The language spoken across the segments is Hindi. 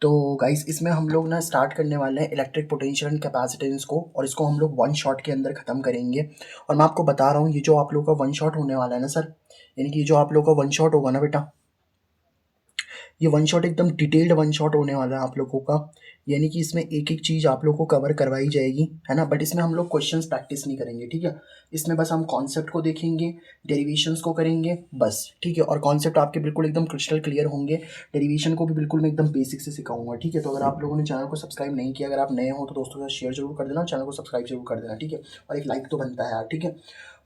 तो गाइस इसमें हम लोग ना स्टार्ट करने वाले हैं इलेक्ट्रिक पोटेंशियल एंड कैपेसिटेंस को, और इसको हम लोग वन शॉट के अंदर ख़त्म करेंगे। और मैं आपको बता रहा हूँ, ये जो आप लोगों का वन शॉट होने वाला है ना सर, यानी कि ये जो आप लोगों का वन शॉट होगा ना बेटा, ये वन शॉट एकदम डिटेल्ड वन शॉट होने वाला है आप लोगों का। यानी कि इसमें एक एक चीज़ आप लोगों को कवर करवाई जाएगी, है ना। बट इसमें हम लोग क्वेश्चंस प्रैक्टिस नहीं करेंगे, ठीक है। इसमें बस हम कॉन्सेप्ट को देखेंगे, डेरिवेशंस को करेंगे बस, ठीक है। और कॉन्सेप्ट आपके बिल्कुल एकदम क्रिस्टल क्लियर होंगे। डेरिवेशन को भी बिल्कुल मैं एकदम बेसिक से सिखाऊंगा, ठीक है। तो अगर आप लोगों ने चैनल को सब्सक्राइब नहीं किया, अगर आप नए हो तो दोस्तों के साथ शेयर जरूर कर देना, चैनल को सब्सक्राइब जरूर कर देना, ठीक है। और एक लाइक तो बनता है यार, ठीक है।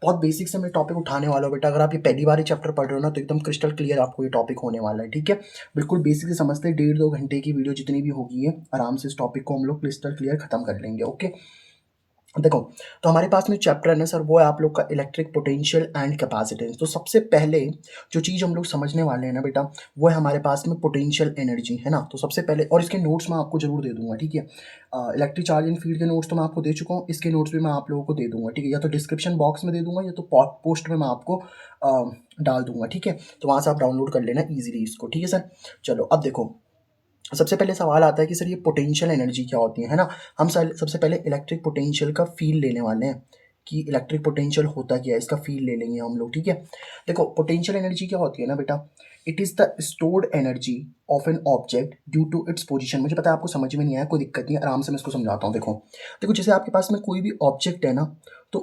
बहुत बेसिक से मैं टॉपिक उठाने वाला हूँ बेटा। अगर आप ये पहली बार ही चैप्टर पढ़ रहे हो ना, तो एकदम क्रिस्टल क्लियर आपको ये टॉपिक होने वाला है, ठीक है। बिल्कुल बेसिक से समझते, 1.5-2 घंटे की वीडियो जितनी भी होगी है, आराम से इस टॉपिक को हम लोग क्रिस्टल क्लियर खत्म कर लेंगे, ओके। देखो, तो हमारे पास में चैप्टर है ना सर, वो है आप लोग का इलेक्ट्रिक पोटेंशियल एंड कैपेसिटेंस। तो सबसे पहले जो चीज़ हम लोग समझने वाले हैं ना बेटा, वो है हमारे पास में पोटेंशियल एनर्जी, है ना। तो सबसे पहले, और इसके नोट्स मैं आपको जरूर दे दूंगा, ठीक है। इलेक्ट्रिक चार्ज एंड फील्ड के नोट्स तो मैं आपको दे चुका हूँ, इसके नोट्स भी मैं आप लोगों को दे दूंगा, ठीक है। या तो डिस्क्रिप्शन बॉक्स में दे दूंगा, या तो पोस्ट में मैं आपको डाल दूंगा, ठीक है। तो वहाँ से आप डाउनलोड कर लेना ईजिली इसको, ठीक है सर। चलो अब देखो, सबसे पहले सवाल आता है कि सर ये पोटेंशियल एनर्जी क्या होती है ना। हम सबसे पहले इलेक्ट्रिक पोटेंशियल का फील लेने वाले हैं कि इलेक्ट्रिक पोटेंशियल होता क्या है, इसका फील ले लेंगे हम लोग, ठीक है। देखो, पोटेंशियल एनर्जी क्या होती है ना बेटा, it is the stored energy of an object due to its position. मुझे पता है आपको समझ में नहीं आया, कोई दिक्कत नहीं है, आराम से मैं इसको समझाता हूँ। देखो देखो, जैसे आपके पास में कोई भी ऑब्जेक्ट है ना, तो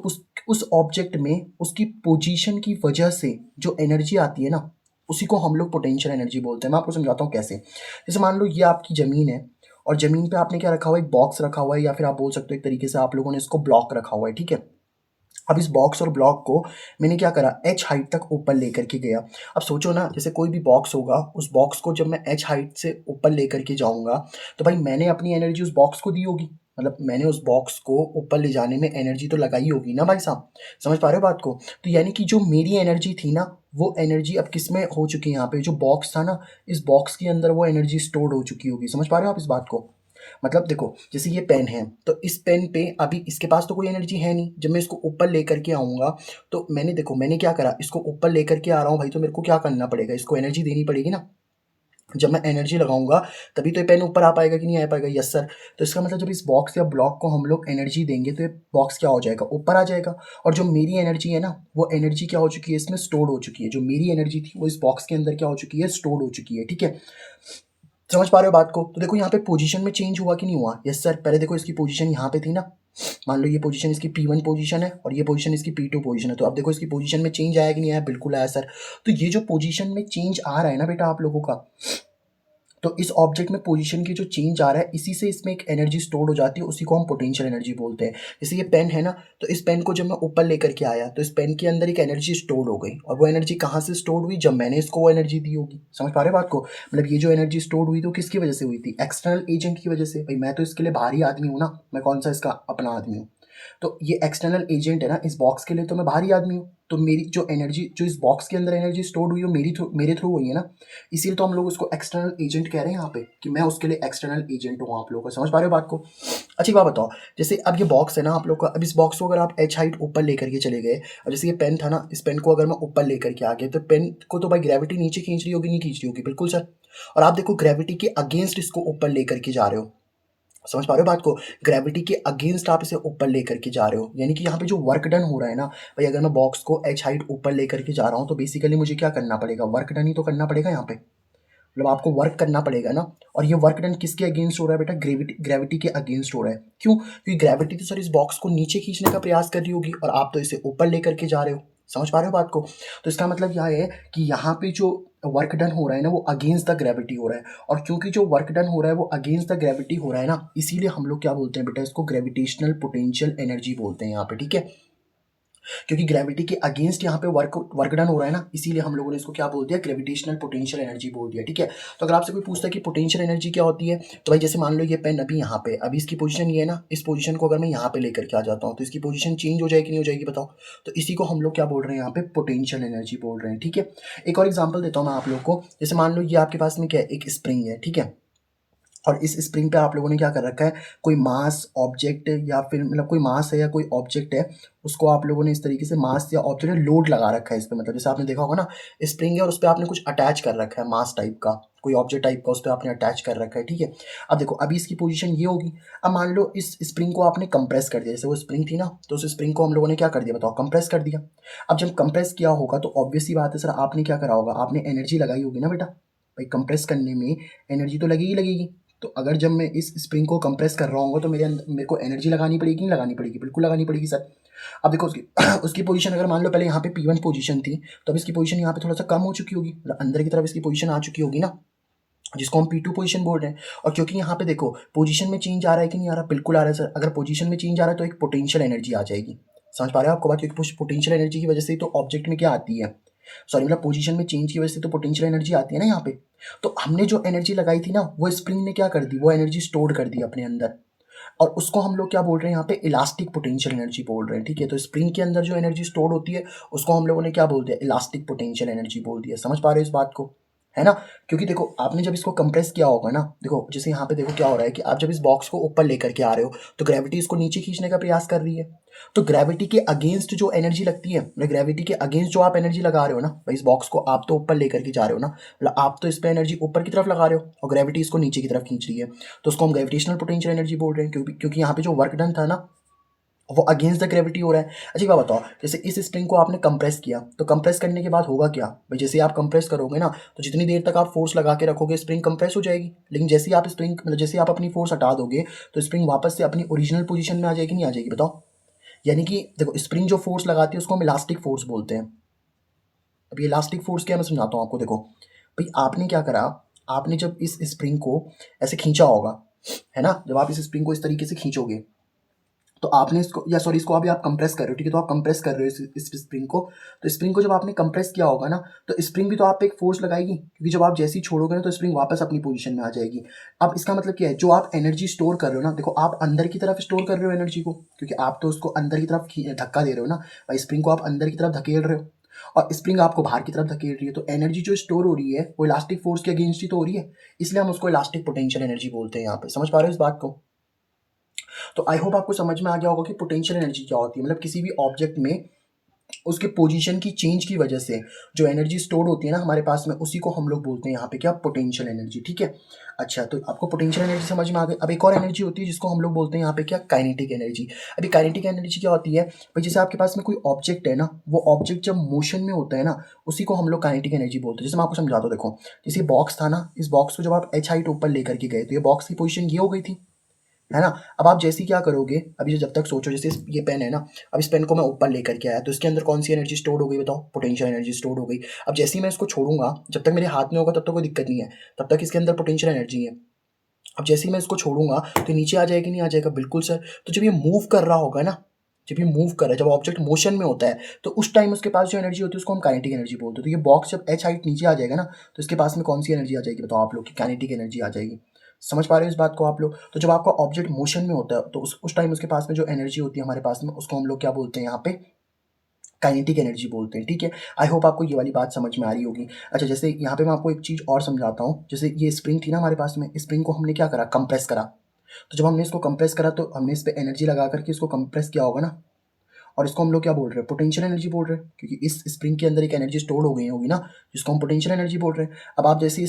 उस ऑब्जेक्ट में उसकी पोजीशन की वजह से जो एनर्जी आती है ना, उसी को हम लोग पोटेंशियल एनर्जी बोलते हैं। मैं आपको समझाता हूँ कैसे। जैसे मान लो ये आपकी ज़मीन है, और ज़मीन पे आपने क्या रखा हुआ है, एक बॉक्स रखा हुआ है, या फिर आप बोल सकते हो एक तरीके से आप लोगों ने इसको ब्लॉक रखा हुआ है, ठीक है। अब इस बॉक्स और ब्लॉक को मैंने क्या करा, एच हाइट तक ऊपर लेकर के गया। अब सोचो ना, जैसे कोई भी बॉक्स होगा, उस बॉक्स को जब मैं एच हाइट से ऊपर लेकर के जाऊंगा, तो भाई मैंने अपनी एनर्जी उस बॉक्स को दी होगी। मतलब मैंने उस बॉक्स को ऊपर ले जाने में एनर्जी तो लगाई होगी ना भाई साहब, समझ पा रहे हो बात को। तो यानी कि जो मेरी एनर्जी थी ना, वो एनर्जी अब किस में हो चुकी है, यहाँ पे जो बॉक्स था ना, इस बॉक्स के अंदर वो एनर्जी स्टोर्ड हो चुकी होगी। समझ पा रहे हो आप इस बात को। मतलब देखो, जैसे ये पेन है, तो इस पेन पे अभी इसके पास तो कोई एनर्जी है नहीं। जब मैं इसको ऊपर लेकर के आऊँगा, तो मैंने क्या करा, इसको ऊपर लेकर के आ रहा हूँ भाई, तो मेरे को क्या करना पड़ेगा, इसको एनर्जी देनी पड़ेगी ना। जब मैं एनर्जी लगाऊंगा, तभी तो ये पेन ऊपर आ पाएगा कि नहीं आ पाएगा, यस सर। तो इसका मतलब जब इस बॉक्स या ब्लॉक को हम लोग एनर्जी देंगे, तो ये बॉक्स क्या हो जाएगा, ऊपर आ जाएगा। और जो मेरी एनर्जी है ना, वो एनर्जी क्या हो चुकी है, इसमें स्टोर्ड हो चुकी है। जो मेरी एनर्जी थी, वो इस बॉक्स के अंदर क्या हो चुकी है, स्टोर्ड हो चुकी है, ठीक है। समझ पा रहे हो बात को। तो देखो यहाँ पे पोजीशन में चेंज हुआ कि नहीं हुआ, यस सर। पहले देखो, इसकी पोजीशन यहाँ पे थी ना, मान लो ये पोजीशन इसकी P1 पोजीशन है, और ये पोजीशन इसकी P2 पोजीशन है। तो अब देखो इसकी पोजीशन में चेंज आया कि नहीं आया, बिल्कुल आया सर। तो ये जो पोजीशन में चेंज आ रहा है ना बेटा आप लोगों का, तो इस ऑब्जेक्ट में पोजीशन की जो चेंज आ रहा है, इसी से इसमें एक एनर्जी स्टोर हो जाती है, उसी को हम पोटेंशियल एनर्जी बोलते हैं। जैसे ये पेन है ना, तो इस पेन को जब मैं ऊपर लेकर के आया, तो इस पेन के अंदर एक एनर्जी स्टोर हो गई। और वो एनर्जी कहाँ से स्टोर हुई, जब मैंने इसको वो एनर्जी दी होगी। समझ पा रहे हो बात को। मतलब ये जो एनर्जी स्टोर हुई, तो किसकी वजह से हुई थी, एक्सटर्नल एजेंट की वजह से। भाई मैं तो इसके लिए बाहरी आदमी हूँ ना, मैं कौन सा इसका अपना आदमी हूँ। तो ये एक्सटर्नल एजेंट है ना, इस बॉक्स के लिए तो मैं बाहरी आदमी हूँ। तो मेरी जो एनर्जी, जो इस बॉक्स के अंदर एनर्जी स्टोर हुई है, मेरे थ्रू हुई है ना। इसीलिए तो हम लोग उसको एक्सटर्नल एजेंट कह रहे हैं यहाँ पे, कि मैं उसके लिए एक्सटर्नल एजेंट हूँ आप लोगों को। समझ पा रहे हो बात को। अच्छी बात बताओ, जैसे अब ये बॉक्स है ना आप लोग का, अब इस बॉक्स को अगर आप एच हाइट ऊपर लेकर के चले गए, और जैसे ये पेन था ना, इस पेन को अगर मैं ऊपर लेकर के आ गया, तो पेन को तो भाई ग्रेविटी नीचे खींच रही होगी, नहीं खींच रही होगी, बिल्कुल सर। और आप देखो, ग्रेविटी के अगेंस्ट इसको ऊपर लेकर के जा रहे हो। समझ पा रहे हो बात को। ग्रेविटी के अगेंस्ट आप इसे ऊपर लेकर के जा रहे हो, यानी कि यहाँ पे जो वर्क डन हो रहा है ना भाई, अगर मैं बॉक्स को एच हाइट ऊपर लेकर के जा रहा हूँ, तो बेसिकली मुझे क्या करना पड़ेगा, वर्क डन ही तो करना पड़ेगा यहाँ पे। मतलब आपको वर्क करना पड़ेगा ना। और ये वर्क डन किसके अगेंस्ट हो रहा है बेटा, ग्रेविटी के अगेंस्ट हो रहा है। क्यों, क्योंकि ग्रेविटी तो सर इस बॉक्स को नीचे खींचने का प्रयास कर रही होगी, और आप तो इसे ऊपर लेकर के जा रहे हो। समझ पा रहे हो बात को। तो इसका मतलब यह है कि यहाँ पे जो वर्क डन हो रहा है ना, वो अगेंस्ट द ग्रेविटी हो रहा है। और क्योंकि जो वर्क डन हो रहा है वो अगेंस्ट द ग्रेविटी हो रहा है ना, इसीलिए हम लोग क्या बोलते हैं बेटा, इसको ग्रेविटेशनल पोटेंशियल एनर्जी बोलते हैं यहाँ पे, ठीक है। क्योंकि ग्रेविटी के अगेंस्ट यहाँ पे वर्क डन हो रहा है ना, इसीलिए हम लोगों ने इसको क्या बोल दिया, ग्रेविटेशनल पोटेंशियल एनर्जी बोल दिया, ठीक है। तो अगर आपसे कोई पूछता है कि पोटेंशियल एनर्जी क्या होती है, तो भाई जैसे मान लो ये पेन अभी यहाँ पे, अभी इसकी पोजीशन ये है ना, इस पोजीशन को अगर मैं यहाँ पे लेकर के आ जाता हूँ, तो इसकी पोजीशन चेंज हो जाएगी नहीं हो जाएगी, बताओ। तो इसी को हम लोग क्या बोल रहे हैं यहाँ पे, पोटेंशियल एनर्जी बोल रहे हैं, ठीक है। एक और एग्जाम्पल देता हूँ मैं आप लोग को। जैसे मान लो ये आपके पास में क्या है, एक स्प्रिंग है, ठीक है। और इस स्प्रिंग पे आप लोगों ने क्या कर रखा है, कोई मास ऑब्जेक्ट या फिर मतलब कोई मास है या कोई ऑब्जेक्ट है, उसको आप लोगों ने इस तरीके से मास या ऑब्जेक्ट लोड लगा रखा है इस पे। मतलब जैसे आपने देखा होगा ना, स्प्रिंग है और उस पे आपने कुछ अटैच कर रखा है मास टाइप का, कोई ऑब्जेक्ट टाइप का उस पे आपने अटैच कर रखा है, ठीक है। अब देखो अभी इसकी पोजीशन ये होगी। अब मान लो इस स्प्रिंग को आपने कंप्रेस कर दिया, जैसे वो स्प्रिंग थी ना, तो उस स्प्रिंग को हम लोगों ने क्या कर दिया बताओ, कंप्रेस कर दिया। अब जब कंप्रेस किया होगा तो ऑब्वियस सी बात है सर, आपने क्या करा होगा, आपने एनर्जी लगाई होगी ना बेटा, भाई कंप्रेस करने में एनर्जी तो लगेगी लगेगी। तो अगर जब मैं इस स्प्रिंग को कंप्रेस कर रहा हूँ तो मेरे को एनर्जी लगानी पड़ेगी नहीं लगानी पड़ेगी, बिल्कुल लगानी पड़ेगी सर। अब देखो उसकी उसकी पोजीशन अगर मान लो पहले यहाँ पे P1 पोजीशन थी, तो अब इसकी पोजीशन यहाँ पे थोड़ा सा कम हो चुकी होगी, मतलब अंदर की तरफ इसकी पोजीशन आ चुकी होगी ना, जिसको हम P2 पोजीशन बोल रहे हैं। और क्योंकि यहाँ पे देखो पोजीशन में चेंज आ रहा है कि नहीं आ रहा, बिल्कुल आ रहा है सर। अगर पोजीशन में चेंज आ रहा है तो एक पोटेंशियल एनर्जी आ जाएगी। समझ पा रहे हो आपको बात, क्योंकि पोटेंशियल एनर्जी की वजह से ही तो ऑब्जेक्ट में क्या आती है, सॉरी मतलब पोजीशन में चेंज की वजह से तो पोटेंशियल एनर्जी आती है ना यहाँ पे। तो हमने जो एनर्जी लगाई थी ना, वो स्प्रिंग ने क्या कर दी, वो एनर्जी स्टोर कर दी अपने अंदर। और उसको हम लोग क्या बोल रहे हैं यहाँ पे, इलास्टिक पोटेंशियल एनर्जी बोल रहे हैं, ठीक है। तो स्प्रिंग के अंदर जो एनर्जी स्टोर होती है उसको हम लोगों ने क्या बोल दिया, इलास्टिक पोटेंशियल एनर्जी बोल दिया। समझ पा रहे हो इस बात को, है ना। क्योंकि देखो आपने जब इसको कंप्रेस किया होगा ना, देखो जैसे यहाँ पे देखो क्या हो रहा है कि आप जब इस बॉक्स को ऊपर लेकर के आ रहे हो तो ग्रेविटी इसको नीचे खींचने का प्रयास कर रही है। तो ग्रेविटी के अगेंस्ट जो एनर्जी लगती है, मतलब ग्रेविटी के अगेंस्ट जो आप एनर्जी लगा रहे हो ना भाई, इस बॉक्स को आप तो ऊपर लेकर के जा रहे हो ना, मतलब आप तो इस पे एनर्जी ऊपर की तरफ लगा रहे हो और ग्रेविटी इसको नीचे की तरफ खींच रही है। तो उसको हम ग्रेविटेशनल पोटेंशियल एनर्जी बोल रहे हैं, क्योंकि यहाँ पे जो वर्क डन था ना, वो अगेंस्ट द ग्रेविटी हो रहा है। अच्छा एक बात बताओ, जैसे इस स्प्रिंग को आपने कंप्रेस किया, तो कंप्रेस करने के बाद होगा क्या भाई, जैसे आप कंप्रेस करोगे ना, तो जितनी देर तक आप फोर्स लगा के रखोगे स्प्रिंग कंप्रेस हो जाएगी। लेकिन जैसे ही आप स्प्रिंग मतलब जैसे आप अपनी फोर्स हटा दोगे तो स्प्रिंग वापस से अपनी ओरिजिनल पोजीशन में आ जाएगी नहीं आ जाएगी बताओ। यानी कि देखो स्प्रिंग जो फोर्स लगाती है उसको हम इलास्टिक फोर्स बोलते हैं। अब ये इलास्टिक फोर्स क्या, मैं समझाता हूँ आपको। देखो भाई आपने क्या करा, आपने जब इस स्प्रिंग को ऐसे खींचा होगा, है ना, जब आप इस स्प्रिंग को इस तरीके से खींचोगे तो आपने इसको, या सॉरी इसको अभी आप कंप्रेस कर रहे हो, ठीक है, तो आप कंप्रेस कर रहे हो इस स्प्रिंग को। तो स्प्रिंग को जब आपने कंप्रेस किया होगा ना, तो स्प्रिंग भी तो आप पे एक फोर्स लगाएगी, क्योंकि जब आप जैसे ही छोड़ोगे ना तो स्प्रिंग वापस अपनी पोजीशन में आ जाएगी। अब इसका मतलब क्या है, जो आप एनर्जी स्टोर कर रहे हो ना, देखो आप अंदर की तरफ स्टोर कर रहे हो एनर्जी को, क्योंकि आप तो उसको अंदर की तरफ धक्का दे रहे हो ना भाई, स्प्रिंग को आप अंदर की तरफ धकेल रहे हो और स्प्रिंग आपको बाहर की तरफ धकेल रही है। तो एनर्जी जो स्टोर हो रही है वो इलास्टिक फोर्स के अगेंस्ट ही तो हो रही है, इसलिए हम उसको इलास्टिक पोटेंशियल एनर्जी बोलते हैं यहाँ पे। समझ पा रहे हो इस बात को। तो आई होप आपको समझ में आ गया होगा कि पोटेंशियल एनर्जी क्या होती है। मतलब किसी भी ऑब्जेक्ट में उसके पोजीशन की चेंज की वजह से जो एनर्जी स्टोर होती है ना हमारे पास में, उसी को हम लोग बोलते हैं यहाँ पे क्या, पोटेंशियल एनर्जी, ठीक है। अच्छा तो आपको पोटेंशियल एनर्जी समझ में आ गई। अब एक और एनर्जी होती है जिसको हम लोग बोलते हैं यहाँ पे क्या, काइनेटिक एनर्जी। अभी काइनेटिक एनर्जी क्या होती है भाई, जैसे आपके पास में कोई ऑब्जेक्ट है ना, वो ऑब्जेक्ट जब मोशन में होता है ना, उसी को हम लोग काइनेटिक एनर्जी बोलते हैं। जैसे मैं आपको समझाता हूँ, देखो जैसे बॉक्स था ना, इस बॉक्स को जब आप h हाइट ऊपर लेकर के गए तो ये बॉक्स की पोजीशन ये हो गई थी, है ना। अब आप जैसे ही क्या करोगे, अभी जब तक सोचो, जैसे ये पेन है ना, अब इस पेन को मैं ऊपर लेकर के आया तो इसके अंदर कौन सी एनर्जी स्टोर हो गई बताओ, पोटेंशियल एनर्जी स्टोर हो गई। अब जैसे ही मैं इसको छोड़ूंगा, जब तक मेरे हाथ में होगा तब तक कोई दिक्कत नहीं है, तब तक इसके अंदर पोटेंशियल एनर्जी है। अब जैसे ही मैं इसको छोड़ूंगा तो नीचे आ जाएगी नहीं आ जाएगा, बिल्कुल सर। तो जब ये मूव कर रहा होगा ना, जब ये मूव कर रहा है, जब ऑब्जेक्ट मोशन में होता है, तो उस टाइम उसके पास जो एनर्जी होती है उसको हम काइनेटिक एनर्जी बोलते हैं। तो ये बॉक्स जब h हाइट नीचे आ जाएगा ना, तो इसके पास में कौन सी एनर्जी आ जाएगी बताओ आप लोग की, काइनेटिक एनर्जी आ जाएगी। समझ पा रहे हो इस बात को आप लोग। तो जब आपका ऑब्जेक्ट मोशन में होता है तो उस टाइम उसके पास में जो एनर्जी होती है हमारे पास में, उसको हम लोग क्या बोलते हैं यहाँ पे, काइनेटिक एनर्जी बोलते हैं, ठीक है। आई होप आपको ये वाली बात समझ में आ रही होगी। अच्छा जैसे यहाँ पे मैं आपको एक चीज़ और समझाता हूँ। जैसे ये स्प्रिंग थी ना हमारे पास में, स्प्रिंग को हमने क्या करा, कंप्रेस करा। तो जब हमने इसको कंप्रेस करा तो हमने इस पे एनर्जी लगा करके इसको कंप्रेस किया होगा ना, और इसको हम लोग क्या बोल रहे हैं, पोटेंशियल एनर्जी बोल रहे हैं, क्योंकि इस स्प्रिंग के अंदर एक एनर्जी स्टोर हो गई होगी ना, जिसको हम पोटेंशियल एनर्जी बोल रहे हैं। अब आप जैसे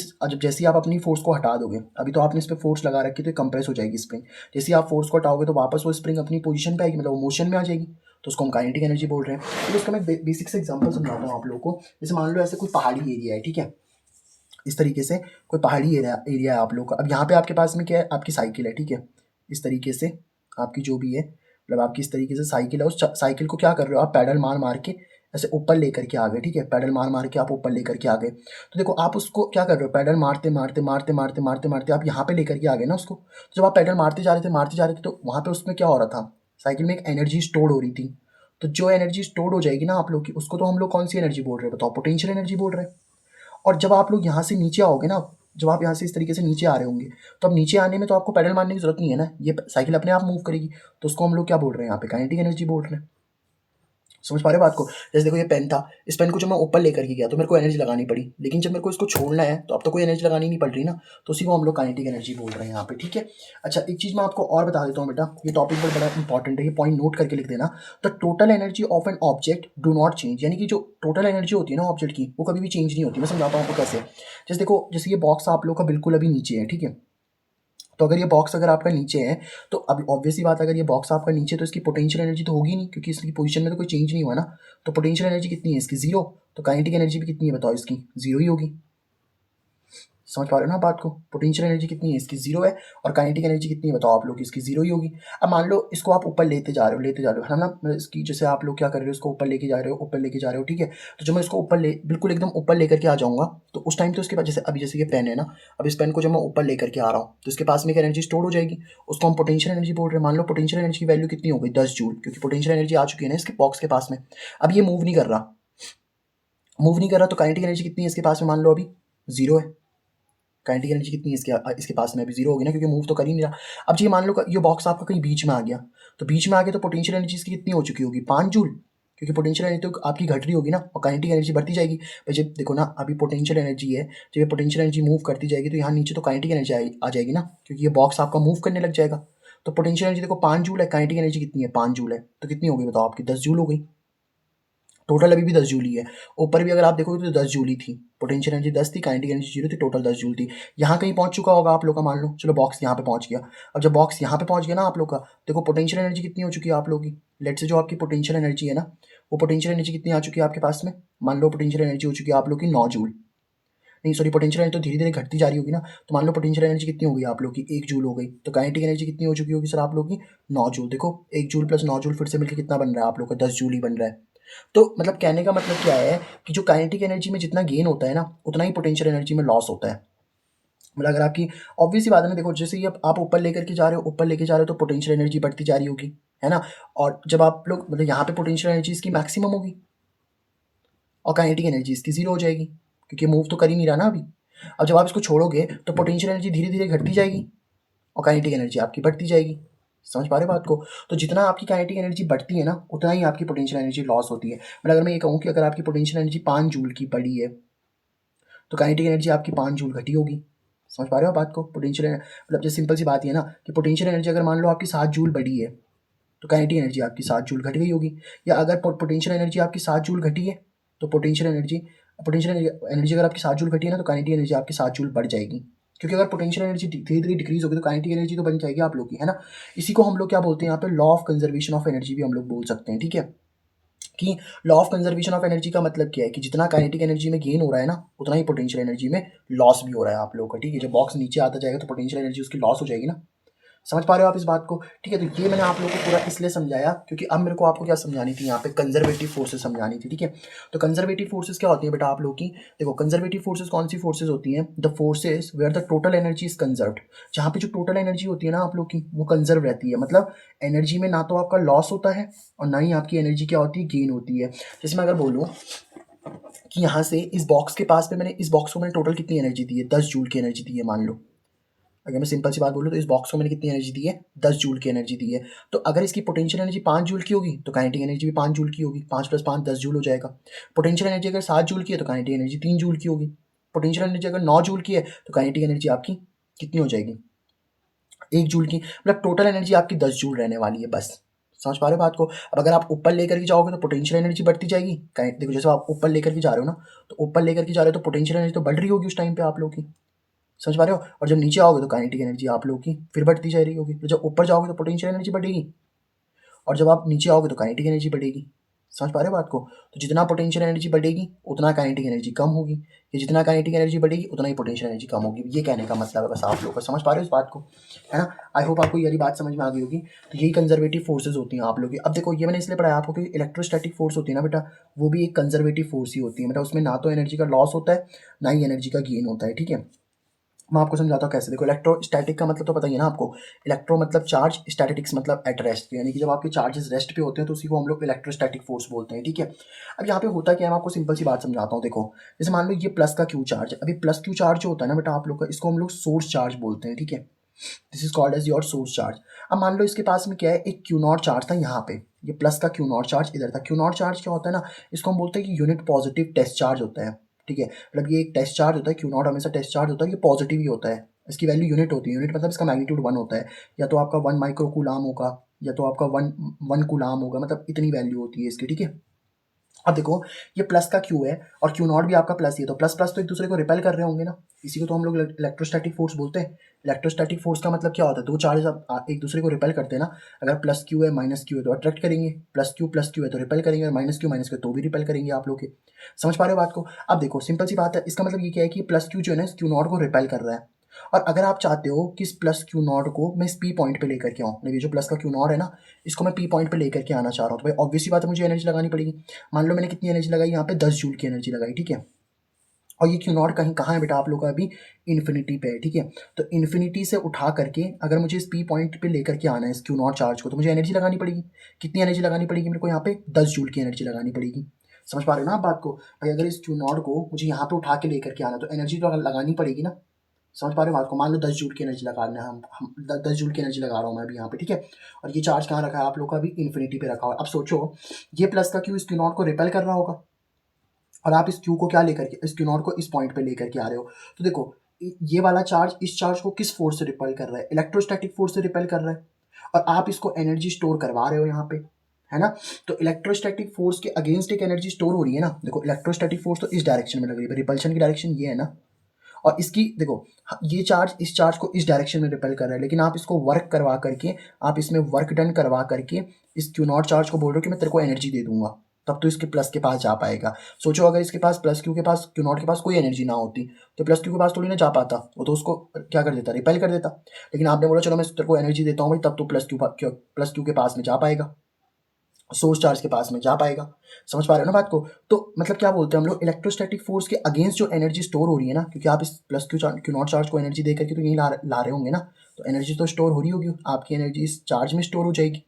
ही आप अपनी फोर्स को हटा दोगे, अभी तो आपने इस पर फोर्स लगा रखी तो कंप्रेस हो जाएगी स्प्रिंग, जैसे ही आप फोर्स को हटाओगे तो वापस वो स्प्रिंग अपनी पोजीशन पे आएगी, मतलब वो मोशन में आ जाएगी, तो उसको हम काइनेटिक एनर्जी बोल रहे हैं। तो इसका मैं बेसिक से एग्जाम्पल समझाता हूँ आप लोगों को। जैसे मान लो ऐसे कोई पहाड़ी एरिया है, ठीक है, इस तरीके से कोई पहाड़ी एरिया है आप लोग का। अब यहाँ पे आपके पास में क्या है, आपकी साइकिल है, ठीक है, इस तरीके से आपकी जो भी है, मतलब आपकी इस तरीके से साइकिल है, उस साइकिल को क्या कर रहे हो आप, पैडल मार मार के ऐसे ऊपर लेकर के आ गए, ठीक है, पैडल मार मार के आप ऊपर लेकर के आ गए। तो देखो आप उसको क्या कर रहे हो, पैडल मारते मारते मारते मारते मारते मारते आप यहाँ पे लेकर के आ गए ना उसको। तो जब आप पैडल मारते जा रहे थे मारते जा रहे थे, तो वहाँ पे उसमें क्या हो रहा था, साइकिल में एक एनर्जी स्टोर हो रही थी। तो जो एनर्जी स्टोर हो जाएगी ना आप लोग की, उसको तो हम लोग कौन सी एनर्जी बोल रहे हैं बताओ, पोटेंशियल एनर्जी बोल रहे हैं। और जब आप लोग यहाँ से नीचे आओगे ना, जब आप यहाँ से इस तरीके से नीचे आ रहे होंगे, तो अब नीचे आने में तो आपको पैडल मारने की जरूरत नहीं है ना, ये साइकिल अपने आप मूव करेगी। तो उसको हम लोग क्या बोल रहे हैं यहाँ पे, काइनेटिक एनर्जी बोल रहे हैं। समझ पा रहे हो बात को? जैसे देखो ये पेन था, इस पेन को जब मैं ऊपर लेकर के गया तो मेरे को एनर्जी लगानी पड़ी, लेकिन जब मेरे को इसको छोड़ना है तो अब तो कोई एनर्जी लगानी नहीं पड़ रही ना, तो उसी को हम लोग काइनेटिक एनर्जी बोल रहे हैं यहाँ पे, ठीक है। अच्छा एक चीज़ मैं आपको और बता देता हूँ बेटा, ये टॉपिक पर बड़ा इंपॉर्टेंट है, ये पॉइंट नोट करके लिख देना। The total energy of an object do not change, यानी कि जो टोटल एनर्जी होती है ना ऑब्जेक्ट की, वो कभी भी चेंज नहीं होती। मैं समझाता हूँ आपको कैसे। जैसे देखो, जैसे ये बॉक्स आप लोग का बिल्कुल अभी नीचे है, ठीक है। तो अगर ये बॉक्स अगर आपका नीचे है, तो अभी ऑब्वियसली बात है, अगर ये बॉक्स आपका नीचे है तो इसकी पोटेंशियल एनर्जी तो होगी नहीं, क्योंकि इसकी पोजीशन में तो कोई चेंज नहीं हुआ ना। तो पोटेंशियल एनर्जी कितनी है इसकी? जीरो। तो काइनेटिक एनर्जी भी कितनी है बताओ इसकी? जीरो ही होगी। समझ पा रहे हो ना बात को? पोटेंशियल एनर्जी कितनी है इसकी? जीरो है। और काइनेटिक एनर्जी कितनी है बताओ आप लोग? इसकी जीरो ही होगी। अब मान लो इसको आप ऊपर लेते जा रहे हो, लेते जा रहे हो, है ना, मतलब इसकी जैसे आप लोग क्या कर रहे हो, इसको ऊपर लेके जा रहे हो, ऊपर लेके जा रहे हो, ठीक है। तो जब मैं इसको ऊपर ले बिल्कुल एकदम ऊपर लेकर के आ जाऊंगा, तो उस टाइम तो उसके बाद जैसे अभी जैसे ये पेन है ना, अब इस पेन को जब मैं ऊपर लेकर के आ रहा हूँ तो इसके पास में एक एनर्जी स्टोर हो जाएगी, उसको हम पोटेंशियल एनर्जी बोल रहे हैं। मान लो पोटेंशियल एनर्जी की वैल्यू कितनी हो गई? 10 जूल, क्योंकि पोटेंशियल एनर्जी आ चुकी है ना इसके बॉक्स के पास में। अब ये मूव नहीं कर रहा, मूव नहीं कर रहा, तो काइनेटिक एनर्जी कितनी है इसके पास में? मान लो अभी जीरो है। काइनेटिक एनर्जी कितनी है इसके पास में? अभी जीरो होगी ना, क्योंकि मूव तो कर ही नहीं रहा। अब जी मान लो ये बॉक्स आपका कहीं बीच में आ गया, तो बीच में आ गया तो पोटेंशियल एनर्जी इसकी कितनी हो चुकी होगी? 5 जूल, क्योंकि पोटेंशियल एनर्जी तो आपकी घट रही होगी ना, और काइनेटिक एनर्जी बढ़ती जाएगी। भाई जब देखो ना, अभी पोटेंशियल एनर्जी है, जब ये पोटेंशियल एनर्जी मूव करती जाएगी तो यहाँ नीचे तो काइनेटिक एनर्जी आ जाएगी ना, क्योंकि ये बॉक्स आपका मूव करने लग जाएगा। तो पोटेंशियल एनर्जी देखो 5 जूल है, काइनेटिक एनर्जी कितनी है? 5 जूल है, तो कितनी हो गई बताओ आपकी? 10 जूल हो गई। टोटल अभी भी 10 जूल ही है। ऊपर भी अगर आप देखोगे तो 10 जूल ही थी। पोटेंशियल एनर्जी 10 थी, काइनेटिक एनर्जी 0 थी, टोटल 10 जूल थी। यहाँ कहीं पहुंच चुका होगा आप लोग का, मान लो चलो बॉक्स यहाँ पे पहुंच गया। अब जब बॉक्स यहाँ पे पहुंच गया ना आप लोग का, देखो पोटेंशियल एनर्जी कितनी हो चुकी है आप लोग की? लेट से जो आपकी पोटेंशियल एनर्जी है ना, वो पोटेंशियल एनर्जी कितनी आ चुकी है आपके पास में? मान लो पोटेंशियल एनर्जी हो चुकी है आप लोग की 9 जूल। नहीं सॉरी, पोटेंशियल एनर्जी तो धीरे धीरे घटती जा रही होगी ना। तो मान लो पोटेंशियल एनर्जी कितनी हो गई आप लोग की? 1 जूल हो गई। तो काइनेटिक एनर्जी कितनी हो चुकी होगी सर आप लोग की? 9 जूल। देखो 1 जूल प्लस 9 जूल फिर से मिलकर कितना बन रहा है आप लोग का? 10 जूल ही बन रहा है। तो मतलब कहने का मतलब क्या है कि जो काइनेटिक एनर्जी में जितना गेन होता है ना, उतना ही पोटेंशियल एनर्जी में लॉस होता है। मतलब अगर आपकी ऑब्वियस सी बात है ना, देखो जैसे ही आप ऊपर लेकर के जा रहे हो, ऊपर लेके जा रहे हो, तो पोटेंशियल एनर्जी बढ़ती जा रही होगी, है ना। और जब आप लोग मतलब यहाँ पे पोटेंशियल एनर्जी इसकी मैक्सिमम होगी और काइनेटिक एनर्जी इसकी जीरो हो जाएगी, क्योंकि मूव तो कर ही नहीं रहा ना अभी। अब जब आप इसको छोड़ोगे तो पोटेंशियल एनर्जी धीरे धीरे घटती जाएगी और काइनेटिक एनर्जी आपकी बढ़ती जाएगी। समझ पा रहे हो बात को? तो जितना आपकी काइनेटिक एनर्जी बढ़ती है ना, उतना ही आपकी पोटेंशियल एनर्जी लॉस होती है। मतलब अगर मैं ये कहूँ कि अगर आपकी पोटेंशियल एनर्जी 5 जूल की बढ़ी है, तो काइनेटिक एनर्जी आपकी 5 जूल घटी होगी। समझ पा रहे हो बात को? पोटेंशियल मतलब जैसे सिंपल सी बात ही है ना, कि पोटेंशियल एनर्जी अगर मान लो आपकी 7 जूल बढ़ी है, तो काइनेटिक एनर्जी आपकी 7 जूल घट गई होगी। या अगर पोटेंशियल एनर्जी आपकी 7 जूल घटी है, तो पोटेंशियल एनर्जी अगर आपकी 7 जूल घटी है ना, तो काइनेटिक एनर्जी आपकी 7 जूल बढ़ जाएगी। क्योंकि अगर पोटेंशियल एनर्जी धीरे धीरे डिक्रीज होगी तो काइनेटिक एनर्जी तो बन जाएगी आप लोग की, है ना। इसी को हम लोग क्या बोलते हैं यहाँ पे? Law of conservation of energy भी हम लोग बोल सकते हैं, ठीक है। कि law of conservation of energy का मतलब क्या है कि जितना काइनेटिक एनर्जी में गेन हो रहा है ना, उतना ही पोटेंशियल एनर्जी में लॉस भी हो रहा है आप लोगों का, ठीक है। जब बॉक्स नीचे आता जाएगा तो पोटेंशियल एनर्जी उसकी लॉस हो जाएगी ना। समझ पा रहे हो आप इस बात को? ठीक है। तो ये मैंने आप लोगों को पूरा इसलिए समझाया क्योंकि अब मेरे को आपको क्या समझानी थी यहाँ पे? कंजर्वेटिव फोर्सेस समझानी थी, ठीक है। तो कंजर्वेटिव फोर्सेस क्या होती है बेटा आप लोग की? देखो कंजर्वेटिव फोर्सेस कौन सी फोर्सेस होती हैं? The forces where the total energy is conserved. जहाँ पे जो टोटल एनर्जी होती है ना आप लोग की, वो कंजर्व रहती है। मतलब एनर्जी में ना तो आपका लॉस होता है और ना ही आपकी एनर्जी क्या होती है? गेन होती है। जैसे मैं अगर बोलूँ कि यहाँ से इस बॉक्स के पास में मैंने इस बॉक्स को मैंने टोटल कितनी एनर्जी दी है? 10 जूल की एनर्जी दी है मान लो। अगर मैं सिंपल सी बात बोलूँ तो इस बॉक्स को मैंने कितनी एनर्जी दी है? 10 जूल की एनर्जी दी है। तो अगर इसकी पोटेंशियल एनर्जी 5 जूल की होगी तो काइनेटिक एनर्जी भी 5 जूल की होगी। 5 + 5 10 जूल हो जाएगा। पोटेंशियल एनर्जी अगर 7 जूल की है तो काइनेटिक एनर्जी 3 जूल की होगी। पोटेंशियल एनर्जी अगर 9 जूल की है तो काइनेटिक एनर्जी आपकी कितनी हो जाएगी? 1 जूल की। मतलब टोटल एनर्जी आपकी 10 जूल रहने वाली है बस। समझ पा रहे हो बात को? अब अगर आप ऊपर लेकर के जाओगे तो पोटेंशियल एनर्जी बढ़ती जाएगी। देखो जैसे आप ऊपर लेकर के जा रहे हो ना, तो ऊपर लेकर के जा रहे हो तो पोटेंशियल एनर्जी तो बढ़ रही होगी उस टाइम पे आप लोग की। समझ पा रहे हो? और जब नीचे आओगे तो काइनेटिक एनर्जी आप लोगों की फिर बढ़ती जा रही होगी। तो जब ऊपर जाओगे तो पोटेंशियल एनर्जी बढ़ेगी और जब आप नीचे आओगे तो काइनेटिक एनर्जी बढ़ेगी। समझ पा रहे हो बात को? तो जितना पोटेंशियल एनर्जी बढ़ेगी उतना काइनेटिक एनर्जी कम होगी, या जितना काइनेटिक एनर्जी बढ़ेगी उतना ही पोटेंशियल एनर्जी कम होगी। ये कहने का मतलब है बस आप लोग को। समझ पा रहे हो इस बात को? है ना। आई होप आपको ये वाली बात समझ में आ गई होगी। तो यही कंजर्वेटिव फोर्सेज होती हैं आप लोग की। अब देखो ये मैंने इसलिए पढ़ाया आपको कि इलेक्ट्रोस्टैटिक फोर्स होती है ना बेटा, वो भी एक कंजर्वेटिव फोर्स ही होती है। मतलब उसमें ना तो एनर्जी का लॉस होता है, ना ही एनर्जी का गेन होता है, ठीक है। मैं आपको समझाता हूँ कैसे। देखो इलेक्ट्रोस्टैटिक का मतलब तो पता ही है ना आपको। इलेक्ट्रो मतलब चार्ज, स्टैटिक्स मतलब एट रेस्ट, यानी कि जब आपके चार्जेस रेस्ट पे होते हैं तो उसी को हम लोग इलेक्ट्रोस्टैटिक फोर्स बोलते हैं, ठीक है। अब यहाँ पे होता क्या है, मैं आपको सिंपल सी बात समझाता हूँ। देखो जैसे मान लो ये प्लस का क्यू चार्ज है। अभी प्लस क्यू चार्ज जो होता है ना बेटा आप लोग का, इसको हम लोग सोर्स चार्ज बोलते हैं, ठीक है। This is called as your source charge. अब मान लो इसके पास में क्या है, एक क्यू नॉट चार्ज था यहाँ पे, ये प्लस का क्यू नॉट चार्ज इधर था। क्यू नॉट चार्ज क्या होता है ना, इसको हम बोलते हैं कि यूनिट पॉजिटिव टेस्ट चार्ज होता है, ठीक है। मतलब ये एक टेस्ट चार्ज होता है, क्यू नॉट हमेशा टेस्ट चार्ज होता है, ये पॉजिटिव ही होता है, इसकी वैल्यू यूनिट होती है। यूनिट मतलब इसका मैग्नीट्यूड 1 होता है, या तो आपका 1 माइक्रो कूलाम होगा, या तो आपका 1 कूलाम होगा, मतलब इतनी वैल्यू होती है इसकी, ठीक है। अब देखो ये प्लस का क्यू है और क्यू नॉट भी आपका प्लस ही है, तो प्लस प्लस तो एक दूसरे को रिपेल कर रहे होंगे ना, इसी को तो हम लोग इलेक्ट्रोस्टैटिक फोर्स बोलते हैं। इलेक्ट्रोस्टैटिक फोर्स का मतलब क्या होता है, दो चार्ज एक दूसरे को रिपेल करते हैं ना। अगर प्लस क्यू है माइनस क्यू है तो अट्रैक्ट करेंगे, प्लस क्यू है तो रिपेल करेंगे, और माइनस क्यू तो भी रिपेल करेंगे आप लोग के। समझ पा रहे हो बात को। अब देखो सिंपल सी बात है, इसका मतलब ये क्या है कि प्लस क्यू जो है ना क्यू नॉट को रिपेल कर रहा है, और अगर आप चाहते हो कि इस प्लस क्यू नॉट को मैं इस पी पॉइंट पे लेकर के आऊँ, मतलब ये जो प्लस का क्यू नॉट है ना, इसको मैं पी पॉइंट पे लेकर के आना चाह रहा हूँ, तो भाई ऑब्वियसली बात है मुझे एनर्जी लगानी पड़ेगी। मान लो मैंने कितनी एनर्जी लगाई यहाँ पे, 10 जूल की एनर्जी लगाई, ठीक है। और ये क्यू नॉट कहीं कहाँ है बेटा, आप लोग का अभी इन्फिनिटी पे है, ठीक है। तो इन्फिनिटी से उठा करके अगर मुझे इस पी पॉइंट पे लेकर के आना है इस क्यू नॉट चार्ज को, तो मुझे एनर्जी लगानी पड़ेगी। कितनी एनर्जी लगानी पड़ेगी मेरे को यहाँ पे, 10 जूल की एनर्जी लगानी पड़ेगी। समझ पा रहे हो ना आप बात को। भाई अगर इस क्यू नॉट को मुझे यहाँ पे उठा के लेकर के आना, तो एनर्जी तो लगानी पड़ेगी ना। समझ पा रहे हो बात को। मान लो 10 जूल की एनर्जी लगाना है, हम 10 जूल की एनर्जी लगा रहा हूँ मैं अभी यहाँ पे, ठीक है। और ये चार्ज कहाँ रखा है आप लोग का, अभी इन्फिनिटी पे रखा हुआ है। अब सोचो ये प्लस का क्यू इस क्यू नॉट को रिपेल कर रहा होगा, और आप इस क्यू को क्या लेकर के, इस क्यू नॉट को इस पॉइंट पे लेकर के आ रहे हो। तो देखो ये वाला चार्ज इस चार्ज को किस फोर्स से रिपेल कर रहा है, इलेक्ट्रोस्टैटिक फोर्स से रिपेल कर रहा है, और आप इसको एनर्जी स्टोर करवा रहे हो यहाँ पे, है ना। तो इलेक्ट्रोस्टैटिक फोर्स के अगेंस्ट एक एनर्जी स्टोर हो रही है ना। देखो इलेक्ट्रोस्टैटिक फोर्स तो इस डायरेक्शन में लग रही है, रिपल्शन की डायरेक्शन ये है ना, और इसकी देखो ये चार्ज इस चार्ज को इस डायरेक्शन में रिपेल कर रहा है, लेकिन आप इसको वर्क करवा करके, आप इसमें वर्क डन करवा करके इस क्यू नॉट चार्ज को बोल रहे हो कि मैं तेरे को एनर्जी दे दूंगा, तब तो इसके प्लस के पास जा पाएगा। सोचो अगर इसके पास प्लस क्यू के पास, क्यू नॉट के पास कोई एनर्जी ना होती, तो प्लस क्यू के पास थोड़ी ना जा पाता, वो तो उसको क्या कर देता, रिपेल कर देता। लेकिन आपने बोला चलो मैं तेरे को एनर्जी देता हूँ भाई, तब तो प्लस क्यू के पास में जा पाएगा, सोर्स चार्ज के पास में जा पाएगा। समझ पा रहे हो ना बात को। तो मतलब क्या बोलते हैं हम लोग, इलेक्ट्रोस्टैटिक फोर्स के अगेंस्ट जो एनर्जी स्टोर हो रही है ना, क्योंकि आप इस प्लस क्यू नॉट चार्ज को एनर्जी दे करके तो यहीं ला रहे होंगे ना, तो एनर्जी तो स्टोर हो रही होगी, आपकी एनर्जी इस चार्ज में स्टोर हो जाएगी।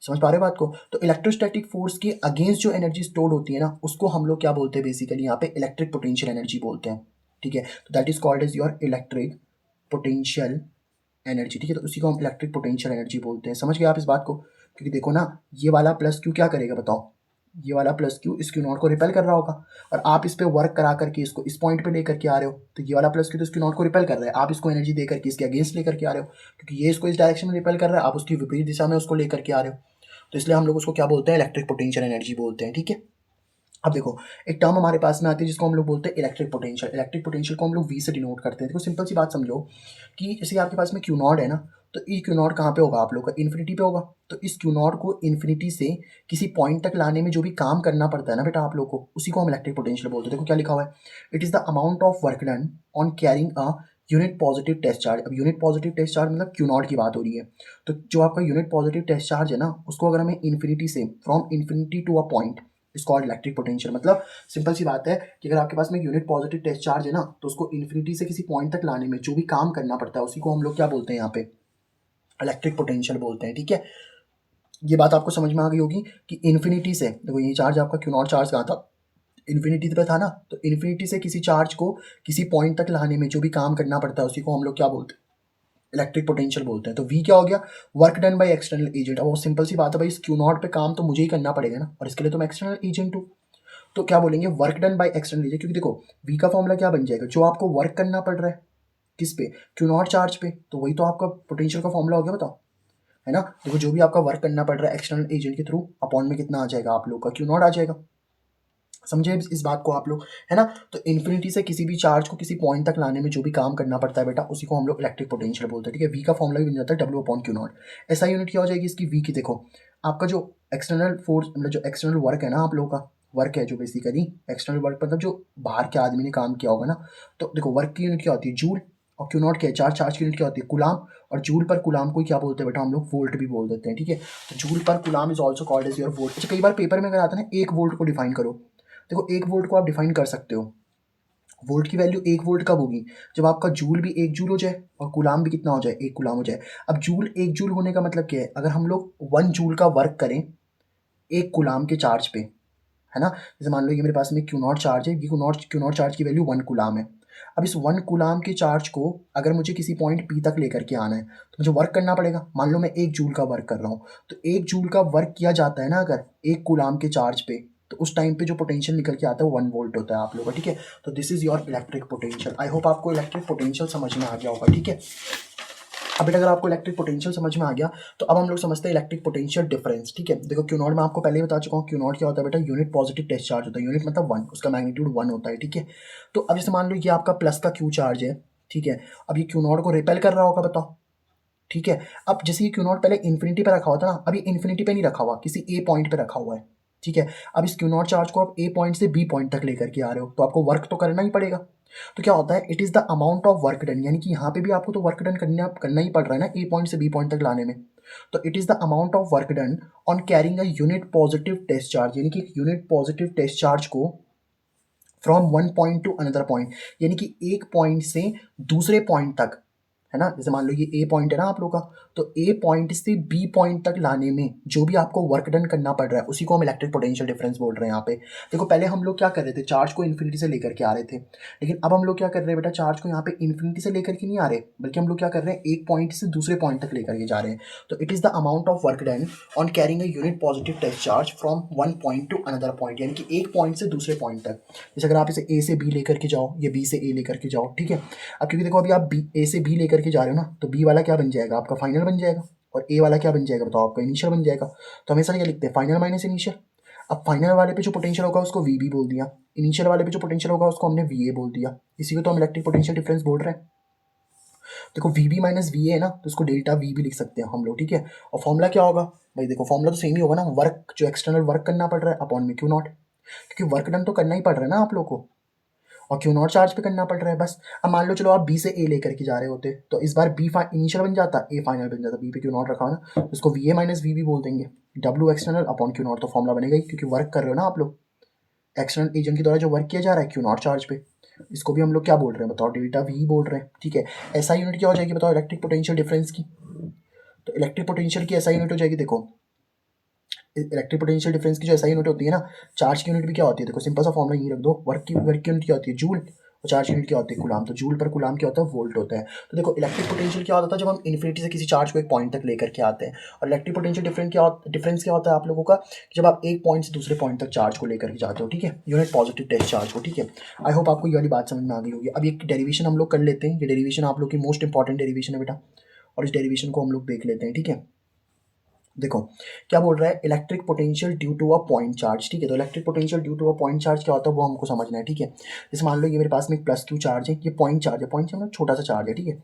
समझ पा रहे हो बात को। तो इलेक्ट्रोस्टैटिक फोर्स के अगेंस्ट जो एनर्जी स्टोर होती है ना, उसको हम लोग क्या बोलते हैं बेसिकली यहाँ पे, इलेक्ट्रिक पोटेंशियल एनर्जी बोलते हैं, ठीक है। तो that is called as your electric potential energy, ठीक है। तो उसी को हम इलेक्ट्रिक पोटेंशियल एनर्जी बोलते हैं। समझ गए आप इस बात को। क्योंकि देखो ना ये वाला प्लस क्यू क्या करेगा बताओ, ये वाला प्लस क्यू इस क्यू नॉट को रिपेल कर रहा होगा, और आप इस पे वर्क करा करके इसको इस पॉइंट पे लेकर के आ रहे हो, तो ये वाला प्लस क्यू तो इस क्यू नॉट को रिपेल कर रहा है, आप इसको एनर्जी दे करके इसके अगेंस्ट लेकर के आ रहे हो, क्योंकि ये इसको इस डायरेक्शन में रिपेल कर रहा है, आप उसकी विपरीत दिशा में उसको लेकर के आ रहे हो। तो इसलिए हम लोग उसको क्या बोलते हैं, इलेक्ट्रिक पोटेंशियल एनर्जी बोलते हैं, ठीक है। अब देखो एक टर्म हमारे पास में आती है जिसको हम लोग बोलते हैं इलेक्ट्रिक पोटेंशियल। इलेक्ट्रिक पोटेंशियल को हम लोग वी से डिनोट करते हैं। देखो सिंपल सी बात समझो कि जैसे आपके पास में क्यू नॉट है ना, तो ये क्यू नॉट कहाँ पे होगा आप लोग का, इन्फिनिटी पे होगा। तो इस क्यू नॉट को इन्फिनिटी से किसी पॉइंट तक लाने में जो भी काम करना पड़ता है ना बेटा आप लोग को, उसी को हम इलेक्ट्रिक पोटेंशियल बोलते हैं। देखो क्या लिखा हुआ है, it is the amount of work done on carrying a unit positive test charge. अब यूनिट पॉजिटिव टेस्ट चार्ज मतलब क्यू नॉट की बात हो रही है। तो जो आपका यूनिट पॉजिटिव टेस्ट चार्ज है ना, उसको अगर हमें इन्फिनिटी से, from infinity to a point, is called electric potential. मतलब सिंपल सी बात है कि अगर आपके पास में यूनिट पॉजिटिव टेस्ट चार्ज है ना, तो उसको इन्फिनिटी से किसी पॉइंट तक लाने में जो भी काम करना पड़ता है, उसी को हम लोग क्या बोलते हैं यहाँ पे, इलेक्ट्रिक पोटेंशियल बोलते हैं, ठीक है। ये बात आपको समझ में आ गई होगी कि इन्फिनिटी से, देखो ये चार्ज आपका क्यू नॉट चार्ज कहाँ था, इन्फिनिटी पे था ना, तो इन्फिनिटी से किसी चार्ज को किसी पॉइंट तक लाने में जो भी काम करना पड़ता है, उसी को हम लोग क्या बोलते हैं, इलेक्ट्रिक पोटेंशियल बोलते हैं। तो वी क्या हो गया, work done by external agent. अब वो सिंपल सी बात है भाई, इस क्यू नॉट पे काम तो मुझे ही करना पड़ेगा ना, और इसके लिए तो मैं एक्सटर्नल एजेंट हूँ। तो क्या बोलेंगे, work done by external agent. क्योंकि देखो वी का फॉर्मूला क्या बन जाएगा, जो आपको वर्क करना पड़ रहा है किस पे, क्यू नॉट चार्ज पे, तो वही तो आपका पोटेंशियल का फॉर्मूला हो गया, बताओ, है ना। देखो जो भी आपका वर्क करना पड़ रहा है एक्सटर्नल एजेंट के थ्रू, अपॉन में कितना आ जाएगा आप लोग का, क्यू नॉट आ जाएगा। समझे इस बात को आप लोग, है ना। तो इन्फिनिटी से किसी भी चार्ज को किसी पॉइंट तक लाने में जो भी काम करना पड़ता है बेटा, उसी को हम लोग इलेक्ट्रिक पोटेंशियल बोलते हैं, ठीक है। वी का फॉर्मूला भी बन जाता है डब्ल्यू अपॉन क्यू नॉट। ऐसा यूनिट क्या हो जाएगी इसकी, वी की। देखो आपका जो एक्सटर्नल फोर्स, मतलब जो एक्सटर्नल वर्क है ना आप लोगों का, वर्क है जो बेसिकली एक्सटर्नल वर्क, मतलब जो बाहर के आदमी ने काम किया होगा ना, तो देखो वर्क की यूनिट क्या होती है, जूल, और क्यू नॉट क्या है, चार्ज, चार्ज की यूनिट क्या होती है, कुलाम, और जूल पर कुलाम को क्या बोलते हैं बेटा हम लोग, वोल्ट भी बोल देते हैं, ठीक है। तो joule per coulomb is also called as your volt. अच्छा कई बार पेपर में अगर आता है ना, 1 वोल्ट को डिफाइन करो, देखो 1 वोल्ट को आप डिफाइन कर सकते हो, वोल्ट की वैल्यू 1 वोल्ट कब होगी, जब आपका जूल भी 1 जूल हो जाए और कुलाम भी कितना हो जाए, 1 कुलाम हो जाए। अब जूल 1 जूल होने का मतलब क्या है, अगर हम लोग 1 जूल का वर्क करें 1 कुलाम के चार्ज पे, है ना। जैसे मान लो ये मेरे पास में क्यू नॉट चार्ज है, क्यू नॉट चार्ज की वैल्यू 1 कुलाम है, अब इस 1 कूलाम के चार्ज को अगर मुझे किसी पॉइंट पी तक लेकर के आना है तो मुझे वर्क करना पड़ेगा। मान लो मैं 1 जूल का वर्क कर रहा हूँ, तो 1 जूल का वर्क किया जाता है ना अगर 1 कूलाम के चार्ज पे, तो उस टाइम पे जो पोटेंशियल निकल के आता है वो 1 वोल्ट होता है आप लोगों का, ठीक है। तो this is your electric potential. I hope आपको इलेक्ट्रिक पोटेंशियल समझ में आ गया होगा, ठीक है। अब बेटा अगर आपको इलेक्ट्रिक पोटेंशियल समझ में आ गया तो अब हम लोग समझते हैं इलेक्ट्रिक पोटेंशियल डिफरेंस, ठीक है। देखो क्यू नॉट मैं आपको पहले ही बता चुका हूँ, क्यू नॉट क्या होता है बेटा, यूनिट पॉजिटिव टेस्ट चार्ज होता है। यूनिट मतलब 1, उसका मैग्नीट्यूड 1 होता है, ठीक है। तो अब जैसे मान लो ये आपका प्लस का क्यू चार्ज है, ठीक है। अब ये क्यू नॉट को रिपेल कर रहा होगा, बताओ, ठीक है। अब जैसे ये क्यू नॉट पहले इन्फिनिटी पे रखा हुआ था ना, अभी इन्फिनिटी पे नहीं रखा हुआ, किसी ए पॉइंट पे रखा हुआ है, ठीक है। अब इस क्यू नॉट चार्ज को आप ए पॉइंट से बी पॉइंट तक लेकर के आ रहे हो, तो आपको वर्क तो करना ही पड़ेगा। तो क्या होता है, it is the amount of work done, यानी कि यहाँ पे भी आपको तो वर्क डन करना ही पड़ रहा है ना ए पॉइंट से बी पॉइंट तक लाने में। तो it is the amount of work done on carrying a unit positive test charge, यानी कि यूनिट पॉजिटिव टेस्ट चार्ज को from one point to another point, यानी कि एक पॉइंट से दूसरे पॉइंट तक, है ना। जैसे मान लो ये ए पॉइंट है ना आप लोग का, तो ए पॉइंट से बी पॉइंट तक लाने में जो भी आपको वर्क डन करना पड़ रहा है उसी को हम इलेक्ट्रिक पोटेंशियल डिफरेंस बोल रहे हैं यहाँ पे। देखो पहले हम लोग क्या कर रहे थे, चार्ज को इन्फिनिटी से लेकर के आ रहे थे, लेकिन अब हम लोग क्या कर रहे हैं बेटा, चार्ज को यहाँ पे इन्फिनिटी से लेकर के नहीं आ रहे, बल्कि हम लोग क्या कर रहे हैं, एक पॉइंट से दूसरे पॉइंट तक लेकर के जा रहे हैं। तो it is the amount of work done on carrying a unit positive test charge from one point to another point, यानी कि एक पॉइंट से दूसरे पॉइंट तक। जैसे अगर आप इसे ए से बी लेकर के जाओ, या बी से ए लेकर के जाओ, ठीक है। अब क्योंकि देखो अभी आप बी ए से बी लेकर के जा रहे हो ना, तो बी वाला क्या बन जाएगा, आपका फाइनल बन जाएगा, और ए वाला क्या बन जाएगा बताओ, आपका इनिशियल बन जाएगा। तो हमेशा क्या लिखते हैं, फाइनल माइनस इनिशियल। अब फाइनल वाले पे जो पोटेंशियल होगा उसको वी बी बोल दिया, इनिशियल वाले पे जो पोटेंशियल होगा उसको हमने वी ए बोल दिया। इसी को तो हम इलेक्ट्रिक पोटेंशियल डिफरेंस बोल रहे हैं। देखो V B minus V A है ना, तो उसको डेल्टा वी भी लिख सकते हैं हम लोग, ठीक है। और फॉर्मूला क्या होगा भाई, देखो फॉर्मूला तो सेम ही होगा ना, वर्क जो एक्सटर्नल वर्क करना पड़ रहा है अपॉन में क्यू नॉट, क्योंकि वर्क डन तो करना ही पड़ रहा है ना आप लोग को, और क्यू नॉट चार्ज पे करना पड़ रहा है बस। अब मान लो चलो आप बी से ए लेकर के जा रहे होते, तो इस बार बी इनिशियल बन जाता, ए फाइनल बन जाता, बी पे क्यू नॉट रखा ना, तो इसको V A minus V B बोल देंगे। W external upon Q naught, तो फॉर्मूला बनेगा ही, क्योंकि वर्क कर रहे हो ना आप लोग, एक्सटर्नल एजेंट के द्वारा जो वर्क किया जा रहा है क्यू नॉट चार्ज पे, इसको भी हम लोग क्या बोल रहे हैं बताओ, डेल्टा वी बोल रहे हैं, ठीक है। ऐसा यूनिट क्या हो जाएगी बताओ, इलेक्ट्रिक पोटेंशियल डिफरेंस की। तो इलेक्ट्रिक पोटेंशियल की ऐसा यूनिट हो जाएगी, देखो इलेक्ट्रिक पोटेंशियल डिफरेंस की जो ऐसा यूनिट होती है ना, चार्ज की यूनिट भी क्या होती है, देखो सिंपल सा फॉर्मूला यही रख दो, वर्क की यूनिट क्या होती है, जूल, और चार्ज यूनिट क्या होती है, कुलाम। तो जूल पर कुलाम क्या होता है, वोल्ट होता है। तो देखो इलेक्ट्रिक पोटेंशियल क्या होता है, जब हम इन्फिनिटी से किसी चार्ज को एक पॉइंट तक लेकर के आते हैं, और इलेक्ट्रिक पोटेंशियल डिफरेंस क्या होता है आप लोगों का, जब आप एक पॉइंट से दूसरे पॉइंट तक चार्ज को लेकर के जाते हो, ठीक है, यूनिट पॉजिटिव टेस्ट चार्ज को, ठीक है। आई होप आपको ये वाली बात समझ में आ गई होगी। अब एक डेरिवेशन हम लोग कर लेते हैं, ये डेरिवेशन आप लोग की मोस्ट इंपॉर्टेंट डेरिवेशन है बेटा, और इस डेरिवेशन को हम लोग देख लेते हैं, ठीक है। देखो क्या बोल रहा है, electric potential due to a point charge, ठीक है। तो electric potential due to a point charge क्या होता है वो हमको समझना है, ठीक है। जैसे मान लो ये मेरे पास में एक प्लस क्यू चार्ज है, ये पॉइंट चार्ज है, पॉइंट चार्ज मतलब छोटा सा चार्ज है, ठीक है।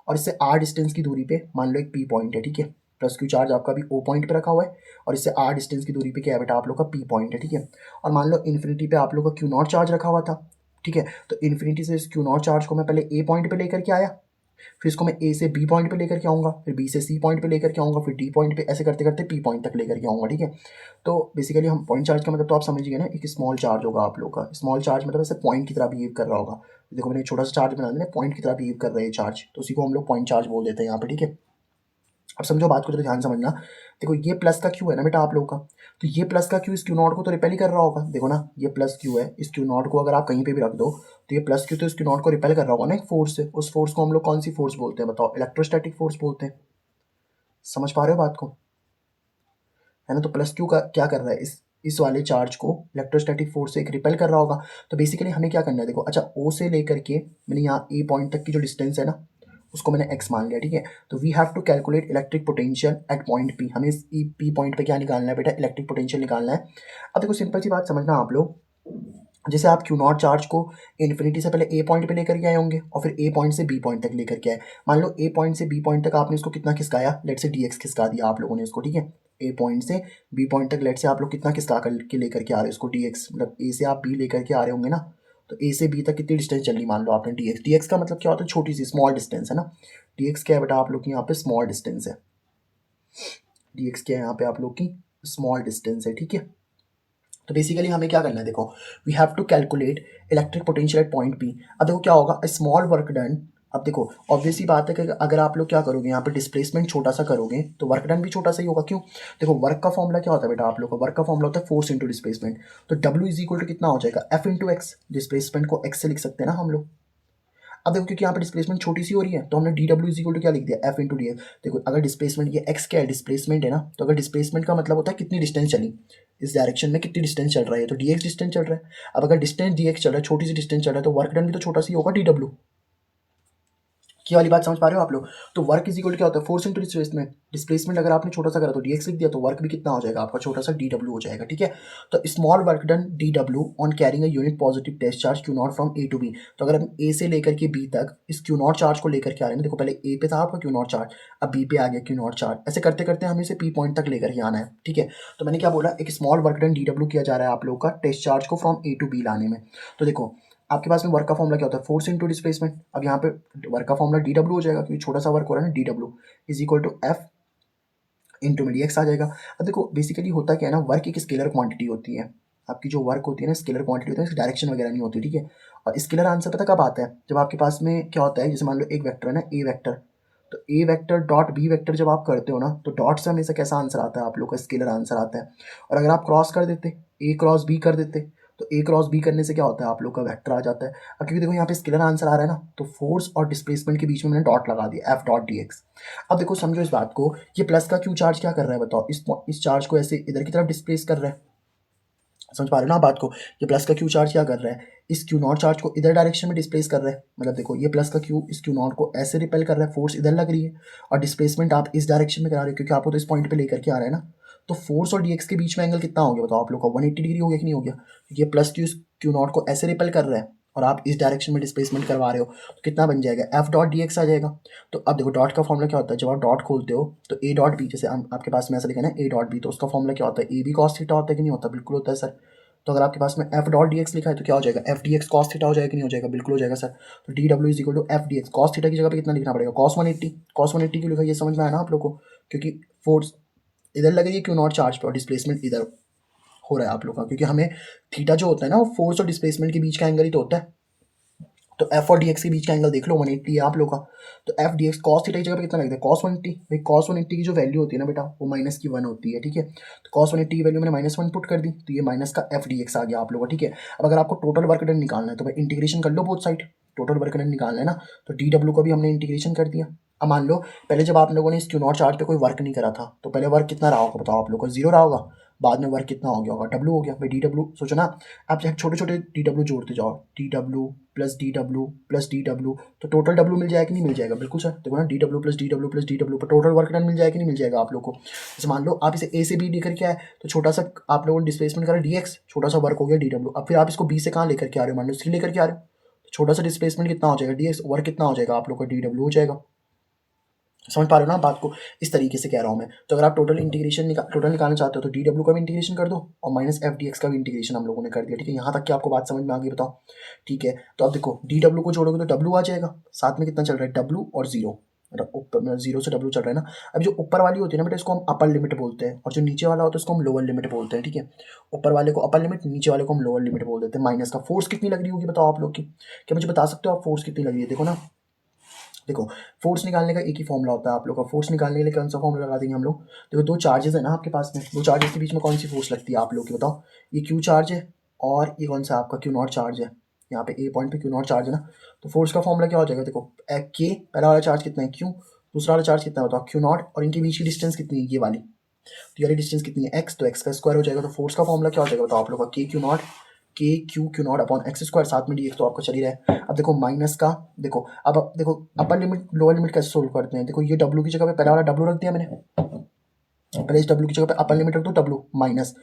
और इससे आर डिस्टेंस की दूरी पे मान लो एक पी पॉइंट है, ठीक है। प्लस क्यू चार्ज आपका भी ओ पॉइंट पे रखा हुआ है, और इससे आर डिस्टेंस की दूरी पे क्या है बेटा, आप लोग का पी पॉइंट है, ठीक है। और मान लो इन्फिनिटी पे आप लोग का क्यू नॉट चार्ज रखा हुआ था, ठीक है। तो इन्फिनिटी से इस क्यू नॉट चार्ज को मैं पहले ए पॉइंट पे लेकर के आया, फिर इसको मैं ए से बी पॉइंट पे लेकर के आऊँगा, फिर बी से सी पॉइंट पे लेकर के आऊँगा, फिर डी पॉइंट पे, ऐसे करते करते पी पॉइंट तक लेकर के आऊँगा, ठीक है। तो बेसिकली हम पॉइंट चार्ज का मतलब तो आप समझिए ना, एक स्मॉल चार्ज होगा आप लोग का, स्मॉल चार्ज मतलब ऐसे पॉइंट की तरह बिहेव कर रहा होगा। देखो मैंने एक छोटा सा चार्ज बना दिया, पॉइंट की तरह बिहेव कर रहा है चार्ज, तो उसी को हम लोग पॉइंट चार्ज बोल देते हैं यहाँ पे, ठीक है। अब समझो बात को, तो ध्यान समझना। देखो ये प्लस का क्यू है ना बेटा आप लोगों का, तो ये प्लस का क्यू इस क्यू नॉट को तो रिपेल ही कर रहा होगा, देखो ना ये प्लस क्यू है, इस क्यू नॉट को अगर आप कहीं पे भी रख दो तो ये प्लस क्यू तो इस क्यू नॉट को रिपेल कर रहा होगा ना एक फोर्स से। उस फोर्स को हम लोग कौन सी फोर्स बोलते हैं बताओ, इलेक्ट्रोस्टैटिक फोर्स बोलते हैं। समझ पा रहे हो बात को, है ना। तो प्लस क्यू का क्या कर रहा है, इस वाले चार्ज को इलेक्ट्रोस्टैटिक फोर्स से एक रिपेल कर रहा होगा। तो बेसिकली हमें क्या करना है, देखो अच्छा ओ से लेकर के मैंने यहाँ ए पॉइंट तक की जो डिस्टेंस है ना, उसको मैंने एक्स मान लिया, ठीक है। तो we have to calculate electric potential at point P, हमें इस पी पॉइंट पे क्या निकालना है बेटा, इलेक्ट्रिक पोटेंशियल निकालना है। अब देखो सिंपल सी बात समझना आप लोग, जैसे आप क्यू नॉट चार्ज को इन्फिनिटी से पहले ए पॉइंट पे लेकर के आए होंगे, और फिर ए पॉइंट से बी पॉइंट तक लेकर के आए। मान लो ए पॉइंट से बी पॉइंट तक आपने इसको कितना खिसकाया, लेट से डी एक्स खिसका दिया आप लोगों ने इसको, ठीक है। ए पॉइंट से बी पॉइंट तक लेट से आप लोग कितना खिसका कर के लेकर के आ रहे हो इसको, डी एक्स, मतलब ए से आप बी लेकर के आ रहे होंगे ना, तो ए से बी तक कितनी डिस्टेंस चल रही मान लो आपने, डी एक्स। डी एक्स का मतलब क्या होता है, छोटी सी स्मॉल डिस्टेंस है ना। डी एक्स क्या है बेटा आप लोग की यहाँ पे, स्मॉल डिस्टेंस है। डी एक्स क्या है यहाँ पे आप लोग की, स्मॉल डिस्टेंस है, ठीक है। तो बेसिकली हमें क्या करना है, देखो we have to calculate electric potential at point P. अब देखो क्या होगा, स्मॉल वर्क डन। अब देखो ऑब्वियसली बात है कि अगर आप लोग क्या करोगे यहाँ पे डिस्प्लेसमेंट छोटा सा करोगे तो वर्क डन भी छोटा सा ही होगा, क्यों। देखो वर्क का फॉर्मूला क्या होता है बेटा आप लोग का, वर्क का फॉर्मूला होता है फोर्स इंटू डिस्प्लेसमेंट। तो डब्ल्यू इज इक्वल टू कितना हो जाएगा, एफ इंटू एक्स, डिस्प्लेसमेंट को एक्स से लिख सकते हैं ना हम लोग, अब देखो क्योंकि यहाँ पे डिस्प्लेसमेंट छोटी सी हो रही है तो हमने D W is equal to क्या लिख दिया, एफ इंटू डी एक्स। देखो अगर डिस्प्लेसमेंट, ये एक्स क्या है, डिस्प्लेसमेंट है ना, तो अगर डिस्प्लेसमेंट का मतलब होता है कितनी डिस्टेंस चली, इस डायरेक्शन में कितनी डिस्टेंस चल रहा है, तो डी एक्स डिस्टेंस चल रहा है। अब अगर डिस्टेंस डी एक्स चल रहा है, छोटी सी डिस्टेंस चल रहा है, तो वर्क डन भी तो छोटा सी होगा, डी डब्ल्यू की वाली बात समझ पा रहे हो आप लोग। तो वर्क इज इक्वल क्या होता है, फोर्स इंटू डिस्प्लेसमेंट। डिस्प्लेसमेंट अगर आपने छोटा सा करा तो डीएक्स लिख दिया, तो वर्क भी कितना हो जाएगा आपका, छोटा सा डी डब्ल्यू हो जाएगा, ठीक है। तो small work done D W on carrying a unit positive test charge Q naught from A to B. तो अगर हम ए से लेकर के बी तक इस क्यू नॉट चार्ज को लेकर के आ रहे हैं, देखो पहले ए पे था आपका क्यू नॉट चार्ज, अब बी पे आ गया क्यू नॉट चार्ज, ऐसे करते करते हमें इसे पी पॉइंट तक लेकर के आना है, ठीक है। तो मैंने क्या बोला, एक small work done D W किया जा रहा है आप लोग का टेस्ट चार्ज को फ्रॉम ए टू बी लाने में। तो देखो आपके पास में वर्क का फॉर्मूला क्या होता है, फोर्स इंटू डिस्प्लेसमेंट। अब यहाँ पे वर्क का फॉर्मूला डी डब्ल्यू हो जाएगा क्योंकि छोटा सा वर्क हो रहा है ना, D W is equal to F into में डी एक्स आ जाएगा। अब देखो बेसिकली होता क्या है ना, वर्क एक स्केलर क्वांटिटी होती है, आपकी जो वर्क होती है ना स्केलर क्वांटिटी होती है, डायरेक्शन वगैरह नहीं होती, ठीक है। और स्केलर आंसर पता कब आता है, जब आपके पास में क्या होता है, जैसे मान लो एक वेक्टर है ना, ए वेक्टर, तो ए वेक्टर डॉट बी वेक्टर जब आप करते हो ना, तो डॉट से हमेशा कैसा आंसर आता है आप लोग का, स्केलर आंसर आता है। और अगर आप क्रॉस कर देते, ए क्रॉस बी कर देते, तो ए क्रॉस बी करने से क्या होता है आप लोग का वेक्टर आ जाता है। अब क्योंकि देखो यहाँ पे स्केलर आंसर आ रहा है ना, तो फोर्स और डिस्प्लेसमेंट के बीच में मैंने डॉट लगा दिया, एफ डॉट डी एक्स। अब देखो समझो इस बात को, ये प्लस का क्यू चार्ज क्या कर रहा है बताओ, इस चार्ज को ऐसे इधर की तरफ डिस्प्लेस कर रहा है, समझ पा रहे हो ना आप बात को। ये प्लस का क्यू चार्ज क्या कर रहा है, इस क्यू नॉट चार्ज को इधर डायरेक्शन में डिस्प्लेस कर रहा है। मतलब देखो ये प्लस का क्यू इस क्यू नॉट को ऐसे रिपेल कर रहा है, फोर्स इधर लग रही है, और डिस्प्लेसमेंट आप इस डायरेक्शन में करा रहे हो क्योंकि आपको तो इस पॉइंट पे लेकर के आ रहा है ना। तो फोर्स और डीएक्स के बीच में एंगल कितना हो गया बताओ आप लोग का, 180 डिग्री हो गया कि नहीं हो गया, क्योंकि ये प्लस क्यू इस क्यू नॉट को ऐसे रिपेल कर रहा है और आप इस डायरेक्शन में डिस्प्लेसमेंट करवा रहे हो, तो कितना बन जाएगा, एफ डॉट डी एक्स आ जाएगा। तो अब देखो डॉट का फॉर्मूला क्या होता है, जब आप डॉट खोलते हो तो ए डॉट बी, जैसे आपके पास में ऐसा लिखा है ना ए डॉट बी, तो उसका फॉर्मूला क्या होता है, ए बी कॉस थीटा होता है कि नहीं होता, बिल्कुल होता है सर। तो अगर आपके पास में एफ डॉट डी एक्स लिखा है तो क्या हो जाएगा, F D x cos theta हो जाएगा कि नहीं हो जाएगा, बिल्कुल हो जाएगा सर। तो D W is equal to F D x, cos theta की जगह पे कितना लिखना पड़ेगा, कॉस 180। कॉस 180 क्यों लिखा, ये समझ में आया ना आप लोग को, क्योंकि फोर्स इधर लग रही है क्यों नॉट चार्ज पे और डिस्प्लेसमेंट इधर हो रहा है आप लोग का, क्योंकि हमें थीटा जो होता है ना वो फोर्स और डिस्प्लेसमेंट के बीच का एंगल ही तो होता है। तो एफ और डी एक्स के बीच का एंगल देख लो 180 है आप लोग का। तो F D x cos theta की जगह पे कितना लगता है, कॉस 180। भाई कॉस 180 की जो वैल्यू होती है ना बेटा, वो माइनस की 1 होती है, ठीक है। तो कॉस 180 की वैल्यू मैंने -1 पुट कर दी, तो ये माइनस का एफ डी एक्स आ गया आप लोगों का, ठीक है। अब अगर आपको टोटल वर्क डन निकालना है तो भाई इंटीग्रेशन कर लो both side, total work done निकालना है ना, तो डी डब्ल्यू को भी हमने इंटीग्रेशन कर दिया। अब मान लो पहले जब आप लोगों ने इस क्यू नॉट चार्ज पे कोई वर्क नहीं करा था, तो पहले वर्क कितना रहा होगा बताओ आप लोग को, 0 रहा होगा। बाद में वर्क कितना हो गया होगा, डब्ल्यू हो गया। भाई डी डब्ल्यू सोचो ना, आप जब छोटे छोटे डी डब्ल्यू जोड़ते जाओ, D W plus D W plus D W, तो टोटल डब्ल्यू मिल जाएगा कि नहीं मिल जाएगा, बिल्कुल सर। देखो ना D W plus D W plus D W पर टोटल वर्क डन मिल जाएगा कि नहीं मिल जाएगा आप लोग को। जैसे मान लो आप इसे ए से बी लेकर के आए, तो छोटा सा आप लोगों ने डिस्प्लेसमेंट करा डी एक्स, छोटा सा वर्क हो गया डी डब्ल्यू। अब फिर आप इसको बी से कहाँ लेकर के आ रहे हो, मान लो सी लेकर के आ रहे हो, तो छोटा सा डिस्प्लेसमेंट कितना हो जाएगा डी एक्स, वर्क कितना हो जाएगा आप लोग का, डी डब्ल्यू हो जाएगा। समझ पा रहे हो ना बात को, इस तरीके से कह रहा हूँ मैं। तो अगर आप टोटल इंटीग्रेशन टोटल निकालना चाहते हो तो डी डब्ल्यू का भी इंटीग्रेशन कर दो और माइनस एफ डी एक्स का भी इंटीग्रेशन हम लोगों ने कर दिया, ठीक है। यहाँ तक कि आपको बात समझ में आ गई बताओ, ठीक है। तो अब देखो डी डब्ल्यू को जोड़ोगे तो डब्ल्यू आ जाएगा, साथ में कितना चल रहा है डब्ल्यू और जीरो, मतलब ऊपर जीरो से डब्ल्यू चल रहा है ना। अब जो ऊपर वाली होती है ना बेटा, इसको हम अपर लिमिट बोलते हैं, और जो नीचे वाला होता है उसको हम लोअर लिमिट बोलते हैं, ठीक है। ऊपर वाले को अपर लिमिट, नीचे वाले को हम लोअर लिमिट बोल देते हैं। माइनस का फोर्स कितनी लग रही होगी बताओ आप लोग की, क्या मुझे बता सकते हो आप फोर्स कितनी लग रही है, देखो ना। देखो फोर्स निकालने का एक ही फॉर्मूला होता है आप लोग का, फोर्स निकालने के लिए कौन सा फॉर्मूला लगा देंगे हम लोग। देखो दो चार्जेस है ना आपके पास में, दो चार्जेस के बीच में कौन सी फोर्स लगती है आप लोग की बताओ, ये क्यू चार्ज है और ये कौन सा आपका क्यू नॉट चार्ज है, यहाँ पे ए पॉइंट पे क्यू नॉट चार्ज है ना। तो फोर्स का फॉर्मूला क्या हो जाएगा, देखो के पहला वाला चार्ज कितना है क्यू, दूसरा वाला चार्ज कितना बताओ क्यू नॉट, और इनके बीच की डिस्टेंस कितनी है ये वाली, तो ये वाली डिस्टेंस कितनी है एक्स, तो एक्स का स्क्वायर हो जाएगा। तो फोर्स का फॉर्मूला क्या हो जाएगा बताओ आप लोग का, के क्यू नॉट, के Q not upon x square, साथ में डी एक्स तो आपका चल ही रहा है। अब देखो माइनस का, देखो अब देखो अपर लिमिट लोअर लिमिट कैसे सोल्व करते हैं, देखो ये डब्ल्यू की जगह पे पहला वाला डब्ल्यू रख दिया मैंने, पहले इस डब्ल्यू की जगह पे अपर लिमिट रख दो डब्ल्यू माइनस,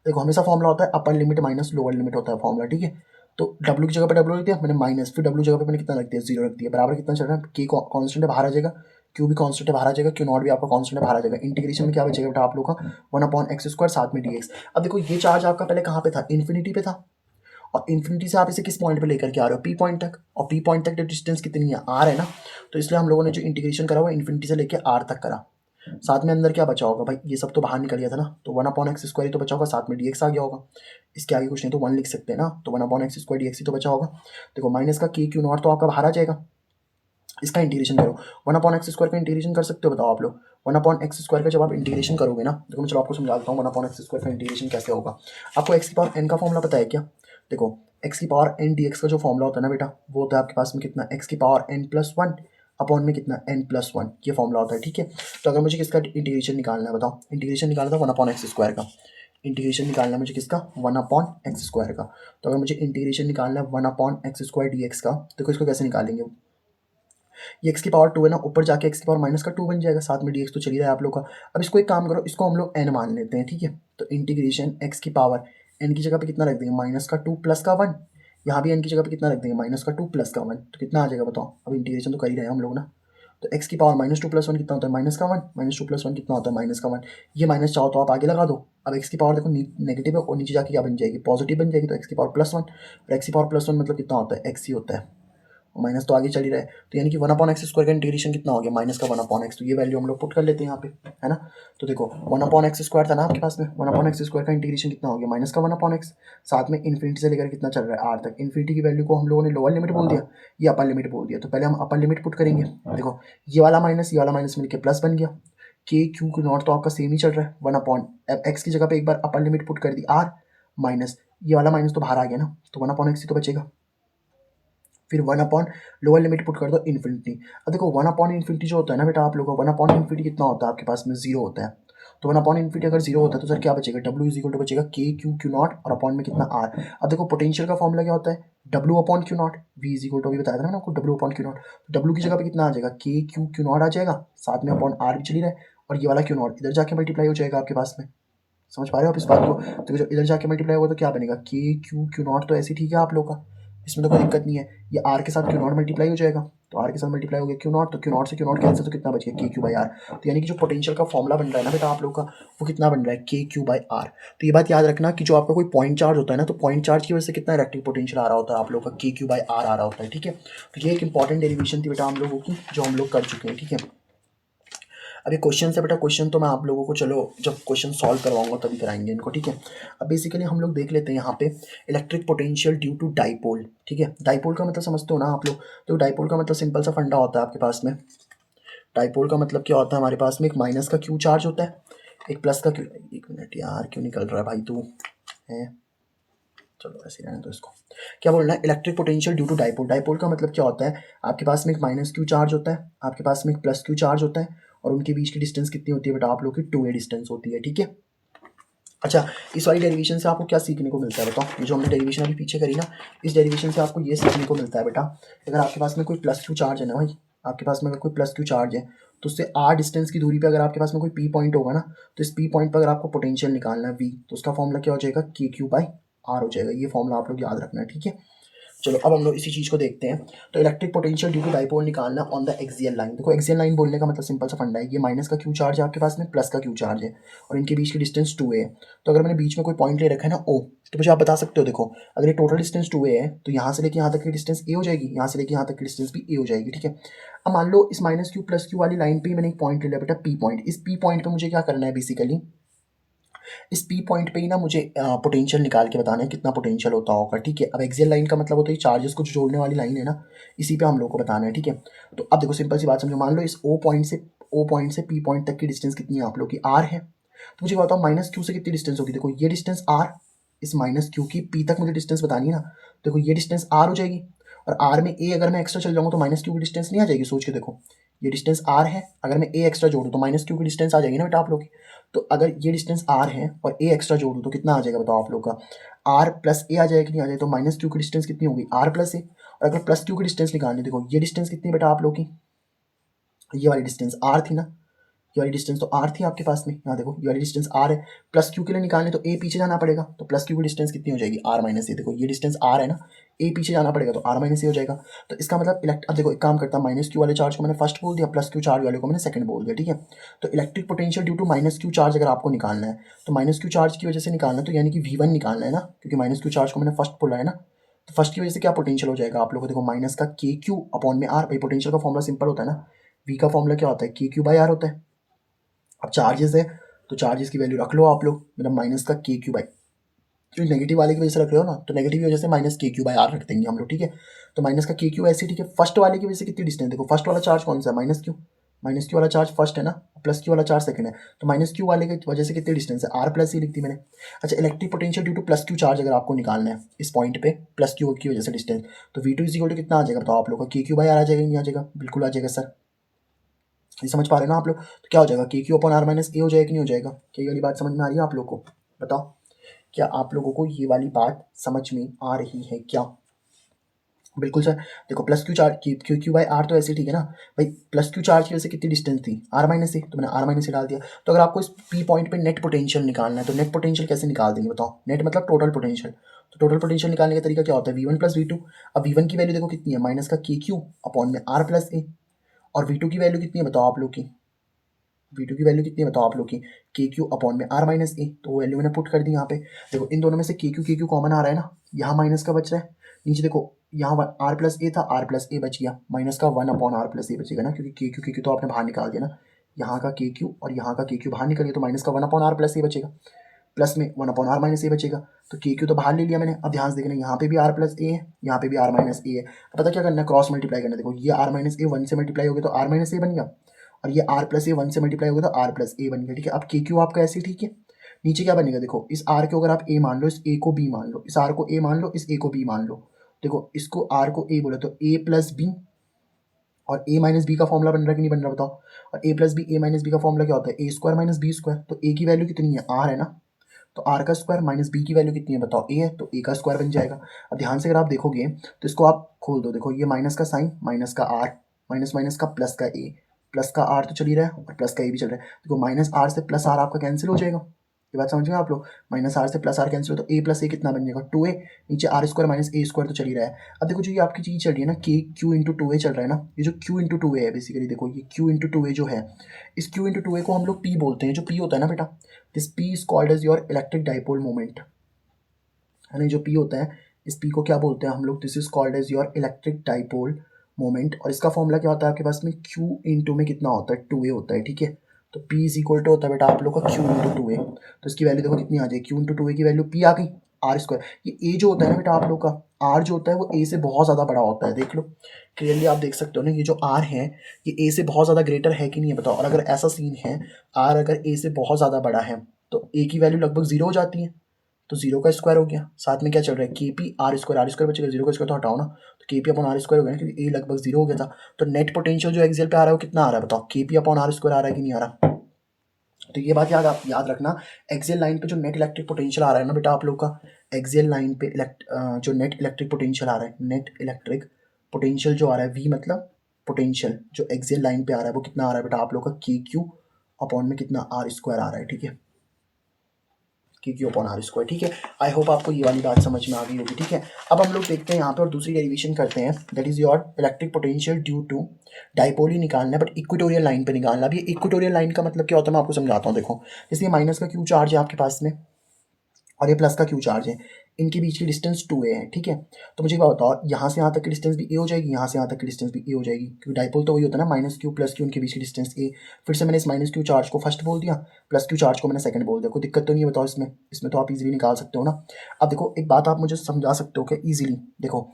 देखो हमेशा फॉर्मूला होता है upper limit minus lower limit होता है फॉर्मूला, ठीक है। तो डब्ल्यू की जगह पे डब्ल्यू रख दिया मैंने माइनस, फिर डब्ल्यू जगह पे मैंने कितना रख दिया जीरो रख दिया, बराबर कितना चल रहा है, के कॉन्स्टेंट है बाहर आ जाएगा, क्यू भी कॉन्स्टेंट है बाहर आ जाएगा, क्यू नॉट भी आपका कॉन्स्टेंट है बाहर आ जाएगा। इंटीग्रेशन में क्या बचेगा बेटा आप लोग का, 1/x स्क्वायर साथ में डी एक्स। अब देखो ये चार्ज आपका पहले कहाँ पे था, इन्फिनिटी पे था, और इन्फिनिटी से आप इसे किस पॉइंट पे लेकर के आ रहे हो, पी पॉइंट तक, और पी पॉइंट तक डिस्टेंस कितनी है, आर है ना। तो इसलिए हम लोगों ने जो इंटीग्रेशन करा हुआ इन्फिनिटी से लेकर आर तक करा। साथ में अंदर क्या बचा होगा भाई, ये सब तो बाहर निकल गया था ना, तो 1/x स्क्वायर ही तो बचा होगा, साथ में dx आ गया होगा। इसके आगे कुछ नहीं तो 1 लिख सकते हैं ना, तो 1/x स्क्वायर dx ही तो बचा होगा। देखो माइनस का के क्यू नॉट तो आपका बाहर आ जाएगा, इसका इंटीग्रेशन करो, 1/x स्क्वायर का इंटीग्रेशन कर सकते हो बताओ आप लोग। 1/x स्क्वायर का जब आप इंटीग्रेशन करोगे ना, देखो मैं चलो आपको समझाता हूँ 1/x स्क्वायर का इंटीग्रेशन कैसे होगा। आपको x की पावर n का फॉर्मूला पता है क्या, देखो एक्स की पावर एन डी एक्स का जो फॉर्मूला होता है ना बेटा, वो होता है आपके पास में कितना, एक्स की power N plus one upon में कितना एन प्लस वन, ये फॉर्मूला होता है। ठीक है, तो अगर मुझे किसका इंटीग्रेशन निकालना है बताओ, इंटीग्रेशन निकालना था वन अपॉन एक्स स्क्वायर का, इंटीग्रेशन निकालना है मुझे किसका, वन अपॉन एक्स स्क्वायर का। तो अगर मुझे इंटीग्रेशन निकालना है one upon x square D x का, तो इसको कैसे निकालेंगे, ये एक्स की पावर टू है ना, ऊपर जाके एक्स की पावर माइनस का टू बन जाएगा, साथ में डी एक्स तो चली रहा है आप लोग का। अब इसको एक काम करो, इसको हम लोग एन मान लेते हैं। ठीक है, तो इंटीग्रेशन एक्स की पावर एन की जगह पे कितना रख देंगे, माइनस का टू प्लस का वन, यहाँ भी एन की जगह पे कितना रख देंगे, माइनस का टू प्लस का वन, तो कितना आ जाएगा बताओ, अब इंटीग्रेशन तो कर ही रहे हैं हम लोग ना। तो एक्स की power minus two plus one कितना होता है, माइनस का one, minus two plus one कितना होता है, माइनस का वन। ये माइनस चाहो तो आप आगे लगा दो। अब एक्स की पावर देखो नेगेटिव है और नीचे जाके क्या बन जाएगी, पॉजिटिव बन जाएगी, तो एक्स की पावर प्लस वन, और एक्स की पावर प्लस वन मतलब कितना होता है, एक्स ही होता है, माइनस तो आगे चल ही रहा है। तो यानी कि वन अपॉन एक्स स्क्वायर का इंटीग्रेशन कितना हो गया, माइनस का वन अपॉन एक्स, तो ये वैल्यू हम लोग पुट कर लेते हैं यहाँ पे, है ना। तो देखो वन अपॉन एक्स स्क्वायर था ना आपके पास में, वन अपॉन एक्स स्क्वायर का इंटीग्रेशन कितना हो गया, माइनस का वन अपॉन एक्स, साथ में इन्फिनिटी से लेकर कितना चल रहा है आर तक। इन्फिनिटी की वैल्यू को हम लोगों ने लोअर लिमिट बोल दिया, ये अपर लिमिट बोल दिया, तो पहले हम अपर लिमिट पुट करेंगे। देखो ये वाला माइनस मिलकर प्लस बन गया, के क्यू क्यू नॉट तो आपका सेम ही चल रहा है, वन अपॉन एक्स की जगह पे एक बार अपर लिमिट पुट कर दी आर माइनस, ये वाला माइनस तो बाहर आ गया ना, तो वन अपॉन एक्स ही तो बचेगा। फिर one upon lower limit put कर दो इन्फिनिटी। अब देखो वन अपॉन इन्फिनिटी जो होता है ना बेटा आप लोगों का, वन अपॉन इन्फिनिटी कितना होता है आपके पास में, जीरो होता है। तो वन अपॉन इन्फिनिटी अगर जीरो होता है तो सर क्या बचेगा, डब्ल्यू इज इक्वल टू बचेगा के क्यू क्यू नॉट और अपॉन में कितना आर। अब देखो पोटेंशियल का फॉर्मूला क्या होता है, W upon Q naught, V is equal to, अभी बताया था ना आपको, W upon Q naught. W की जगह पे कितना आ जाएगा, के क्यू क्यू नॉट आ जाएगा, साथ में अपॉन आर भी चली रहा है, और ये वाला क्यू नॉट इधर जाके मल्टीप्लाई हो जाएगा आपके पास में। समझ पा रहे हो आप इस बात को, तो जब इधर जाके मल्टीप्लाई होगा तो क्या बनेगा, के क्यू क्यू नॉट तो ऐसे ठीक है आप लोग का, इसमें तो कोई दिक्कत नहीं है। ये आर के साथ क्यू नॉट मल्टीप्लाई हो जाएगा, तो आर के साथ मल्टीप्लाई हो गया क्यू नॉट, तो क्यू नॉट से क्यू नॉट कैंसिल, तो कितना बच गया, के क्यू बाई आर। तो यानी कि जो पोटेंशियल का फॉर्मूला बन रहा है ना बेटा आप लोग का, वो कितना बन रहा है, के क्यू बाई आर। तो ये बात याद रखना कि जो आपका कोई पॉइंट चार्ज होता है ना, तो पॉइंट चार्ज की वजह से कितना इलेक्ट्रिक पोटेंशियल आ रहा होता है आप लोग का, के क्यू बाई आर आ रहा होता है। ठीक है, तो ये एक इंपॉर्टेंट डेरिवेशन थी बेटा हम लोगों की, जो हम लोग कर चुके हैं। ठीक है, अभी क्वेश्चन से बेटा, क्वेश्चन तो मैं आप लोगों को चलो जब क्वेश्चन सॉल्व करवाऊंगा तभी कराएंगे इनको। ठीक है, अब बेसिकली हम लोग देख लेते हैं यहाँ पे electric potential due to dipole. ठीक है, डाइपोल का मतलब समझते हो ना आप लोग, तो डाइपोल का मतलब सिंपल सा फंडा होता है आपके पास में। डाइपोल का मतलब क्या होता है, हमारे पास में एक माइनस का क्यू चार्ज होता है, एक प्लस का क्यू, एक मिनट यार क्यों निकल रहा है भाई तू है, चलो ऐसे रहने दो इसको। क्या बोलना है, electric potential due to dipole. Dipole का मतलब क्या होता है, आपके पास में एक माइनस क्यू चार्ज होता है, आपके पास में एक प्लस क्यू चार्ज होता है, और उनके बीच की डिस्टेंस कितनी होती है बेटा आप लोग की, 2a डिस्टेंस होती है। ठीक है, अच्छा इस वाली डेरिवेशन से आपको क्या सीखने को मिलता है बताओ, ये जो हमने डेरिवेशन अभी पीछे करी ना, इस डेरिवेशन से आपको ये सीखने को मिलता है बेटा, अगर आपके पास में कोई प्लस क्यू चार्ज है ना भाई, आपके पास में अगर कोई प्लस क्यू चार्ज है, तो उससे आर डिस्टेंस की दूरी पे अगर आपके पास में कोई पी पॉइंट होगा ना, तो इस पी पॉइंट पर अगर आपको पोटेंशियल निकालना है वी, तो उसका फॉर्मूला क्या हो जाएगा, के क्यू बाई आर हो जाएगा। ये फॉर्मूला आप लोग याद रखना है। ठीक है, चलो अब हम लोग इसी चीज़ को देखते हैं। तो electric potential due to dipole निकालना ऑन द एक्सियल लाइन। देखो एक्सियल लाइन बोलने का मतलब सिंपल सा फंडा है, ये माइनस का क्यू चार्ज है आपके पास में, प्लस का क्यू चार्ज है, और इनके बीच की डिस्टेंस 2a है। तो अगर मैंने बीच में कोई पॉइंट ले रखा है ना o, तो मुझे आप बता सकते हो, देखो अगर ये टोटल डिस्टेंस 2a है, तो यहाँ से लेके यहाँ तक की डिस्टेंस a हो जाएगी, यहाँ से लेके यहाँ तक की डिस्टेंस भी a हो जाएगी। ठीक है, अब मान लो इस माइनस क्यू प्लस क्यू वाली लाइन पे मैंने एक पॉइंट ले लिया बेटा p पॉइंट, इस p पॉइंट पे मुझे क्या करना है बेसिकली, इस पी पॉइंट पे ही ना मुझे पोटेंशियल निकाल के बताना है कितना पोटेंशियल होता होगा। ठीक है, अब एक्सियल लाइन का मतलब होता है चार्जेस को जो जोड़ने वाली लाइन है ना, इसी पे हम लोग को बताना है। ठीक है, तो अब देखो सिंपल सी बात समझो, मान लो इस ओ पॉइंट से पी पॉइंट तक की डिस्टेंस कितनी है आप लोग की, आर है। तो मुझे बताओ माइनस क्यू से कितनी डिस्टेंस होगी, देखो ये डिस्टेंस आर, इस माइनस क्यू की पी तक मुझे डिस्टेंस बतानी है ना, देखो ये डिस्टेंस आर हो जाएगी, और आर में ए अगर मैं एक्स्ट्रा चल जाऊँगा तो माइनस क्यू की डिस्टेंस नहीं आ जाएगी, सोच के देखो ये डिस्टेंस आर है, अगर मैं ए एक्स्ट्रा जोड़ूँ तो माइनस क्यू की डिस्टेंस आ जाएगी ना बेटा आप लोग की। तो अगर ये डिस्टेंस आर है और ए एक्स्ट्रा जोड़ूँ तो कितना आ जाएगा बताओ आप लोग का, आर प्लस ए आ जाएगा कि नहीं आ जाएगा, तो माइनस क्यू की डिस्टेंस कितनी होगी, आर प्लस ए। और अगर प्लस क्यू की डिस्टेंस निकालनी, देखो ये डिस्टेंस कितनी बेटा आप लोग की, ये वाली डिस्टेंस आर थी ना, ये वाली डिस्टेंस तो आर थी आपके पास में, यहाँ देखो ये वाली डिस्टेंस आर है, प्लस क्यू के लिए निकालने तो ए पीछे जाना पड़ेगा, तो प्लस क्यू की डिस्टेंस कितनी हो जाएगी, आर माइनस ए। देखो ये डिस्टेंस आर है ना, ए पीछे जाना पड़ेगा तो आर माइनस ए हो जाएगा। तो इसका मतलब अब देखो एक काम करता है, माइनस क्यू वाले चार्ज को मैंने फर्स्ट बोल दिया, प्लस क्यू चार्ज वाले को मैंने सेकंड बोल दिया। ठीक है, तो electric potential due to minus Q charge अगर आपको निकालना है, तो माइनस क्यू चार्ज की वजह से निकालना है, तो यानी कि V1 निकालना है ना, क्योंकि माइनस क्यू चार्ज को मैंने फर्स्ट बोला है ना, तो फर्स्ट की वजह से क्या पोटेंशियल हो जाएगा आप लोगों को, देखो माइनस का के क्यू अपॉन में आर। भाई पोटेंशियल का फॉर्मूला सिंपल होता है ना, वी का फॉर्मूला क्या होता है, के क्यू बाई आर होता है। अब चार्जेस है तो चार्जेस की वैल्यू रख लो आप लोग, मतलब माइनस का के क्यू बाई, जो नेगेटिव वाले की वजह से रख रहे हो ना, तो नेगेटिव की वजह से माइनस के क्यू बाई आर रख देंगे हम लोग। ठीक है, तो माइनस का के क्यू ऐसे, ठीक है, फर्स्ट वाले की वजह से कितनी डिस्टेंस, देखो फर्स्ट वाला चार्ज कौन सा है, माइनस क्यू, माइनस क्यू वाला चार्ज फर्स्ट है ना, प्लस क्यू वाला चार्ज सेकंड है, तो माइनस क्यू वाले की वजह से कितनी डिस्टेंस है, आर प्लस ही लिख दी मैंने। अच्छा, electric potential due two plus Q charge अगर आपको निकालना है इस पॉइंट पे प्लस क्यू की वजह से डिस्टेंस, तो V two is equal to कितना आ जाएगा बताओ आप लोग का, के क्यू बाई आर आ जाएगा, नहीं आ जाएगा, बिल्कुल आ जाएगा सर, ये समझ पा रहे हो ना आप लोग। तो क्या हो जाएगा, के क्यू अपॉन आर माइनस ए हो जाएगा कि नहीं हो जाएगा, क्या ये वाली बात समझ में आ रही है आप लोग को, बताओ क्या आप लोगों को ये वाली बात समझ में आ रही है क्या। बिल्कुल सर, देखो plus Q charge Q Q by R तो ऐसे ठीक है ना भाई, प्लस क्यू चार्ज की वजह से कितनी डिस्टेंस थी, आर माइनस ए, तो मैंने आर माइनस ए डाल दिया। तो अगर आपको इस पी पॉइंट पे नेट पोटेंशियल निकालना है तो नेट पोटेंशियल कैसे निकाल देंगे बताओ, नेट मतलब टोटल पोटेंशियल, तो टोटल पोटेंशियल निकालने का तरीका क्या होता है, V one plus V two. अब वी वन की वैल्यू देखो कितनी है, माइनस का के क्यू अपॉन में आर प्लस ए, और वी टू की वैल्यू कितनी है बताओ आप लोग की, वी टू की वैल्यू कितनी है बताओ आप लोग की, के क्यू अपॉन में आर माइनस ए, तो वो वैल्यू मैंने पुट कर दी यहाँ पे। देखो इन दोनों में से के क्यू कॉमन आ रहा है ना, यहाँ माइनस का बच रहा है, नीचे देखो यहाँ आर प्लस ए था, आर प्लस ए बच गया, माइनस का वन अपॉन आर प्लस ए बचेगा ना, क्योंकि के क्यू तो आपने बाहर निकाल दिया ना, यहाँ का के क्यू और यहाँ का के क्यू बाहर निकल गया, तो माइनस का वन अपॉन आर प्लस ए बचेगा, प्लस में वन अपॉन आर माइनस ए बचेगा, तो के क्यू तो बाहर ले लिया मैंने। अब ध्यान से देखना, यहाँ पे भी आर प्लस ए है, यहाँ पे भी आर माइनस ए है, अब पता क्या करना है, क्रॉस मल्टीप्लाई करना है। देखो ये आर माइनस ए वन से मल्टीप्लाई हो गया तो आर माइनस ए बन गया, और ये आर प्लस ए वन से मल्टीप्लाई हो गया तो आर प्लस ए बन गया, ठीक है। अब के क्यू आपका ऐसे ठीक है, नीचे क्या बनेगा, देखो इस आर को अगर आप ए मान लो, इस ए को बी मान लो, इस आर को ए मान लो, इस ए को बी मान लो, देखो इसको आर को ए बोला तो ए प्लस बी, और ए माइनस बी का फॉर्मूला बन रहा है कि नहीं बन रहा बताओ, और A plus B A minus B का फॉर्मूला क्या होता है, ए स्क्वायर माइनस बी स्क्वायर, तो ए की वैल्यू कितनी है, आर है ना, तो आर का स्क्वायर माइनस बी की वैल्यू कितनी है बताओ, ए है, तो ए का स्क्वायर बन जाएगा। अब ध्यान से अगर आप देखोगे तो इसको आप खोल दो, देखो ये माइनस का साइन, माइनस का आर, माइनस माइनस का प्लस का ए, प्लस का आर तो चल ही रहा है और प्लस का ए भी चल रहा है, देखो माइनस आर से प्लस आर आपका कैंसिल हो जाएगा, ये बात समझ गए आप लोग, माइनस आर से प्लस आर कैंसिल हो तो ए प्लस ए कितना बन जाएगा, टू ए, नीचे R square minus A square तो चल ही रहा है। अब देखो जो ये आपकी चीज़ चल रही है ना, के क्यू इंटू टू ए चल रहा है ना, ये जो क्यू इंटू टू ए है बेसिकली, देखो ये क्यू इंटू टू ए जो है, इस क्यू इंटू टू ए को हम लोग पी बोलते हैं, जो पी होता है ना बेटा, this P is called as your electric dipole moment, है ना, जो पी होता है इस पी को क्या बोलते हैं हम लोग, this is called as your electric dipole moment, और इसका फॉर्मूला क्या होता है आपके पास में, क्यू इंटू में कितना होता है, टू ए होता है, ठीक है। तो P इज इक्वल टू होता है बेटा आप लोग का क्यू इंटू टू ए, तो इसकी वैल्यू देखो कितनी आ जाएगी, क्यू इंटू टू ए की वैल्यू P आ गई, आर स्क्वायर, ये ए जो होता है ना बेटा आप लोग का, आर जो होता है वो ए से बहुत ज़्यादा बड़ा होता है, देख लो क्लियरली आप देख सकते हो ना, ये जो आर है ये ए से बहुत ज़्यादा ग्रेटर है कि नहीं है बताओ, और अगर ऐसा सीन है आर अगर ए से बहुत ज़्यादा बड़ा है तो ए की वैल्यू लगभग जीरो हो जाती है, तो जीरो का स्क्वायर हो गया, साथ में क्या चल रहा है, के पी आर स्क्वायर बचेगा, जीरो का स्क्वायर तो हटाओ ना, तो के पी अपॉन आर स्क्वायर हो गया ना, क्योंकि ए लगभग जीरो हो गया था। तो नेट पोटेंशियल जो एक्सियल पे आ रहा है वो कितना आ रहा है बताओ, के पी अपॉन आर स्क्वायर आ रहा है कि नहीं आ रहा। तो ये बात याद रखना, एक्सियल लाइन पे जो नेट इलेक्ट्रिक पोटेंशियल आ रहा है ना बेटा आप लोग का, एक्सियल लाइन पे जो नेट इलेक्ट्रिक पोटेंशियल आ रहा है, नेट इलेक्ट्रिक पोटेंशियल जो आ रहा है, वी मतलब पोटेंशियल जो एक्सियल लाइन पे आ रहा है वो कितना आ रहा है बेटा आप लोग का, के क्यू अपॉन में कितना आर स्क्वायर आ रहा है, ठीक है, के क्यू अपॉन आर स्क्वायर, ठीक है। आई होप आपको ये वाली बात समझ में आ गई होगी, ठीक है। अब हम लोग देखते हैं यहाँ पे और दूसरी डेरिवेशन करते हैं, that is your electric potential due to dipole ही निकालना है बट इक्वेटोरियल लाइन पे निकालना। अब ये इक्वेटोरियल लाइन का मतलब क्या होता है मैं आपको समझाता हूँ, देखो जैसे ये माइनस का क्यू चार्ज है आपके पास में और ये प्लस का क्यू चार्ज है, इनके बीच की डिस्टेंस 2a है, ठीक है। तो मुझे एक बात बताओ, यहाँ से यहाँ तक की डिस्टेंस भी a हो जाएगी, यहाँ से यहाँ तक की डिस्टेंस भी a हो जाएगी, क्योंकि डाइपोल तो वही होता है ना, माइनस क्यू प्लस क्यू, उनके बीच की डिस्टेंस a। फिर से मैंने इस माइनस क्यू चार्ज को फर्स्ट बोल दिया, प्लस क्यू चार्ज को मैंने सेकंड बोल दिया, कोई दिक्कत तो नहीं है बताओ इसमें, इसमें तो आप इजीली निकाल सकते हो ना। अब देखो एक बात आप मुझे समझा सकते हो क्या ईजिली, देखो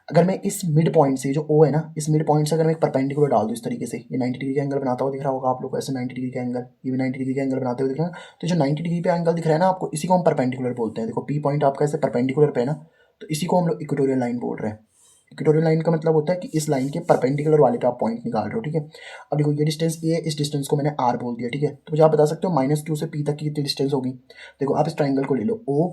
अगर मैं इस मिड पॉइंट से जो ओ है ना, इस मिड पॉइंट से अगर मैं एक परपेंडिकुलर डाल दूँ इस तरीके से, ये 90 डिग्री का एंगल बनाता हुआ दिख रहा होगा आप लोग को, ऐसे 90 डिग्री का एंगल, ये भी 90 डिग्री का एंगल बनाते हुए दिख रहा है, तो जो 90 डिग्री पे एंगल दिख रहा है ना आपको, इसी को हम परपेंडिकुलर बोलते हैं। देखो पी पॉइंट आपका ऐसे परपेंडिकुलर पे है ना, तो इसी को हम लोग इक्वेटोरियल लाइन बोल रहे हैं। इक्वेटोरियल लाइन का मतलब होता है कि इस लाइन के परपेंडिकुलर वाले पे आप पॉइंट निकाल रहे हो, ठीक है। अब देखो ये डिस्टेंस ए है, इस डिस्टेंस को मैंने आर बोल दिया, ठीक है। तो मुझे आप बता सकते हो माइनस क्यू से पी तक की कितनी डिस्टेंस होगी। देखो आप इस ट्राइंगल को ले लो, ओ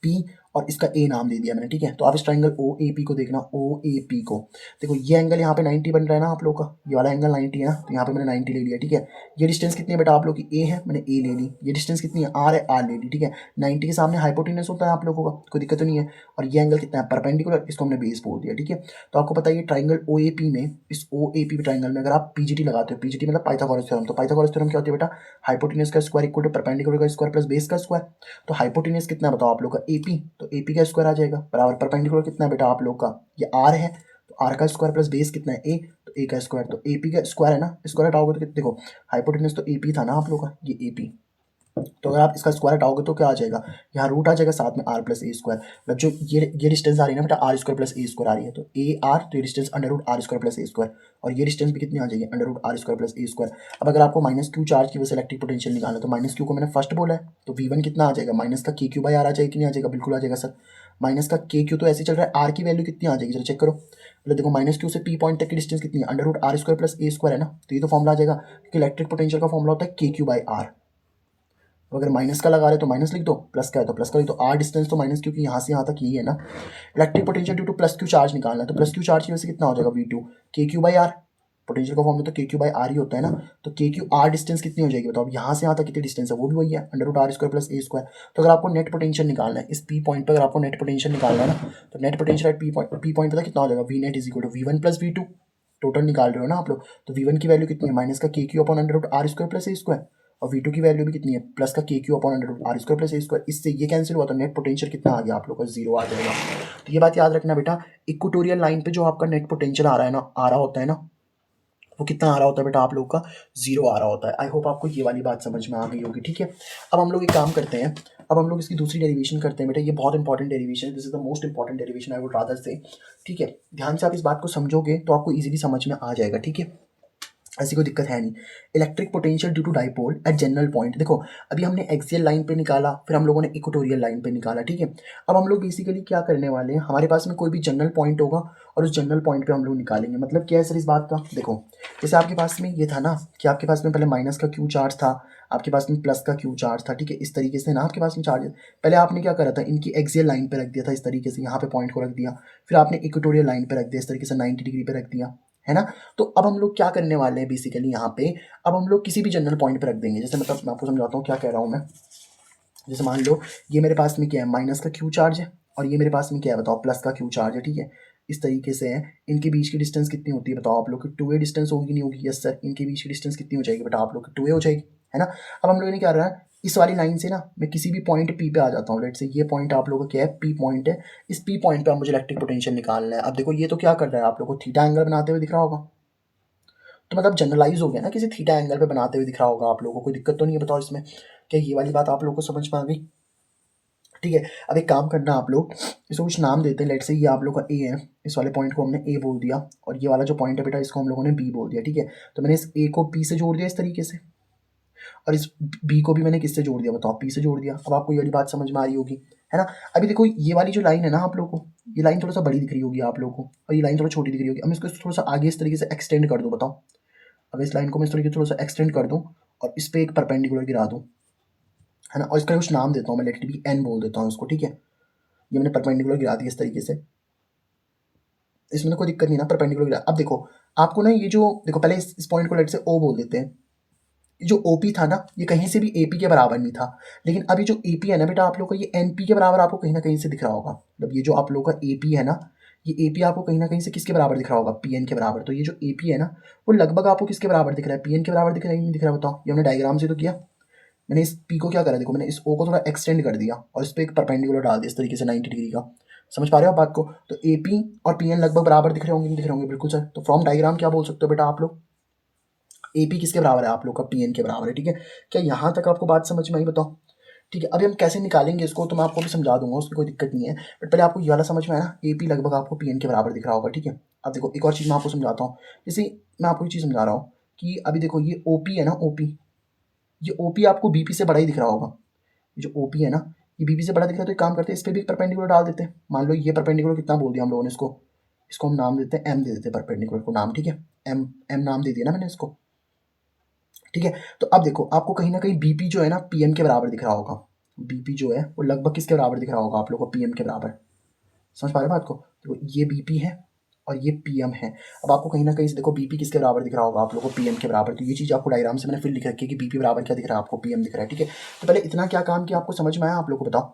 पी और इसका ए नाम दे दिया मैंने, ठीक है। तो आप इस ट्राइंगल ओ ए पी को देखना, ओ ए पी को, देखो ये एंगल यहाँ पे 90 बन रहा है ना आप लोग का, ये वाला एंगल 90 है ना, तो यहाँ पे मैंने 90 ले लिया, ठीक है। ये डिस्टेंस कितनी है बेटा आप लोग की, ए है, मैंने ए ले ली। ये डिस्टेंस कितनी है, आर है, आर ले ली, ठीक है। 90 के सामने हाइपोटेन्यूज होता है आप लोगों का, कोई दिक्कत तो नहीं है। और ये एंगल कितना है, परपेंडिकुलर, इसको हमने बेस बोल दिया, ठीक है। तो आपको पता है ट्राइंगल ओ ए पी में, इस ओ ए पी ट्राइंगल में अगर आप पीजीटी लगाते हो, पीजीटी मतलब पाइथागोरस थ्योरम, तो पाइथागोरस थ्योरम क्या होती है बेटा, हाइपोटेन्यूज का स्क्वायर इक्वल टू परपेंडिकुलर का स्क्वायर प्लस बेस का स्क्वायर। तो हाइपोटेन्यूज कितना बताओ आप लोग का, एपी, तो एपी का स्क्वायर आ जाएगा बराबर परपेंडिकुलर कितना है बेटा आप लोग का, ये आर है, तो आर का स्क्वायर प्लस बेस कितना है, ए, तो ए का स्क्वायर, तो एपी का स्क्वायर है ना, स्क्वायर हटाओगे तो देखो हाइपोटेन्यूज तो एपी था ना आप लोग का, ये एपी, तो अगर आप इसका स्क्वायर हटाओगे तो क्या आ जाएगा, यहाँ रूट आ जाएगा, साथ में आर प्लस ए स्क्वायर, मतलब जो ये डिस्टेंस आ रही है ना बेटा आर स्क्वायर प्लस ए स्क्वायर आ रही है, तो ए आर, तो ये distance under root are square plus A square, और ये डिस्टेंस भी कितनी आ जाएगी, under root are square plus A square. अब अगर आपको माइनस क्यू चार्ज की वजह से इलेक्ट्रिक पोटेंशियल निकालना है, तो माइनस क्यू को मैंने फर्स्ट बोला है, तो V1 कितना आ जाएगा, माइनस का के क्यू बाई आर आ जाएगा कि नहीं आ जाएगा, बिल्कुल आ जाएगा सर। माइनस का के क्यू तो ऐसे चल रहा है, आर की वैल्यू कितनी आ जाएगी, चलो चेक करो, मतलब देखो माइनस क्यू से पी पॉइंट तक की डिस्टेंस कितनी है, under root are square plus A square है ना, तो ये तो फॉर्मुला आ जाएगा, क्योंकि इलेक्ट्रिक पोटेंशियल का फॉर्मुला होता है के क्यू बाई आर। तो अगर माइनस का लगा रहे तो माइनस लिख दो, प्लस का है तो प्लस का लिख दो, आर डिस्टेंस तो माइनस, क्योंकि यहाँ से यहाँ तक यही है ना। Electric potential due two plus Q charge निकालना है, तो प्लस क्यू चार्ज की वजह से कितना हो जाएगा V2 के क्यू बाई आर, पोटेंशियल का फॉर्म में तो के क्यू बाई आर ही होता है ना, तो के क्यू आर डिस्टेंस कितनी हो जाएगी बताओ, अब यहाँ से यहाँ तक कितनी डिस्टेंस है, वो भी वही है, under root are square plus A square. तो अगर आपको नेट पोटेंशियल निकालना है इस पी पॉइंट पर, अगर आपको नेट पोटेंशियल निकालना है ना, तो net potential at P point पता कितना हो जाएगा, V net is equal to V1 plus V2, total निकाल रहे हो ना आप लोग, तो V1 की वैल्यू कितनी है, माइनस का K Q upon under root are square plus A square, और V2 की वैल्यू भी कितनी है, प्लस का K Q upon under root are square plus A square. इससे ये कैंसिल हुआ तो नेट पोटेंशियल कितना आ गया आप लोग का, जीरो आ जाएगा। तो ये बात याद रखना बेटा, इक्वेटोरियल लाइन पे जो आपका नेट पोटेंशियल आ रहा है ना, आ रहा होता है ना, वो कितना आ रहा होता है बेटा आप लोग का, जीरो आ रहा होता है। आई होप आपको ये वाली बात समझ में आ गई होगी, ठीक है। अब हम लोग एक काम करते हैं, अब हम लोग इसकी दूसरी डेरिवेशन करते हैं बेटा, ये बहुत इंपॉर्टेंट डेरिवेशन है, this is the most important derivation I would rather से, ठीक है। ध्यान से आप इस बात को समझोगे तो आपको इजीली समझ में आ जाएगा, ठीक है, ऐसी कोई दिक्कत है नहीं। Electric potential due to dipole at general point, देखो अभी हमने एक्सियल लाइन पे निकाला, फिर हम लोगों ने इक्वेटोरियल लाइन पे निकाला, ठीक है। अब हम लोग बेसिकली क्या करने वाले हैं, हमारे पास में कोई भी जनरल पॉइंट होगा और उस जनरल पॉइंट पे हम लोग निकालेंगे। मतलब क्या है सर इस बात का, देखो जैसे आपके पास में ये था ना कि आपके पास में पहले माइनस का क्यू चार्ज था, आपके पास में प्लस का क्यू चार्ज था, ठीक है, इस तरीके से ना आपके पास में चार्ज, पहले आपने क्या करा था, इनकी एक्सियल लाइन पे रख दिया था इस तरीके से, यहाँ पे पॉइंट को रख दिया, फिर आपने इक्वेटोरियल लाइन पे रख दिया इस तरीके से 90 डिग्री पे रख दिया, है ना। तो अब हम लोग क्या करने वाले हैं बेसिकली यहाँ पे, अब हम लोग किसी भी जनरल पॉइंट पे रख देंगे, जैसे मतलब मैं आपको समझाता हूँ क्या कह रहा हूँ मैं। जैसे मान लो ये मेरे पास में क्या है, माइनस का क्यू चार्ज है, और ये मेरे पास में क्या है बताओ, प्लस का क्यू चार्ज है, ठीक है, इस तरीके से है। इनके बीच की डिस्टेंस कितनी होती है बताओ आप लोग की, 2a डिस्टेंस होगी नहीं होगी, यस सर, इनके बीच की डिस्टेंस कितनी हो जाएगी बेटा आप लोग की, 2a हो जाएगी, है ना। अब हम लोगों ने क्या रहा है, इस वाली लाइन से ना मैं किसी भी पॉइंट P पे आ जाता हूँ, लेट से ये पॉइंट आप लोगों का क्या है, P पॉइंट है, इस P पॉइंट पे अब मुझे इलेक्ट्रिक पोटेंशियल निकालना है। अब देखो ये तो क्या कर रहा है, आप लोग को थीटा एंगल बनाते हुए दिख रहा होगा, तो मतलब जनरलाइज हो गया ना, किसी थीटा एंगल पे बनाते हुए दिख रहा होगा आप लोगों को, कोई दिक्कत तो नहीं है बताओ इसमें, क्या ये वाली बात आप लोगों को समझ में आ गई, ठीक है। अब एक काम करना आप लोग, इसको कुछ नाम देते हैं, लेट से ये आप लोग का ए है, इस वाले पॉइंट को हमने ए बोल दिया, और ये वाला जो पॉइंट है बेटा इसको हम लोगों ने बी बोल दिया, ठीक है। तो मैंने इस ए को पी से जोड़ दिया इस तरीके से, और इस बी को भी मैंने किससे जोड़ दिया बताओ, पी से जोड़ दिया। अब आपको ये वाली बात समझ में आ रही होगी, है ना। अभी देखो ये वाली जो लाइन है ना आप लोगों को, ये लाइन थोड़ा सा बड़ी दिख रही होगी आप लोगों को, और ये लाइन थोड़ा छोटी दिख रही होगी। अब मैं इसको थोड़ा सा आगे इस तरीके से एक्सटेंड कर दूँ बताओ, अब इस लाइन को मैं इस तरीके से थोड़ा सा एक्सटेंड कर दूँ, और इस पर एक परपेंडिकुलर गिरा दूँ, है ना, और इसका कुछ नाम देता हूँ मैं, लेट इट बी एन बोल देता हूँ इसको, ठीक है। ये मैंने परपेंडिकुलर गिरा दिया इस तरीके से, इसमें तो कोई दिक्कत नहीं ना, परपेंडिकुलर गिरा। अब देखो आपको ना ये जो देखो, पहले इस पॉइंट को लेट से ओ बोल देते हैं, जो ओपी था ना ये कहीं से भी एपी के बराबर नहीं था, लेकिन अभी जो एपी है ना बेटा आप लोग का, ये एनपी के बराबर आपको कहीं ना कहीं से दिख रहा होगा। मतलब ये जो आप लोग का एपी है ना, ये एपी आपको कहीं ना कहीं से किसके बराबर दिख रहा होगा, पीएन के बराबर। तो ये जो एपी है ना वो लगभग आपको किसके बराबर दिख रहा है, पीएन के बराबर दिख रहा है, नहीं दिख रहा बताओ। ये हमने डायग्राम से तो किया, मैंने इस पी को क्या करा, देखो मैंने इस ओ को थोड़ा एक्सटेंड कर दिया और इस पर एक परपेंडिकुलर डाल दिया इस तरीके से 90 डिग्री का। समझ पा रहे हो आप बात को। तो ए पी और पी एन लगभग बराबर दिख रहे होंगे, नहीं दिख रहे होंगे, बिल्कुल सर। तो फ्रॉम डायग्राम क्या बोल सकते हो बेटा आप लोग, ए पी किसके बराबर है, आप लोग का पी एन के बराबर है, ठीक है। क्या यहाँ तक आपको बात समझ में आई बताओ, ठीक है। अभी हम कैसे निकालेंगे इसको तो मैं आपको भी समझा दूंगा, उसकी कोई दिक्कत नहीं है, बट पहले आपको ये वाला समझ में आया ना, ए पी लगभग आपको पी एन के बराबर दिख रहा होगा, ठीक है। अब देखो एक और चीज़ मैं आपको समझाता हूँ, जैसे मैं आपको एक चीज़ समझा रहा हूँ कि अभी देखो ये ओ पी है ना, ओ पी, ये ओ पी आपको बी पी से बड़ा ही दिख रहा होगा, जो ओपी है ना ये बीबी से बड़ा दिख रहा है, तो एक काम करते हैं इस पर भी एक परपेंडिकुलर डाल देते हैं। मान लो ये परपेंडिकुलर कितना बोल दिया हम लोगों ने, इसको इसको हम नाम देते हैं एम, दे देते हैं परपेंडिकुलर को नाम, ठीक है। एम एम नाम दे दिया ना मैंने इसको, ठीक है। तो अब देखो आपको कहीं ना कहीं बीपी जो है ना पीएम के बराबर दिख रहा होगा, बीपी जो है वो लगभग किसके बराबर दिख रहा होगा आप लोग को, पीएम के बराबर। समझ पा रहे हो बात को। देखो ये बीपी है और ये पीएम है। अब आपको कहीं ना कहीं से देखो बीपी किसके बराबर दिख रहा होगा आप लोगों को, पीएम के बराबर। तो ये चीज़ आपको डायग्राम से मैंने फिर लिख रखी है कि बीपी बराबर क्या दिख रहा है आपको, पीएम दिख रहा है, ठीक है। तो पहले इतना क्या काम किया आपको समझ में आया आप लोग को बताओ,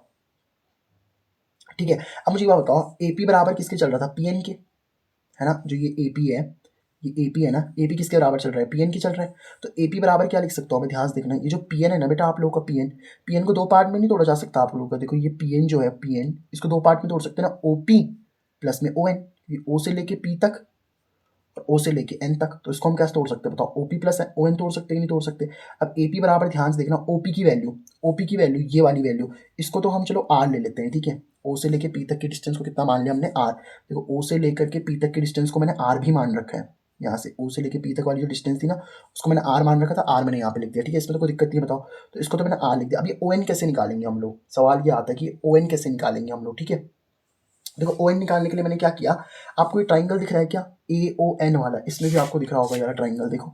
ठीक है। अब मुझे बात बताओ एपी बराबर किसके चल रहा था, पीएन के, है ना। जो ये एपी है, ये एपी है ना, एपी किसके बराबर चल रहा है, पीएन की चल रहा है। तो एपी बराबर क्या लिख सकता हूँ मैं, ध्यान से देखना, ये जो पीएन है ना बेटा आप लोगों का, पीएन, पीएन को दो पार्ट में नहीं तोड़ा जा सकता आप लोगों का। देखो ये पीएन जो है, पीएन इसको दो पार्ट में तोड़ सकते हैं ना, ओपी प्लस में ओ एन, ओ से लेके पी तक, और ओ से लेके एन तक, तो इसको हम क्या तोड़ सकते हैं बताओ, ओपी प्लस ओ एन तोड़ सकते हैं कि नहीं तोड़ सकते। अब एपी बराबर ध्यान से देखना, ओपी की वैल्यू ये वाली वैल्यू, इसको तो हम चलो आर ले लेते हैं, ठीक है। ओ से लेके पी तक की डिस्टेंस को कितना मान लिया हमने, आर। देखो ओ से लेकर के पी तक की डिस्टेंस को मैंने आर भी मान रखा है, यहाँ से ओ से लेके पी तक वाली जो डिस्टेंस थी ना उसको मैंने आर मान रखा था, आर मैंने यहाँ पे लिख दिया, ठीक है। इसमें तो कोई दिक्कत नहीं है, बताओ। तो इसको तो मैंने आर लिख दिया। अब ये ओ एन कैसे निकालेंगे हम लोग, सवाल ये आता है कि ओ एन कैसे निकालेंगे हम लोग, ठीक है। देखो ओ एन निकालने के लिए मैंने क्या किया, आपको ये ट्राइंगल दिख रहा है क्या, ए ओ एन वाला, इसमें भी आपको दिख रहा होगा यार ट्राइंगल, देखो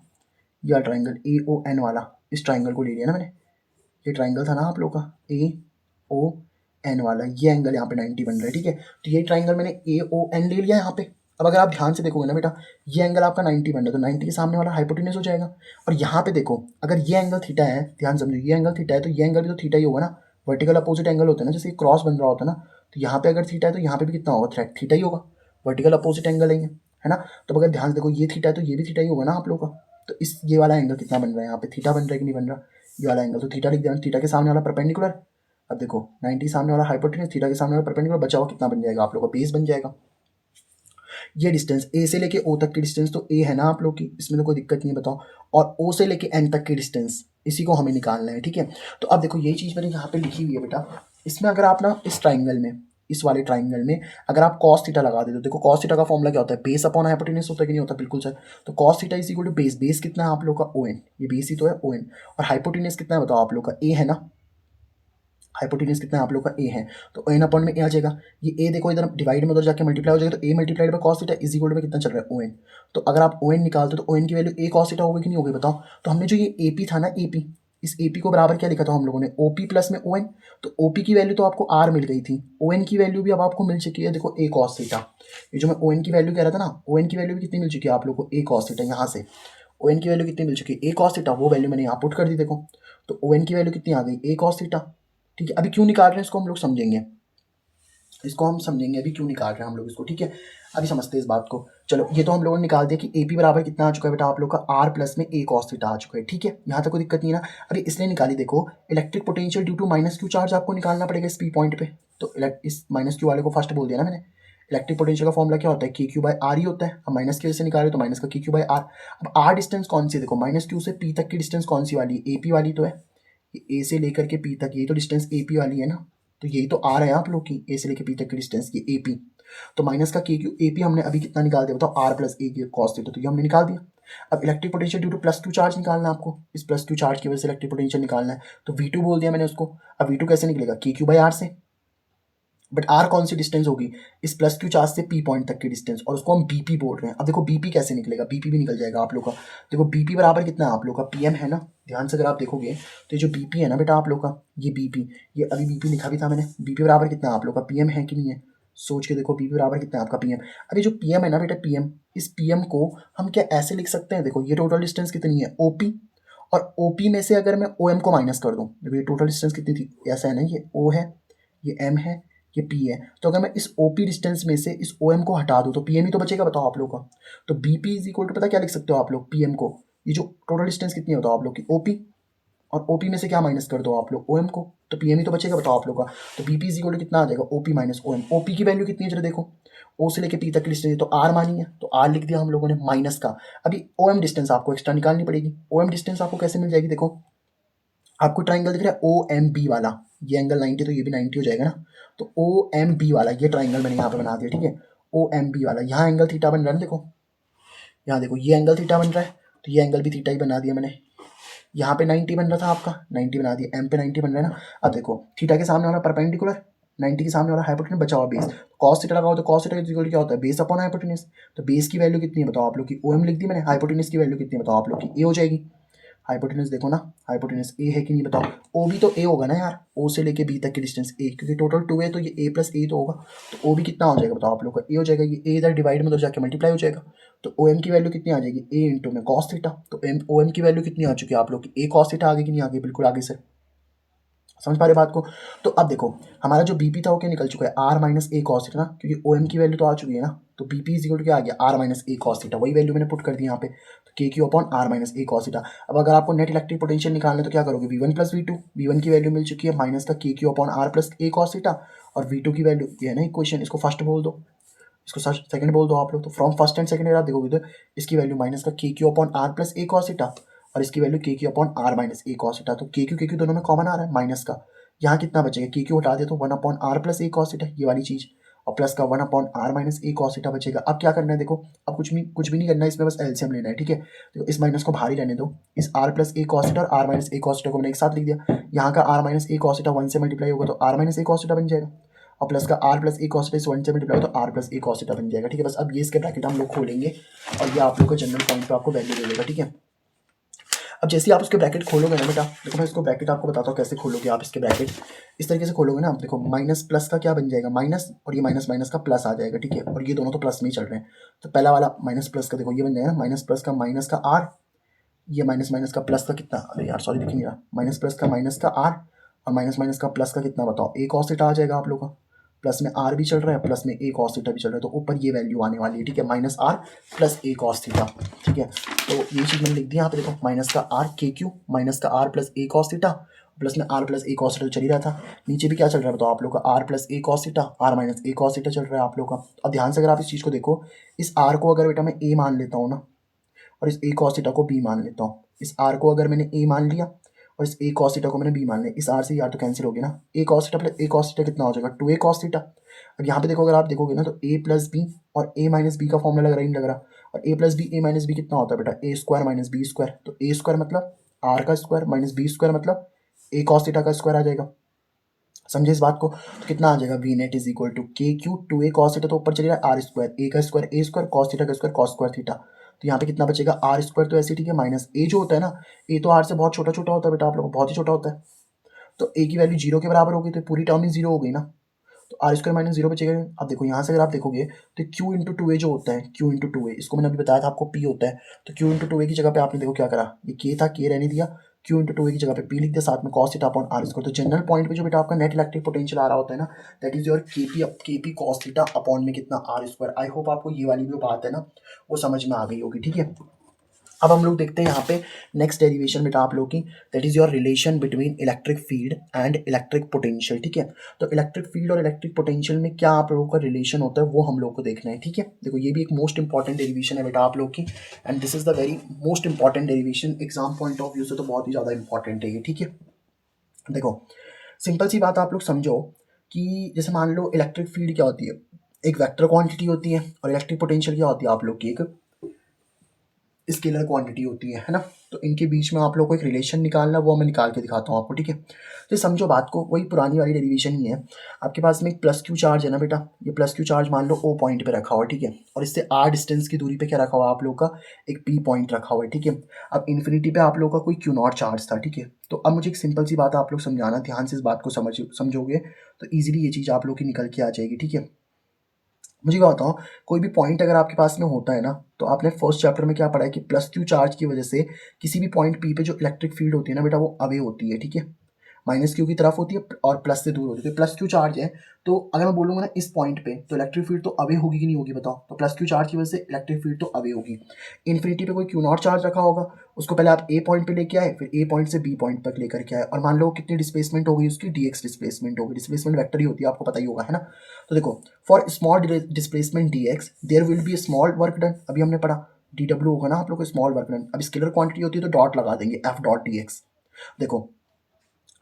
यह ट्राइंगल ए ओ एन वाला, इस ट्राइंगल को ले लिया ना मैंने, ये ट्राइंगल था ना आप लोग का ए ओ एन वाला, ये एंगल यहाँ पे 90 बन रहा है, ठीक है। तो ये ट्राइंगल मैंने ए ओ एन ले लिया यहाँ पे। अब अगर आप ध्यान से देखोगे ना बेटा, ये एंगल आपका 90 बन रहा है, तो 90 के सामने वाला हाइपोटेन्यूज हो जाएगा। और यहाँ पे देखो, अगर ये एंगल थीटा है, ध्यान समझो, ये एंगल थीटा है तो ये एंगल भी तो थीटा ही होगा ना, वर्टिकल अपोजिट एंगल होता है ना, जैसे क्रॉस बन रहा होता है ना, तो यहाँ पे अगर थीटा है तो यहाँ पे भी कितना होगा, थ्रेड थीटा ही होगा, वर्टिकल अपोजिट एंगल है ना। तो अगर ध्यान से देखो, ये थीटा है तो ये भी थीटा ही होगा ना आप लोग का। तो इस ये वाला एंगल कितना बन रहा है, यहाँ पे थीटा बन रहा है कि नहीं बन रहा, ये वाला एंगल, तो थीटा लिख दिया, थीटा के सामने वाला परपेंडिकुलर। अब देखो 90 सामने वाला हाइपोटेन्यूज, थीटा के सामने वाला परपेंडिकुलर, बचा हुआ कितना बन जाएगा आप लोग का, बेस बन जाएगा। ये डिस्टेंस ए से लेके ओ तक की डिस्टेंस तो ए है ना आप लोग की, इसमें तो कोई दिक्कत नहीं है, बताओ। और ओ से लेके एन तक की डिस्टेंस, इसी को हमें निकालना है, ठीक है। तो अब देखो यही चीज़ मैंने यहाँ पे लिखी हुई है बेटा, इसमें अगर आप ना इस ट्राइंगल में, इस वाले ट्राइंगल में अगर आप कॉस थीटा लगा दे, तो देखो कॉस थीटा का फॉर्मूला क्या होता है, बेस अपॉन हाइपोटेन्यूज होता है कि नहीं होता, बिल्कुल सर। तो cos theta is equal to base, base कितना है आप लोग का ओ एन, ये बेस ही तो है ओ एन, और हाइपोटेन्यूज कितना है बताओ आप लोग का, ए है ना, हाइपोटेन्यूज कितना है आप लोग का, ए है। तो एन अपॉन में ए आ जाएगा, ये ए देखो इधर डिवाइड में उधर जाके मल्टीप्लाई हो जाएगा, तो a multiplied by cos theta is equal to कितना चल रहा है, ओ एन। तो अगर आप ओ एन निकालते हो तो ओ एन की वैल्यू ए कॉस थीटा होगी कि नहीं होगी, बताओ। तो हमने जो ये ए पी था ना, ए पी, इस ए पी को बराबर क्या लिखा था हम लोगों ने, ओ पी प्लस में ओ एन। तो ओ पी की वैल्यू तो आपको आर मिल गई थी, ओ एन की वैल्यू भी अब आपको मिल चुकी है, देखो ए कॉस थीटा। ये जो मैं ओ एन की वैल्यू कह रहा था ना, ओ एन की वैल्यू भी कितनी मिल चुकी है आप लोग को, ए कॉस थीटा, यहाँ से ओ एन की वैल्यू कितनी मिल चुकी है, ए कॉस थीटा, वो वैल्यू मैंने यहाँ पुट कर दी, देखो। तो ओ एन की वैल्यू कितनी आ गई, ए कॉस थीटा, ठीक है। अभी क्यों निकाल रहे हैं इसको हम लोग समझेंगे, इसको हम समझेंगे अभी क्यों निकाल रहे हैं हम लोग इसको, ठीक है। अभी समझते हैं इस बात को। चलो ये तो हम लोगों ने निकाल दिया कि ए पी बराबर कितना आ चुका है बेटा आप लोग का, आर प्लस में ए कॉस थीटा आ चुका है, ठीक है। यहाँ तक कोई दिक्कत नहीं है ना। अभी इसलिए निकाली, देखो electric potential due to minus Q charge आपको निकालना पड़ेगा इस पी पॉइंट पे। तो इस माइनस क्यू वाले को फर्स्ट बोल दिया ना मैंने। इलेक्ट्रिक पोटेंशियल का फॉर्मूला क्या होता है, के क्यू बाय आर ही होता है। अब माइनस की वजह से निकाले तो माइनस का के क्यू बाय आर। अब आर डिस्टेंस कौन सी है, देखो माइनस क्यू से पी तक की डिस्टेंस कौन सी वाली है, ए पी वाली तो है, ए से लेकर के पी तक, यही तो डिस्टेंस ए पी वाली है ना। तो यही तो आर है आप लोग की, ए से लेकर पी तक की डिस्टेंस, ये ए पी। तो माइनस का के क्यू, ए पी हमने अभी कितना निकाल दिया बताओ, आर प्लस ए की कॉस थीटा, तो ये हमने निकाल दिया। अब electric potential due two plus Q charge निकालना है आपको, इस प्लस क्यू चार्ज की वजह से इलेक्ट्रिक पोटेंशियल निकालना है। तो वी टू बोल दिया मैंने उसको। अब वी टू कैसे निकलेगा, के क्यू बाई आर से, बट आर कौन सी डिस्टेंस होगी, इस प्लस क्यू चार्ज से पी पॉइंट तक की डिस्टेंस, और उसको हम बीपी बोल रहे हैं। अब देखो बीपी कैसे निकलेगा, बीपी भी निकल जाएगा आप लोग का। देखो बीपी बराबर कितना है आप लोग का, पीएम है ना, ध्यान से अगर आप देखोगे तो ये जो बीपी है ना बेटा आप लोग का, ये बीपी, ये अभी बीपी लिखा भी था मैंने, बीपी बराबर कितना है आप लोग का, पीएम है कि नहीं है, सोच के देखो बीपी बराबर कितना है आपका पीएम। अभी जो पीएम है ना बेटा, पीएम, इस पीएम को हम क्या ऐसे लिख सकते हैं, देखो ये टोटल डिस्टेंस कितनी है ओपी, और ओपी में से अगर मैं ओ एम को माइनस कर दूं, देखो ये टोटल डिस्टेंस कितनी थी, ऐसा है ना, ये ओ है, ये एम है, ये पी है। तो अगर मैं इस ओपी डिस्टेंस में से इस ओ एम को हटा दूं तो पीएम ही तो बचेगा, बताओ आप लोग का। तो बीपी इज इक्वल टू, पता क्या लिख सकते हो आप लोग, पीएम को, ये जो टोटल डिस्टेंस कितनी होता है आप लोग की, ओपी, और ओपी में से क्या माइनस कर दो आप लोग, ओएम को, तो पीएम ही तो बचेगा, बताओ आप लोग का। तो बीपी इज इक्वल टू कितना आ जाएगा, ओपी माइनस ओएम। ओपी की वैल्यू कितनी है जरा देखो, ओ से लेके पी तक की डिस्टेंस, तो आर मानी है, तो आर लिख दिया हम लोगों ने, माइनस का। अभी ओएम डिस्टेंस आपको एक्स्ट्रा निकालनी पड़ेगी। ओएम डिस्टेंस आपको कैसे मिल जाएगी, देखो आपको ट्राइंगल दिख रहा है ओ एम बी वाला, ये एंगल 90 तो ये भी 90 हो जाएगा ना। तो ओ एम बी वाला ये ट्राइंगल मैंने यहाँ पे बना दिया, ठीक है। ओ एम बी वाला, यहाँ एंगल थीटा बन रहा है ना, देखो यहाँ देखो ये एंगल थीटा बन रहा है, तो ये एंगल भी थीटा ही बना दिया मैंने। यहाँ पे 90 बन रहा था आपका, 90 बना दिया, एम पे 90 बन रहा है ना। अब देखो थीटा के सामने वाला परपेंडिकुलर, 90 के सामने वाला हाइपोटेन्यूज, बचा हुआ बेस, कॉस थीटा लगाओ तो कॉस थीटा इक्वल क्या होता है, बेस अपॉन हाइपोटेन्यूज। तो बेस की वैल्यू कितनी है बताओ आप लोग की, ओएम लिख दी मैंने, हाइपोटेन्यूज की वैल्यू कितनी है बताओ आप लोग की, ए हो जाएगी। हाइपोटेन्यूज देखो ना, हाइपोटेन्यूज ए है कि नहीं बताओ, ओ भी तो ए होगा ना यार, ओ से लेके बी तक की डिस्टेंस ए, क्योंकि टोटल 2 है तो ये ए प्लस ए तो होगा। तो ओ भी कितना हो जाएगा बताओ आप लोग का, ए हो जाएगा, ये ए इधर डिवाइड में उधर जाके मल्टीप्लाई हो जाएगा। तो ओ एम की वैल्यू कितनी आ जाएगी, ए इंटू में कॉस थीटा। तो एम ओ एम की वैल्यू कितनी आ चुकी है आप लोग की, ए कॉस थीटा आगे कि नहीं आगे, बिल्कुल आगे से, समझ पा रहे बात को। तो अब देखो हमारा जो बीपी था वो क्या निकल चुका है, आर माइनस ए कॉस थीटा ना, क्योंकि ओ एम की वैल्यू तो आ चुकी है ना। तो बीपी इज इक्वल टू क्या आ गया, आर माइनस ए कॉस थीटा, वही वैल्यू मैंने पुट कर दी यहाँ पे। तो K Q upon R minus ए कॉस थीटा। अब अगर आपको नेट इलेक्ट्रिक पोटेंशियल निकालना है तो क्या करोगे, V one plus V two, V one की वैल्यू मिल चुकी है माइनस का K Q upon R plus ए कॉस थीटा, और वी टू की वैल्यू ये है ना इक्वेशन, इसको फर्स्ट बोल दो। इसको सेकंड बोल दो आप लोग। तो फ्रॉम फर्स्ट एंड सेकंड अगर आप देखोगे तो इसकी वैल्यू माइनस का K Q upon R plus ए कॉस थीटा और इसकी value K Q upon R minus ए कॉस थीटा। तो के क्यू दोनों में कॉमन आ रहा है माइनस का, यहाँ कितना बचेगा, के क्यू हटा दे तो 1 अपॉन आर प्लस ए कॉस थीटा ये वाली चीज, और प्लस का 1 अपॉन आर माइनस ए कॉस थीटा बचेगा। अब क्या करना है देखो, अब कुछ भी नहीं करना है इसमें, बस एलसीएम लेना है, ठीक है। तो इस माइनस को बाहर ही रहने दो, इस आर प्लस ए कॉस थीटा और आर माइनस ए कॉस थीटा को मैंने एक साथ लिख दिया। यहाँ का आर माइनस ए कॉस थीटा 1 से मल्टीप्लाई होगा तो आर माइनस ए कॉस थीटा बन जाएगा, और प्लस का are plus A cos theta 1 से मल्टीप्लाई होगा तो आर प्लस ए कॉस थीटा बन जाएगा, ठीक है। बस अब ये इसके ब्रैकेट हम लोग खोलेंगे और ये आप लोग को जनरल पॉइंट पे आपको वैल्यू दे देगा, ठीक है। अब जैसे ही आप उसके ब्रैकेट खोलोगे ना बेटा, देखो मैं इसको ब्रैकेट आपको बताता हूँ कैसे खोलोगे आप इसके ब्रैकेट। इस तरीके से खोलोगे ना आप, देखो माइनस प्लस का क्या बन जाएगा, माइनस, और ये माइनस माइनस का प्लस आ जाएगा, ठीक है। और ये दोनों तो प्लस में ही चल रहे हैं, तो पहला वाला माइनस प्लस का देखो ये बन जाएगा माइनस प्लस का माइनस का आर, ये माइनस माइनस का प्लस का कितना, अरे यार सॉरी दिख नहीं रहा, माइनस प्लस का माइनस का आर और माइनस माइनस का प्लस का कितना बताओ, ए कॉस थीटा आ जाएगा आप लोगों का। प्लस में आर भी चल रहा है, प्लस में ए कॉस थीटा भी चल रहा है, तो ऊपर ये वैल्यू आने वाली है, ठीक है, माइनस आर प्लस ए कॉस थीटा, ठीक है। तो ये चीज़ मैंने लिख दी यहाँ पे, देखो माइनस का आर के क्यू माइनस का are plus A cos theta, plus में are plus A cos theta चल ही रहा था। नीचे भी क्या चल रहा है बताओ आप लोग का, are plus A cos theta, R minus A cos theta चल रहा है आप लोग का। अब ध्यान से अगर आप इस चीज़ को देखो, इस आर को अगर बेटा मैं ए मान लेता हूँ ना, और इस ए कॉस थीटा को बी मान लेता हूँ, इस आर को अगर मैंने ए मान लिया और इस ए कॉस थीटा को मैंने बी मान लिया, इस आर से यार तो कैंसिल हो गया ना, ए कॉस थीटा प्लस ए कॉस थीटा कितना हो जाएगा, 2a कॉस थीटा। अब यहाँ पे देखो अगर आप देखोगे ना तो ए प्लस बी और ए माइनस बी का फॉर्मूला लग रहा ही नहीं लग रहा, और A plus B A minus B कितना होता है बेटा, A square minus B square, तो ए स्क्वायर मतलब आर का स्क्वायर माइनस बी स्क्वायर मतलब ए कॉस थीटा का स्क्वायर आ जाएगा। समझे इस बात को, तो कितना आ जाएगा, V net is equal to K Q 2a cos theta तो ऊपर चलेगा आर स्क्वायर, ए का स्क्वायर ए स्क्वायर कॉस थीटा का स्क्वायर कॉस स्क्वायर थीटा, तो यहाँ पे कितना बचेगा आर स्क्वायर, तो ऐसे ठीक है, माइनस ए जो होता है ना, ए तो आर से बहुत छोटा छोटा होता है बेटा आप लोगों को, बहुत ही छोटा होता है, तो ए की वैल्यू जीरो के बराबर हो गई तो पूरी टर्म ही जीरो हो गई ना, तो आर स्क्वायर माइनस जीरो बचेगा। अब देखो यहाँ से अगर आप देखोगे तो क्यू इंटू टू ए जो होता है, क्यू इंटू टू ए, इसको मैंने अभी बताया था आपको पी होता है, तो क्यू इंटू टू ए की जगह पे आपने देखो क्या करा, ये के था, के रहने दिया, क्यू इंटू टू ए की जगह पे पी लिख दिया, साथ में cos theta upon R square. तो जनरल पॉइंट पे जो बेटा आपका नेट इलेक्ट्रिक पोटेंशियल आ रहा होता है ना, दैट इज योर के पी कॉस थीटा अपॉन में कितना आर स्क्वायर। आई होप आपको ये वाली जो बात है ना वो समझ में आ गई होगी, ठीक है। अब हम लोग देखते हैं यहाँ पे नेक्स्ट डेरिवेशन बेटा आप लोग की, that is your relation between electric field and electric potential, ठीक है। तो इलेक्ट्रिक फील्ड और इलेक्ट्रिक पोटेंशियल में क्या आप लोगों का रिलेशन होता है वो हम लोग को देखना है, ठीक है। देखो ये भी एक मोस्ट इंपॉर्टेंट डेरिवेशन है बेटा आप लोग की, and this is the very most important derivation, exam point of view से तो बहुत ही ज़्यादा इंपॉर्टेंट है ये, ठीक है। देखो सिंपल सी बात आप लोग समझो कि जैसे मान लो इलेक्ट्रिक फील्ड क्या होती है, एक वेक्टर क्वांटिटी होती है, और इलेक्ट्रिक पोटेंशियल क्या होती है आप लोग की, एक स्केलर क्वांटिटी होती है ना। तो इनके बीच में आप लोग को एक रिलेशन निकालना, वो मैं निकाल के दिखाता हूँ आपको, ठीक है। तो समझो बात को, वही पुरानी वाली डेरिवेशन ही है। आपके पास में एक प्लस क्यू चार्ज है ना बेटा, ये प्लस क्यू चार्ज मान लो ओ पॉइंट पे रखा हुआ है, ठीक है, और इससे आर डिस्टेंस की दूरी पे क्या रखा हुआ है आप लोग का, एक पी पॉइंट रखा हुआ है, ठीक है। अब इन्फिनिटी पे आप लोग का कोई क्यू नॉट चार्ज था, ठीक है। तो अब मुझे एक सिंपल सी बात आप लोग समझाना, ध्यान से इस बात को समझोगे तो ईजिली ये चीज़ आप लोग की निकल के आ जाएगी, ठीक है। मुझे क्या बताओ, कोई भी पॉइंट अगर आपके पास में होता है ना, तो आपने फर्स्ट चैप्टर में क्या पढ़ा है कि प्लस क्यू चार्ज की वजह से किसी भी पॉइंट पी पे जो इलेक्ट्रिक फील्ड होती है ना बेटा वो अवे होती है, ठीक है, माइनस क्यू की तरफ होती है और प्लस से दूर होती है। तो प्लस क्यू चार्ज है, तो अगर मैं बोलूंगा ना इस पॉइंट पे, तो इलेक्ट्रिक फील्ड तो अवे होगी कि नहीं होगी बताओ, तो प्लस क्यू चार्ज की वजह से इलेक्ट्रिक फील्ड तो अवे होगी। इन्फिनिटी पे कोई क्यू नॉट चार्ज रखा होगा, उसको पहले आप ए पॉइंट पे लेके आए, फिर ए पॉइंट से बी पॉइंट तक लेकर के आए, और मान लो कितनी डिस्प्लेसमेंट हो गई उसकी, डीएक्स डिस्प्लेसमेंट होगी, डिस्प्लेसमेंट वेक्टर ही होती है आपको पता ही होगा, है ना। तो देखो for small displacement dx there will be small work done, अभी हमने पढ़ा dw होगा ना आप लोग को स्मॉल वर्क डन। अब स्केलर क्वांटिटी होती है तो डॉट लगा देंगे f डॉट dx। देखो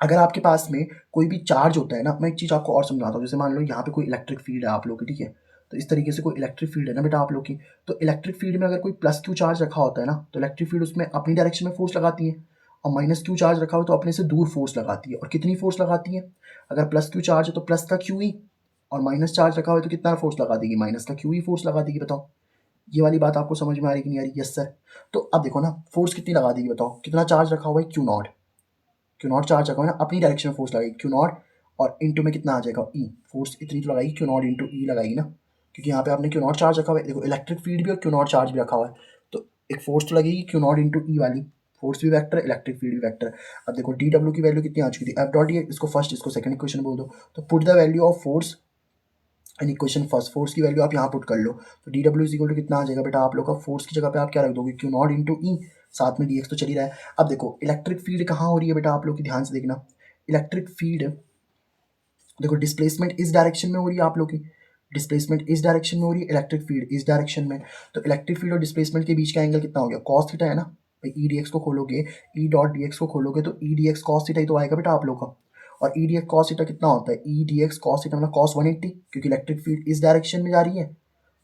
अगर आपके पास में कोई भी चार्ज होता है ना, मैं एक चीज़ आपको और समझाता हूँ, जैसे मान लो यहाँ पे कोई इलेक्ट्रिक फील्ड है आप लोग की, ठीक है, तो इस तरीके से कोई इलेक्ट्रिक फील्ड है ना बेटा आप लोग की, तो इलेक्ट्रिक फील्ड में अगर कोई प्लस क्यू चार्ज रखा होता है ना, तो इलेक्ट्रिक फील्ड उसमें अपनी डायरेक्शन में फोर्स लगाती है, और माइनस क्यू चार्ज रखा हो तो अपने से दूर फोर्स लगाती है। और कितनी फोर्स लगाती है, अगर प्लस क्यू चार्ज है तो प्लस का क्यू ही, और माइनस चार्ज रखा हो तो कितना फोर्स लगा देगी, माइनस का क्यू ही फोर्स लगा देगी। बताओ ये वाली बात आपको समझ में आ रही कि नहीं आ रही, यस सर। तो अब देखो ना फोर्स कितनी लगा देगी बताओ, कितना चार्ज रखा हुआ है, Q not, Q not charge रखा हुआ है ना, अपनी डायरेक्शन में फोर्स लगाएगी क्यू नॉट, और इंटू में कितना आ जाएगा ई, फोर्स इतनी तो लगाएगी क्यू नॉट इंटू ई लगाएगी ना, क्योंकि यहाँ पे आपने क्यू नॉट चार्ज रखा हुआ है। देखो इलेक्ट्रिक फील्ड भी और क्यू नॉट चार्ज भी रखा हुआ है, तो एक फोर्स तो लगेगी क्यू नॉट इंटू ई वाली, फोर्स भी वेक्टर, इलेक्ट्रिक फील्ड भी वेक्टर। अब देखो डी डब्ल्यू की वैल्यू कितनी आ चुकी थी, एफ डॉट डी, इसको फर्स्ट इसको सेकंड इक्वेशन बोल दो, तो put the value of force and equation first, force की वैल्यू आप यहाँ पुट कर लो, तो D W is equal to कितना आ जाएगा बेटा आप लोग का, फोर्स की जगह पे आप क्या रख दोगे, क्यू नॉट इंटू ई, साथ में डी एक्स तो चल ही रहा है। अब देखो इलेक्ट्रिक फील्ड कहाँ हो रही है बेटा आप लोग की, ध्यान से देखना, इलेक्ट्रिक फील्ड देखो डिस्प्लेसमेंट इस डायरेक्शन में हो रही है आप लोग की, डिस्प्लेसमेंट इस डायरेक्शन में हो रही है, इलेक्ट्रिक फील्ड इस डायरेक्शन में। तो इलेक्ट्रिक फील्ड और डिस्प्लेसमेंट के बीच का एंगल कितना हो गया, cos थीटा है ना भाई। ई डी एक्स को खोलोगे, ई डॉट डी एक्स को खोलोगे तो E D x cos theta ही तो आएगा बेटा आप लोग का। और E D x cos theta कितना होता है, E D x cos theta मतलब cos 180, क्योंकि इलेक्ट्रिक फील्ड इस डायरेक्शन में जा रही है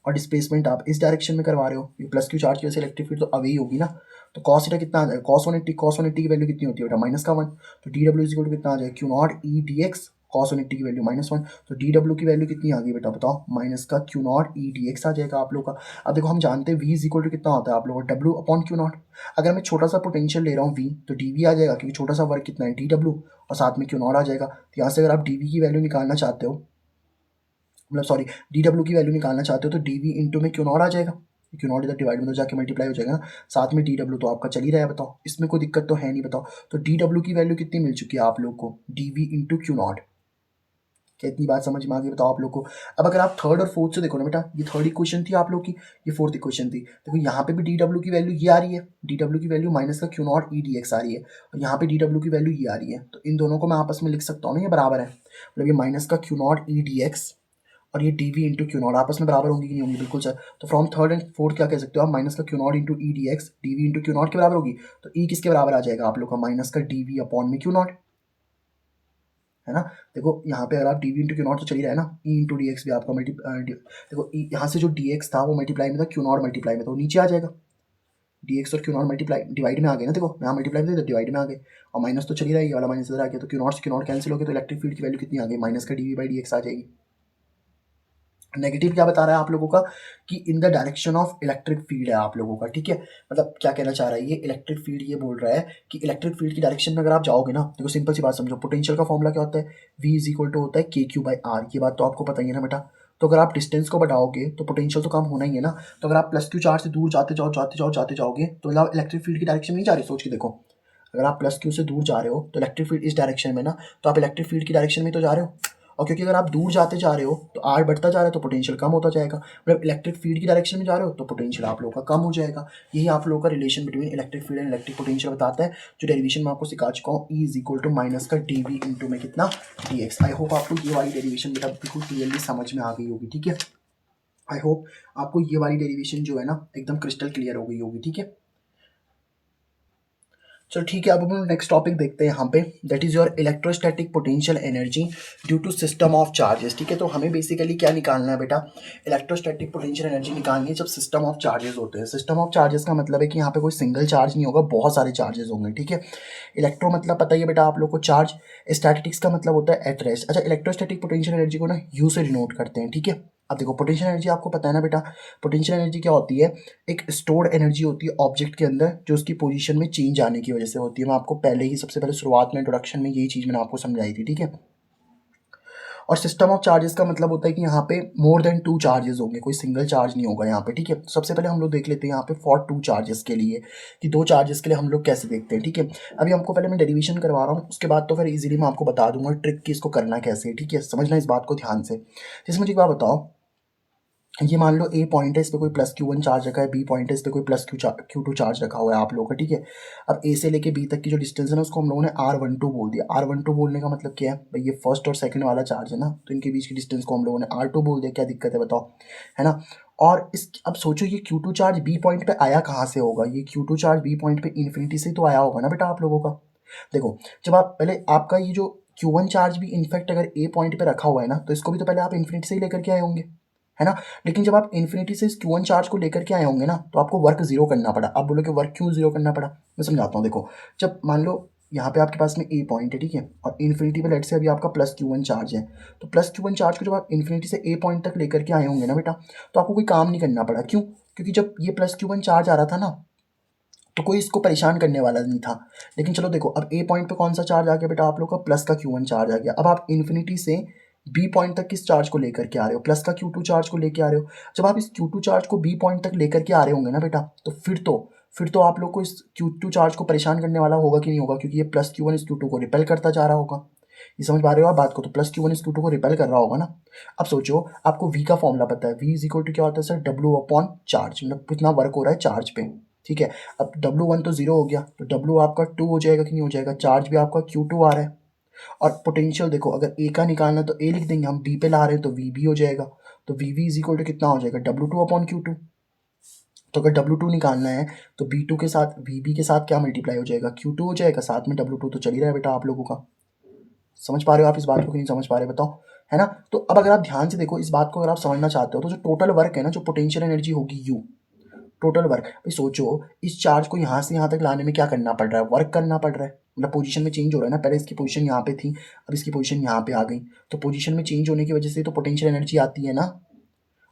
और डिस्प्लेसमेंट आप इस डायरेक्शन में करवा रहे हो, ये प्लस क्यू चार्ज की वजह से इलेक्ट्रिक फील्ड तो अवे ही होगी ना। तो cos थीटा कितना आ जाएगा, cos 180 की वैल्यू कितनी होती है बेटा, -1। तो D W is equal to कितना आ जाएगा, Q naught E D X cos 180 की वैल्यू -1। तो डी डब्ल्यू की वैल्यू कितनी आ गई बेटा बताओ, माइनस का Q naught E D x आ जाएगा आप लोग का। अब देखो हम जानते हैं v इज इक्वल टू कितना होता है आप लोगों का, डब्ल्यू अपॉन क्यू नॉट। अगर मैं छोटा सा पोटेंशियल ले रहा हूँ v तो डी वी आ जाएगा, क्योंकि छोटा सा वर्क कितना है डी डब्ल्यू, और साथ में क्यू नॉट आ जाएगा। तो यहाँ से अगर आप डी वी की वैल्यू निकालना चाहते हो, मतलब सॉरी डी डब्ल्यू की वैल्यू निकालना चाहते हो, तो डी वी इंटू में क्यू नॉट आ जाएगा। क्यू नॉट इधर डिवाइड में तो जाके मल्टीप्लाई हो जाएगा ना, साथ में डी डब्ल्यू तो आपका चल ही रहा है, बताओ इसमें कोई दिक्कत तो है नहीं। बताओ तो डी डब्ल्यू की वैल्यू कितनी मिल चुकी है आप लोग को, D V into Q naught. क्या इतनी बात समझ में आ गई बताओ आप लोग को। अब अगर आप थर्ड और फोर्थ से देखो ना बेटा, ये थर्ड इक्वेशन थी आप लोग की, ये फोर्थ इक्वेशन थी। देखो यहाँ पे भी डी डब्ल्यू की वैल्यू ये आ रही है, डी डब्ल्यू की वैल्यू माइनस का Q naught E D x आ रही है, और यहाँ पे डी डब्ल्यू की वैल्यू ये आ रही है। तो इन दोनों को मैं आपस में लिख सकता हूँ ना, ये बराबर है, मतलब ये माइनस का Q naught E D X और ये D V into Q naught आपस में बराबर होंगी कि नहीं होंगी, बिल्कुल सर। तो फ्रॉम थर्ड एंड फोर्थ क्या कह सकते हो आप, माइनस का Q naught into E D X D V into Q naught के बराबर होगी। तो ई किसके बराबर आ जाएगा आप लोग का, माइनस का डी वी अपॉन में क्यू नॉट, है ना। देखो यहाँ पे अगर आप D V into Q naught तो चल ही रहा है ना, ई इंटू डी एक्स भी आपका देखो यहाँ से जो डी एक्स था वो मल्टीप्लाई में था, क्यू नॉट मल्टीप्लाई में था, वो नीचे आ जाएगा। डी एक्स और क्यू नॉट मल्टीप्लाई डिवाइड में आ गए ना, देखो यहाँ मल्टीप्लाई में थे तो डिवाइड में आ गए, और माइनस तो चली रहा है, ये वाला माइनस इधर आ गया, तो क्यू नॉट से क्यू नॉट कैंसिल हो गया, तो इलेक्ट्रिक फील्ड की वैल्यू कितनी आ गई, माइनस का D V by D x आ जाएगी। नेगेटिव क्या बता रहा है आप लोगों का, कि in the direction of electric field है आप लोगों का, ठीक है। मतलब क्या कहना चाह रहा है ये इलेक्ट्रिक फील्ड, ये बोल रहा है कि इलेक्ट्रिक फील्ड की डायरेक्शन में अगर आप जाओगे ना, देखो सिंपल सी बात समझो, पोटेंशियल का फॉर्मूला क्या होता है, v इज इक्वल टू होता है के क्यू बाई आर, ये बात तो आपको पता ही है ना बेटा। तो अगर आप डिस्टेंस को बढ़ाओगे तो पोटेंशियल तो कम होना ही है ना। तो अगर आप प्लस क्यू चार्ज से दूर जाते जाओगे तो मतलब इलेक्ट्रिक फील्ड की डायरेक्शन में नहीं जा रही, सोच के देखो। अगर आप प्लस क्यू से दूर जा रहे हो तो इलेक्ट्रिक फील्ड इस डायरेक्शन में ना, तो आप इलेक्ट्रिक फील्ड की डायरेक्शन में तो जा रहे हो। और क्योंकि अगर आप दूर जाते जा रहे हो तो आर बढ़ता जा रहा है तो पोटेंशियल कम होता जाएगा, मतलब इलेक्ट्रिक फील्ड की डायरेक्शन में जा रहे हो तो पोटेंशियल आप लोगों का कम हो जाएगा। यही आप लोगों का relation between electric field and electric potential बताता है, जो डेरिवेशन में आपको सिखा चुका हूँ, E is equal to minus का डी वी इंटू में कितना डी एक्स। आई होप आपको ये वाली डेरिवेशन बेटा बिल्कुल क्लियरली समझ में आ गई होगी, ठीक है। आई होप आपको ये वाली डेरिवेशन जो है ना एकदम क्रिस्टल क्लियर हो गई होगी, ठीक है। चलो ठीक है, अब हम नेक्स्ट टॉपिक देखते हैं यहाँ पे, that is your electrostatic potential energy due to system of charges, ठीक है। तो हमें बेसिकली क्या निकालना है बेटा, इलेक्ट्रोस्टैटिक पोटेंशियल एनर्जी निकालनी है जब सिस्टम ऑफ चार्जेस होते हैं। सिस्टम ऑफ चार्जेस का मतलब है कि यहाँ पे कोई सिंगल चार्ज नहीं होगा, बहुत सारे चार्जेस होंगे, ठीक है। इलेक्ट्रो मतलब पता ही है बेटा आप लोग को चार्ज, स्टैटिक्स का मतलब होता है एट रेस्ट। अच्छा, इलेक्ट्रोस्टैटिक पोटेंशियल एनर्जी को ना यू से डिनोट करते हैं, ठीक है। अब देखो पोटेंशियल एनर्जी आपको पता है ना बेटा, पोटेंशियल एनर्जी क्या होती है, एक स्टोर्ड एनर्जी होती है ऑब्जेक्ट के अंदर, जो उसकी पोजीशन में चेंज आने की वजह से होती है। मैं आपको पहले ही सबसे पहले शुरुआत में इंट्रोडक्शन में यही चीज़ मैंने आपको समझाई थी, ठीक है। और सिस्टम ऑफ चार्जेस का मतलब होता है कि यहाँ पे मोर देन टू चार्जेस होंगे, कोई सिंगल चार्ज नहीं होगा यहाँ पे, ठीक है। सबसे पहले हम लोग देख लेते हैं यहाँ पे फॉर टू चार्जेस के लिए, कि दो चार्जेस के लिए हम लोग कैसे देखते हैं, ठीक है। अभी हमको पहले मैं डेरिवेशन करवा रहा हूँ, उसके बाद तो फिर इजीली मैं आपको बता दूंगा ट्रिक की इसको करना कैसे है, ठीक है। समझना इस बात को ध्यान से। जैसे मुझे एक बात बताओ, ये मान लो ए पॉइंट है, इस पर कोई प्लस क्यू वन चार्ज रखा है, बी पॉइंट है, इस पर कोई प्लस क्यू टू चार्ज रखा हुआ है आप लोगों का, ठीक है। अब ए से लेके बी तक की जो डिस्टेंस है ना, उसको हम लोगों ने R12 बोल दिया। R12 बोलने का मतलब क्या है भाई, ये फर्स्ट और सेकंड वाला चार्ज है ना, तो इनके बीच की डिस्टेंस को हम लोगों ने R2 बोल दिया, क्या दिक्कत है बताओ, है ना। और इस अब सोचो ये Q2 चार्ज बी पॉइंट पे आया कहाँ से होगा, ये Q2 चार्ज बी पॉइंट पे इन्फिनिटी से तो आया होगा ना बेटा आप लोगों का। देखो जब आप पहले आपका ये जो Q1 चार्ज भी इनफैक्ट अगर ए पॉइंट पे रखा हुआ है ना, तो इसको भी तो पहले आप इन्फिनिटी से ही लेकर के आए होंगे, है ना। लेकिन जब आप इन्फिनिटी से इस Q1 चार्ज को लेकर के आए होंगे ना, तो आपको वर्क जीरो करना पड़ा। आप बोलोगे वर्क क्यों जीरो करना पड़ा, मैं समझाता हूँ। देखो जब मान लो यहाँ पे आपके पास में ए पॉइंट है, ठीक है, और इन्फिनिटी पे लेट से अभी आपका प्लस Q1 चार्ज है, तो प्लस Q1 चार्ज को जब आप इन्फिनिटी से ए पॉइंट तक लेकर के आए होंगे ना बेटा, तो आपको कोई काम नहीं करना पड़ा। क्यों, क्योंकि जब ये प्लस Q1 चार्ज आ रहा था ना, तो कोई इसको परेशान करने वाला नहीं था। लेकिन चलो देखो अब ए पॉइंट पे कौन सा चार्ज आ गया बेटा आप लोग का, प्लस का Q1 चार्ज आ गया। अब आप इन्फिनिटी से बी पॉइंट तक किस चार्ज को लेकर के आ रहे हो, प्लस का Q2 चार्ज को लेकर आ रहे हो। जब आप इस Q2 चार्ज को बी पॉइंट तक लेकर के आ रहे होंगे ना बेटा, तो फिर तो आप लोग को इस Q2 चार्ज को परेशान करने वाला होगा कि नहीं होगा, क्योंकि ये प्लस Q1 इस Q2 को रिपेल करता जा रहा होगा। ये समझ पा रहे हो आप बात को, तो प्लस Q1 इस Q2 को रिपेल कर रहा होगा ना। अब सोचो आपको V का फॉर्मूला पता है, V इज इक्वल टू क्या होता है सर, W अपॉन चार्ज, मतलब कितना वर्क हो रहा है चार्ज पे, ठीक है। अब W1 तो जीरो हो गया, तो W आपका 2 हो जाएगा कि नहीं हो जाएगा, चार्ज भी आपका Q2 आ रहा है। और पोटेंशियल देखो, अगर ए का निकालना तो ए लिख देंगे, हम बी पे ला रहे हैं तो वी भी हो जाएगा। तो V V is equal to कितना हो जाएगा W2/Q2। तो अगर W2 निकालना है तो B2 के साथ VB के साथ क्या मल्टीप्लाई हो जाएगा, Q2 हो जाएगा, साथ में W2 तो चल ही रहा है बेटा आप लोगों का। समझ पा रहे हो आप इस बात को कि नहीं समझ पा रहे बताओ, है ना। तो अब अगर आप ध्यान से देखो इस बात को, अगर आप समझना चाहते हो तो जो टोटल वर्क है ना, जो पोटेंशियल एनर्जी होगी U, टोटल वर्क, भाई सोचो इस चार्ज को यहाँ से यहाँ तक लाने में क्या करना पड़ रहा है, वर्क करना पड़ रहा है, मतलब पोजीशन में चेंज हो रहा है ना। पहले इसकी पोजीशन यहाँ पे थी, अब इसकी पोजीशन यहाँ पे आ गई, तो पोजीशन में चेंज होने की वजह से तो पोटेंशियल एनर्जी आती है ना।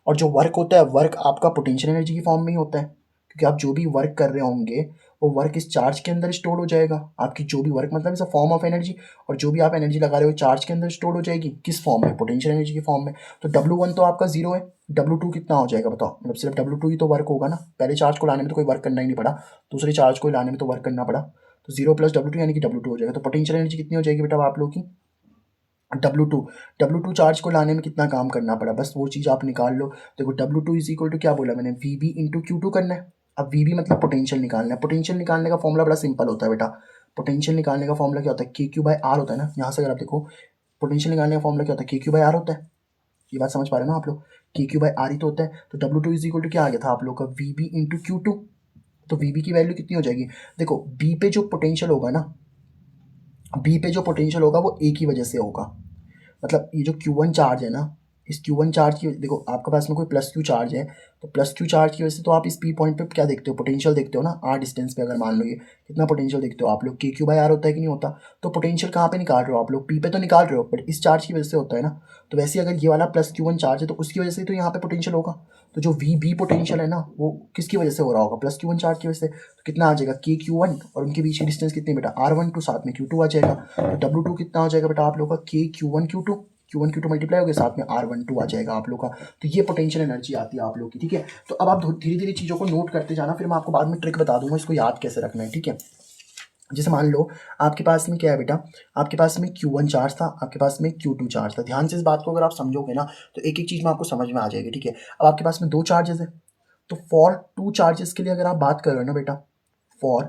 और जो वर्क होता है, वर्क आपका पोटेंशियल एनर्जी की फॉर्म में ही होता है, क्योंकि आप जो भी वर्क कर रहे होंगे वो वर्क इस चार्ज के अंदर स्टोर हो जाएगा। आपकी जो भी वर्क मतलब is a form of energy, और जो भी आप एनर्जी लगा रहे हो चार्ज के अंदर स्टोर हो जाएगी, किस फॉर्म में, पोटेंशियल एनर्जी की फॉर्म में। तो W1 तो आपका जीरो है, W2 कितना हो जाएगा बताओ, मतलब सिर्फ W2 ही तो वर्क होगा ना, पहले चार्ज को लाने में तो कोई वर्क करना ही नहीं पड़ा, दूसरे चार्ज को लाने में तो वर्क करना पड़ा, तो जीरो प्लस W2 यानी कि W2 हो जाएगा। तो पोटेंशियल एनर्जी कितनी हो जाएगी बेटा आप लोग की, W2। W2 चार्ज को लाने में कितना काम करना पड़ा, बस वो चीज़ आप निकाल लो। देखो W2 इज इक्वल टू क्या बोला मैंने, VB इंटू Q2 करना है। अब VB मतलब पोटेंशियल निकालना है, पोटेंशियल निकालने का फॉर्मूला बड़ा सिंपल होता है बेटा। पोटेंशियल निकालने का फॉर्मूला क्या होता है, KQ/R होता है ना। यहाँ से अगर आप देखो पोटेंशियल निकालने का फॉर्मूला क्या होता है, KQ/R होता है। ये बात समझ पा रहे हो ना आप लोग, KQ/R ही तो होता है। तो W2 इज इक्वल टू क्या आ गया था आप लोग का, VB इंटू Q2। तो VB की वैल्यू कितनी हो जाएगी, देखो B पे जो पोटेंशियल होगा ना, B पे जो पोटेंशियल होगा वो A की वजह से होगा। मतलब ये जो Q1 चार्ज है ना, इस Q1 चार्ज की, देखो आपके पास में कोई प्लस Q चार्ज है, तो प्लस Q चार्ज की वजह से तो आप इस P पॉइंट पे क्या देखते हो, पोटेंशियल देखते हो ना। R डिस्टेंस पे अगर मान लो ये कितना पोटेंशियल देखते हो आप लोग, KQ/R होता है कि नहीं होता। तो पोटेंशियल कहाँ पे निकाल रहे हो आप लोग, P पे तो निकाल रहे हो, बट इस चार्ज की वजह से होता है ना। तो वैसे अगर ये वाला प्लस Q1 चार्ज है तो उसकी वजह से तो यहाँ पे पोटेंशियल होगा। तो जो VB पोटेंशियल है ना वो किसकी वजह से हो रहा होगा, प्लस Q1 चार्ज की वजह से। तो कितना आ जाएगा, KQ1 और उनके बीच की डिस्टेंस कितनी बेटा, R12, साथ में Q2 आ जाएगा। तो W2 कितना हो जाएगा बेटा आप लोग का, KQ1 Q2 Q1 Q2 multiply हो गया, साथ में R12 आ जाएगा आप लोग का। तो ये पोटेंशियल एनर्जी आती है आप लोग की, ठीक है। तो अब आप धीरे धीरे चीज़ों को नोट करते जाना, फिर मैं आपको बाद में ट्रिक बता दूंगा इसको याद कैसे रखना है, ठीक है। जैसे मान लो आपके पास में क्या है बेटा, आपके पास में Q1 चार्ज था, आपके पास में Q2 चार्ज था। ध्यान से इस बात को अगर आप समझोगे ना तो एक एक चीज़ में आपको समझ में आ जाएगी, ठीक है। अब आपके पास में दो चार्जेस है, तो फॉर टू चार्जेस के लिए अगर आप बात कर रहे हो ना बेटा, फॉर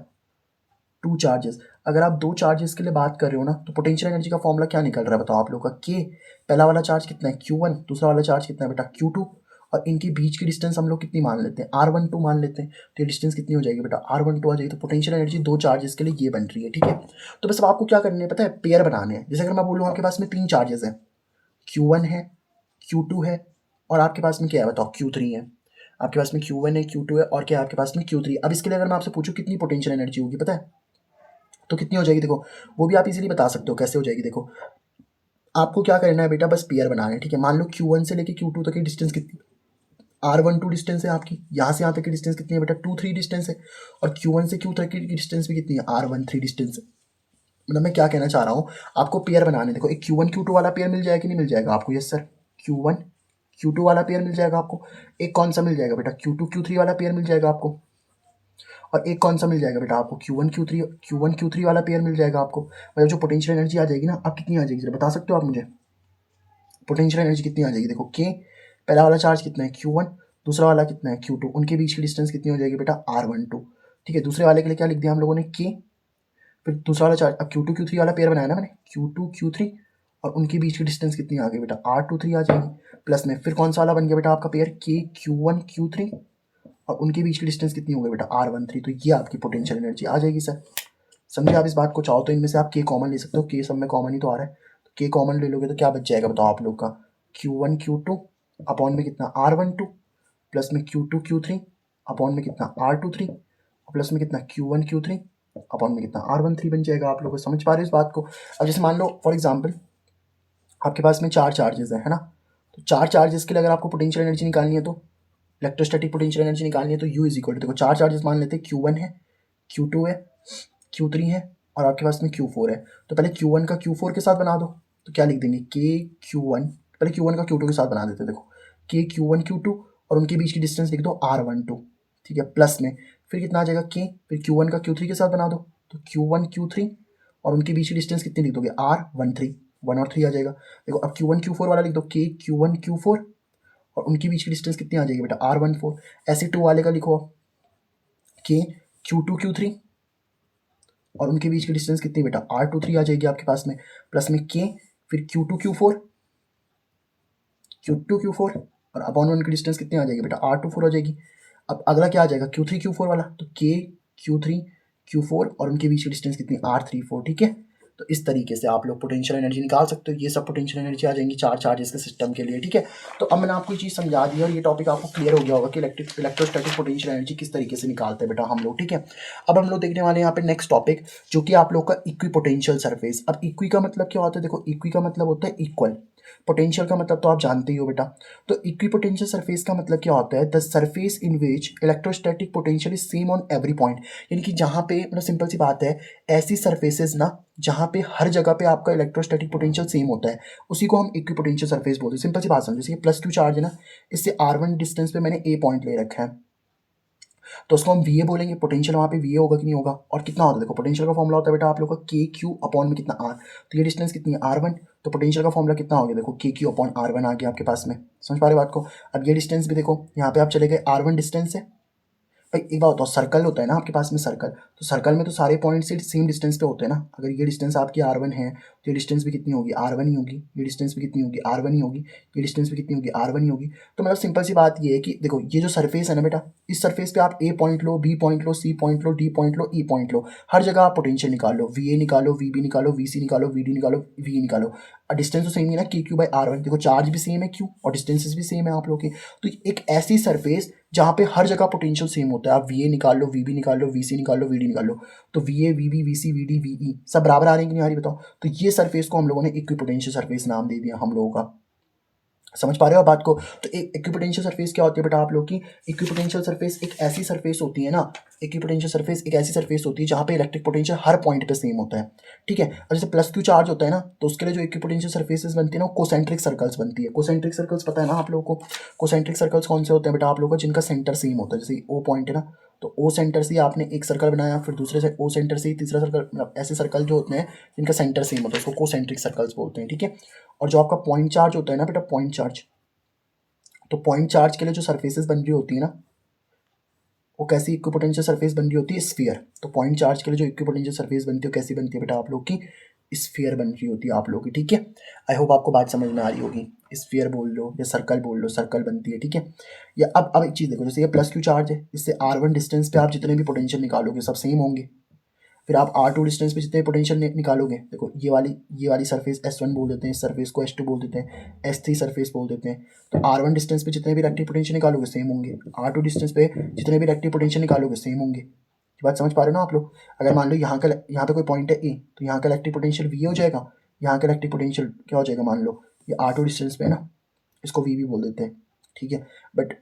टू चार्जेस, अगर आप दो चार्जेस के लिए बात कर रहे हो ना, तो पोटेंशियल एनर्जी का फॉर्मूला क्या निकल रहा है बताओ आप लोग का, के पहला वाला चार्ज कितना है Q1, दूसरा वाला चार्ज कितना है बेटा Q2, और इनके बीच की डिस्टेंस हम लोग कितनी मान लेते हैं, R12 मान लेते हैं। तो ये डिस्टेंस कितनी हो जाएगी बेटा, R12 आ जाएगी। तो पोटेंशियल एनर्जी दो चार्जेस के लिए ये बन रही है, ठीक है। तो बस अब आपको क्या करना है पता है, पेयर बनाने हैं। जैसे अगर मैं बोलूँ आपके पास में तीन चार्जेस हैं, Q1 है, Q2 है, और आपके पास में क्या है बताओ, Q3 है। आपके पास में Q1 है, Q2 है, और क्या है आपके पास में Q3। अब इसके लिए अगर मैं आपसे पूछूं कितनी पोटेंशियल एनर्जी होगी पता है, तो कितनी हो जाएगी, देखो वो भी आप इजीली बता सकते हो कैसे हो जाएगी। देखो आपको क्या करना है बेटा, बस पेयर बनाना है, ठीक है। मान लो Q1 से लेके Q2 तक की डिस्टेंस कितनी, R12 डिस्टेंस है आपकी, यहाँ से यहाँ तक की डिस्टेंस कितनी है बेटा, 2 3 डिस्टेंस है। और Q1 से Q तक की डिस्टेंस भी कितनी है, R13 डिस्टेंस है। मतलब मैं क्या कहना चाह रहा हूँ, आपको पेयर बनाने, देखो एक Q1 Q2 वाला पेयर मिल जाएगा कि नहीं मिल जाएगा आपको, यस सर, Q1 Q2 वाला पेयर मिल जाएगा आपको। एक कौन सा मिल जाएगा बेटा, Q2 Q3 वाला पेयर मिल जाएगा आपको। और एक कौन सा मिल जाएगा बेटा आपको, Q1 Q3 वाला पेयर मिल जाएगा आपको। मतलब जो पोटेंशियल एनर्जी आ जाएगी ना, अब कितनी आ जाएगी जरा बता सकते हो आप मुझे, पोटेंशियल एनर्जी कितनी आ जाएगी। देखो के पहला वाला चार्ज कितना है Q1, दूसरा वाला कितना है Q2, उनके बीच की डिस्टेंस कितनी हो जाएगी बेटा, R12, ठीक है। दूसरे वाले के लिए क्या लिख दिया हम लोगों ने, के, फिर दूसरा वाला चार्ज, अब Q2 Q3 वाला पेयर बनाया ना मैंने, Q2 Q3, और उनके बीच की डिस्टेंस कितनी आ गई बेटा, R23 आ जाएगी। प्लस में फिर कौन सा वाला बन गया बेटा आपका पेयर, के Q1 Q3, और उनके बीच की डिस्टेंस कितनी हो गई बेटा, R13। तो ये आपकी पोटेंशियल एनर्जी आ जाएगी सर। समझे आप इस बात को, चाहो तो इनमें से आप के कॉमन ले सकते हो, के सब में कॉमन ही तो आ रहा है। तो के कॉमन ले लोगे तो क्या बच जाएगा बताओ आप लोग का, Q1 Q2 अपॉन में कितना R12, प्लस में Q2 Q3 अपॉन में कितना R23, प्लस में कितना Q1 Q3 अपॉन में कितना R13 बन जाएगा। आप लोग को समझ पा रहे हो इस बात को। अब जैसे मान लो फॉर एग्जाम्पल आपके पास में चार चार्जेस है ना, तो चार चार्जेस के लिए अगर आपको पोटेंशियल एनर्जी निकालनी है, तो इलेक्ट्रोस्टैटिक पोटेंशियल एनर्जी निकालनी है, तो U इज इक्वल टू, देखो चार चार्जेस मान लेते हैं, Q1 है, Q2 है, Q3 है, और आपके पास में Q4 है। तो पहले Q1 का Q4 के साथ बना दो, तो क्या लिख देंगे, के Q1, पहले Q1 का Q2 के साथ बना देते हैं, देखो के Q1 Q2, और उनके बीच की डिस्टेंस लिख दो R12, ठीक है। प्लस में फिर कितना आ जाएगा, के, फिर Q1 का Q3 के साथ बना दो, तो Q1 Q3, और उनके बीच की डिस्टेंस कितनी लिख दोगे, R13, 1 और 3 आ जाएगा। देखो अब Q1 Q4 वाला लिख दो, के Q1 Q4, और उनके बीच की डिस्टेंस कितनी आ जाएगी बेटा, R14। ऐसे टू वाले का लिखो, के Q2 Q3, और उनके बीच की डिस्टेंस कितनी बेटा, R23 आ जाएगी आपके पास में, प्लस में के, फिर Q2 Q4, Q2 Q4, और अपॉन वन की डिस्टेंस कितनी आ जाएगी बेटा, R24 हो जाएगी। अब अगला क्या आ जाएगा, Q3 Q4 वाला, तो K Q3 Q4 और उनके बीच की डिस्टेंस कितनी, R34, ठीक है। तो इस तरीके से आप लोग पोटेंशियल एनर्जी निकाल सकते हो। ये सब पोटेंशियल एनर्जी आ जाएंगी चार चार्जेस के सिस्टम के लिए, ठीक है। तो अब मैंने आपको ये चीज़ समझा दी और ये टॉपिक आपको क्लियर हो गया होगा कि इलेक्ट्रोस्टैटिक पोटेंशियल एनर्जी किस तरीके से निकालते हैं बेटा हम लोग, ठीक है। अब हम लोग देखने वाले हैं यहाँ पे नेक्स्ट टॉपिक, जो कि आप लोग का इक्वी पोटेंशियल सरफेस। अब इक्वी का मतलब क्या होता है, देखो इक्वी का मतलब होता है इक्वल, पोटेंशियल का मतलब तो आप जानते ही हो बेटा। तो इक्विपोटेंशियल सरफेस का मतलब क्या होता है, the surface in which electrostatic potential is same on every point. यानी कि जहाँ पे, मतलब सिंपल सी बात है, ऐसी सरफेसेस ना जहाँ पे हर जगह पे आपका इलेक्ट्रोस्टैटिक पोटेंशियल सेम होता है, उसी को हम इक्विपोटेंशियल सरफेस बोलते हैं। सिंपल सी बात समझो, जैसे +2 चार्ज है ना, इससे R1 डिस्टेंस पे मैंने A पॉइंट ले रखा है, तो उसको हम वी ए बोलेंगे। पोटेंशियल वहाँ पे वी ए होगा कि नहीं होगा, और कितना होता है, देखो पोटेंशियल का फॉर्मुला होता है बेटा आप लोग का के क्यू अपॉन में कितना आर, तो ये डिस्टेंस कितनी है R1, तो पोटेंशियल का फॉर्मुला कितना हो गया, देखो के क्यू अपॉन R1 आ गया आपके पास में। समझ पा रहे बात को। अब ये डिस्टेंस भी देखो, यहाँ पे आप चले गए, R1 डिस्टेंस है भाई। एक बात बताओ, सर्कल होता है ना आपके पास में सर्कल, तो सर्कल में तो सारे पॉइंट से सेम डिस्टेंस पे होते हैं ना। अगर ये डिस्टेंस आपकी R1 है तो ये डिस्टेंस भी कितनी होगी, R1 ही होगी। ये डिस्टेंस भी कितनी होगी, R1 ही होगी। ये डिस्टेंस भी कितनी होगी, R1 ही होगी। तो मतलब सिंपल सी बात ये है कि देखो ये जो सरफेस है ना बेटा, इस सरफेस पे आप A पॉइंट लो, B पॉइंट लो, C पॉइंट लो, D पॉइंट लो, E पॉइंट लो, हर जगह आप पोटेंशियल निकाल लो, VA निकालो, VB निकालो, VC निकालो, VD निकालो, VE निकालो। और डिस्टेंस तो सेम ही है ना, के क्यू बाई R1। देखो चार्ज भी सेम है क्यू, और डिस्टेंसेस भी सेम है आप लोग के। तो एक ऐसी सरफेस जहाँ पे हर जगह पोटेंशियल सेम होता है, आप VA निकाल लो, VB निकाल लो, VC निकाल लो, VD निकाल लो, तो VA VB VC VD VE सब बराबर आ रहे हैं कि नहीं आ रही बताओ। तो ये सरफेस को हम लोगों ने इक्विपोटेंशियल सरफेस नाम दे दिया हम लोगों का। समझ पा रहे हो बात को। तो एक इक्विपोटेंशियल सरफेस क्या होती है बेटा आप लोग की, इक्विपोटेंशियल सरफेस एक ऐसी सरफेस होती है ना, इक्विपोटेंशियल सरफेस एक ऐसी सरफेस होती है जहाँ पे इलेक्ट्रिक पोटेंशियल हर पॉइंट पे सेम होता है, ठीक है। और जैसे +2 चार्ज होता है ना, तो उसके लिए जो इक्विपोटेंशियल सरफेसेस बनती है ना, कोसेंट्रिक सर्कल्स बनती है। कोसेंट्रिक सर्कल्स पता है ना आप लोगों को, कोसेंट्रिक सर्कल्स कौन से होते हैं बेटा आप लोगों को, जिनका सेंटर सेम होता है। जैसे O पॉइंट है ना, तो O सेंटर से आपने एक सर्कल बनाया, फिर दूसरे से O सेंटर से तीसरा सर्कल, मतलब ऐसे सर्कल जो होते हैं जिनका सेंटर सेम होता है, उसको कोसेंट्रिक सर्कल्स बोलते हैं, ठीक है। और जो आपका पॉइंट चार्ज होता है ना बेटा, पॉइंट चार्ज, तो पॉइंट चार्ज के लिए जो सरफेसेस बन रही होती है ना, वो कैसी इक्विपोटेंशियल सरफेस बन रही होती है, स्फीयर। तो पॉइंट चार्ज के लिए जो इक्विपोटेंशियल सरफेस बनती है, कैसी बनती है बेटा आप लोग की, स्फीयर बन रही होती है आप लोग की, ठीक है। आई होप आपको बात समझ में आ रही होगी। स्फीयर बोल लो या सर्कल बोल लो, सर्कल बनती है, ठीक है। या अब एक चीज़ देखो, जैसे ये +2 चार्ज है, इससे R1 डिस्टेंस पे आप जितने भी पोटेंशियल निकालोगे सब सेम होंगे। फिर आप R2 डिस्टेंस पे जितने पोटेंशियल निकालोगे, देखो ये वाली सरफेस S1 बोल देते हैं, इस सरफेस को S2 बोल देते हैं, S3 सरफेस बोल देते हैं। तो R1 डिस्टेंस पे जितने भी इलेक्ट्रिक पोटेंशियल निकालोगे सेम होंगे, R2 डिस्टेंस पे जितने भी इलेक्ट्रिक पोटेंशियल निकालोगे सेम होंगे। ये बात समझ पा रहे हो ना आप लोग। अगर मान लो यहाँ पे कोई पॉइंट है A, तो यहाँ का इलेक्ट्रिक पोटेंशियल V हो जाएगा, यहाँ का इलेक्ट्रिक पोटेंशियल क्या हो जाएगा, मान लो ये R2 डिस्टेंस पे है ना, इसको VB बोल देते हैं, ठीक है। बट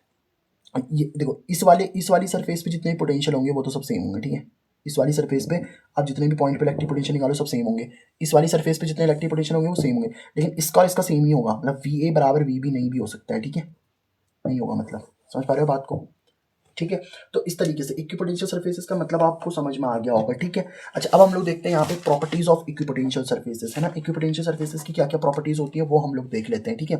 ये देखो इस वाली सरफेस पे जितने पोटेंशियल होंगे वो तो सब सेम होंगे, ठीक है। इस वाली सरफेस पे आप जितने भी पॉइंट पे इलेक्ट्रिक पोटेंशियल निकालो सब सेम होंगे। इस वाली सरफेस पे जितने इलेक्ट्रिक पोटेंशियल होंगे वो सेम होंगे, लेकिन इसका सेम नहीं होगा, मतलब VA बराबर VB नहीं भी हो सकता है, ठीक है, नहीं होगा, मतलब समझ पा रहे हो बात को, ठीक है। तो इस तरीके से इक्विपोटेंशियल सरफेसेस का मतलब आपको समझ में आ गया होगा, ठीक है। अच्छा अब हम लोग देखते हैं यहाँ पे प्रॉपर्टीज ऑफ इक्विपोटेंशियल सरफेसेस, है ना। इक्विपोटेंशियल सरफेसेस की क्या क्या प्रॉपर्टीज होती है वो हम लोग देख लेते हैं, ठीक है।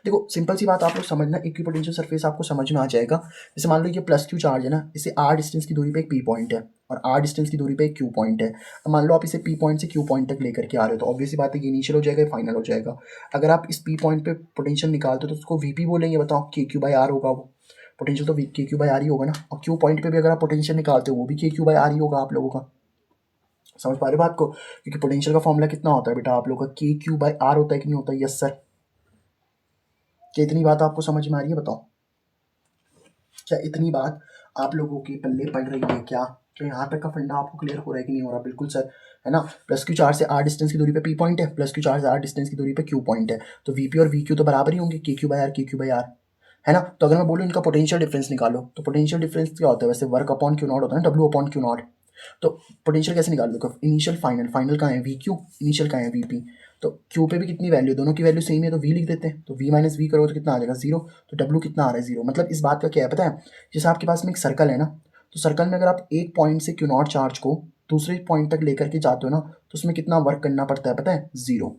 देखो सिंपल सी बात आप लोग समझना, इक्विपोटेंशियल सरफेस आपको समझ में आ जाएगा। जैसे मान लो ये +2 चार्ज है ना, इसे R डिस्टेंस की दूरी पे एक P पॉइंट है और R डिस्टेंस की दूरी पे एक Q पॉइंट है। अब मान लो आप इसे P पॉइंट से Q पॉइंट तक लेकर के आ रहे हो, तो ऑब्वियस सी बात है ये इनिशियल हो जाएगा, फाइनल हो जाएगा। अगर आप इस P पॉइंट पे पोटेंशियल निकालते हो तो उसको VP बोलेंगे, बताओ KQ/R होगा वो पोटेंशियल, तो KQ/R ही होगा ना। और Q पॉइंट पे भी अगर आप पोटेंशियल निकालते हो वो भी KQ/R ही होगा आप लोगों का। समझ पा रहे हो बात को, क्योंकि पोटेंशियल का फॉर्मूला कितना होता है बेटा आप लोगों का, KQ/R होता है कि नहीं होता है, यस सर। क्या इतनी बात आपको समझ में आ रही है, बताओ क्या इतनी बात आप लोगों के पल्ले पड़ रही है क्या, तो यहाँ तक का फंडा आपको क्लियर हो रहा है कि नहीं हो रहा, बिल्कुल सर, है ना। +Q चार्ज से R डिस्टेंस की दूरी पे P पॉइंट है, +Q चार्ज से R डिस्टेंस की दूरी पे Q पॉइंट है, तो VP और VQ तो बराबर ही होंगे, KQ/R है ना। तो अगर मैं बोलूँ इनका पोटेंशियल डिफरेंस निकालो, तो पोटेंशियल डिफरेंस क्या होता है, वैसे वर्क अपॉन क्यू नॉट होता है ना, W/Q0। तो पोटेंशियल कैसे निकाल दो, इनिशियल फाइनल कहाँ है VQ, इनिशियल कहाँ है VP। तो Q पे भी कितनी वैल्यू, दोनों की वैल्यू सेम है तो V लिख देते हैं, तो V माइनस V करो तो कितना आ जाएगा 0। तो W कितना आ रहा है 0। मतलब इस बात का क्या है पता है, जैसे आपके पास में एक सर्कल है ना, तो सर्कल में अगर आप एक पॉइंट से Q0 चार्ज को दूसरे पॉइंट तक लेकर के जाते हो ना, तो उसमें कितना वर्क करना पड़ता है पता है, 0।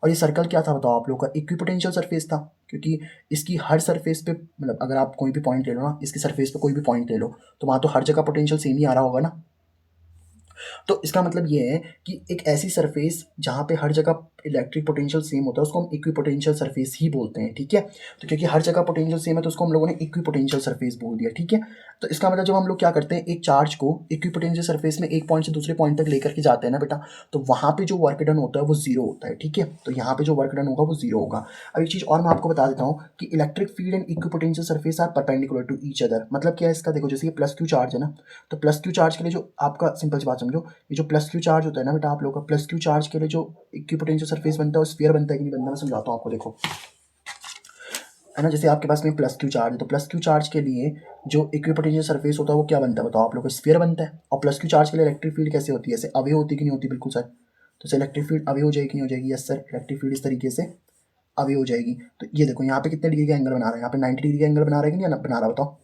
और ये सर्कल क्या था बताओ आप लोग का, इक्विपोटेंशियल सरफेस था, क्योंकि इसकी हर सरफेस पे, मतलब अगर आप कोई भी पॉइंट ले लो ना, इसकी सरफेस पे कोई भी पॉइंट ले लो, तो वहाँ तो हर जगह पोटेंशियल सेम ही आ रहा होगा ना। तो इसका मतलब ये है कि एक ऐसी सरफेस जहाँ पे हर जगह इलेक्ट्रिक पोटेंशियल सेम होता है उसको हम इक्विपोटेंशियल सरफेस ही बोलते हैं, ठीक है। तो क्योंकि हर जगह पोटेंशियल सेम है तो उसको हम लोगों ने इक्विपोटेंशियल सरफेस बोल दिया, ठीक है। तो इसका मतलब जब हम लोग क्या करते हैं, एक चार्ज को इक्विपोटेंशियल सरफेस में एक पॉइंट से दूसरे पॉइंट तक लेकर के जाते हैं ना बेटा, तो वहाँ पे जो वर्क डन होता है वो जीरो होता है, ठीक है। तो यहाँ पे जो वर्क डन होगा वो जीरो होगा। अब एक चीज़ और मैं आपको बता देता हूँ कि electric field and equipotential surface are perpendicular to each other. मतलब क्या है इसका, देखो जैसे ये प्लस क्यू चार्ज है ना, तो प्लस क्यू चार्ज के लिए जो आपका सिंपल सी बात समझो, ये जो प्लस क्यू चार्ज होता है ना बेटा आप लोग का, प्लस क्यू चार्ज के लिए जो इक्विपोटेंशियल सरफेस बनता है वो स्फीयर बनता है कि नहीं बनता, मैं समझाता हूँ आपको। देखो है ना, जैसे आपके पास में प्लस क्यू चार्ज है तो प्लस क्यू चार्ज के लिए जो इक्विपोटेंशियल सरफेस होता है वो क्या बनता है बताओ आप लोग को, स्फीयर बनता है। और प्लस क्यू चार्ज के लिए इलेक्ट्रिक फील्ड कैसे होती है, ऐसे अवे होती है कि नहीं होती, बिल्कुल सर। तो इलेक्ट्रिक फील्ड अवे हो जाएगी कि नहीं हो जाएगी, यस सर, इलेक्ट्रिक फील्ड इस तरीके से अवे हो जाएगी। तो ये देखो यहाँ पे कितने डिग्री का एंगल बना रहा है, यहाँ पे 90 डिग्री का एंगल बना रहा है कि नहीं बना रहा, बताओ।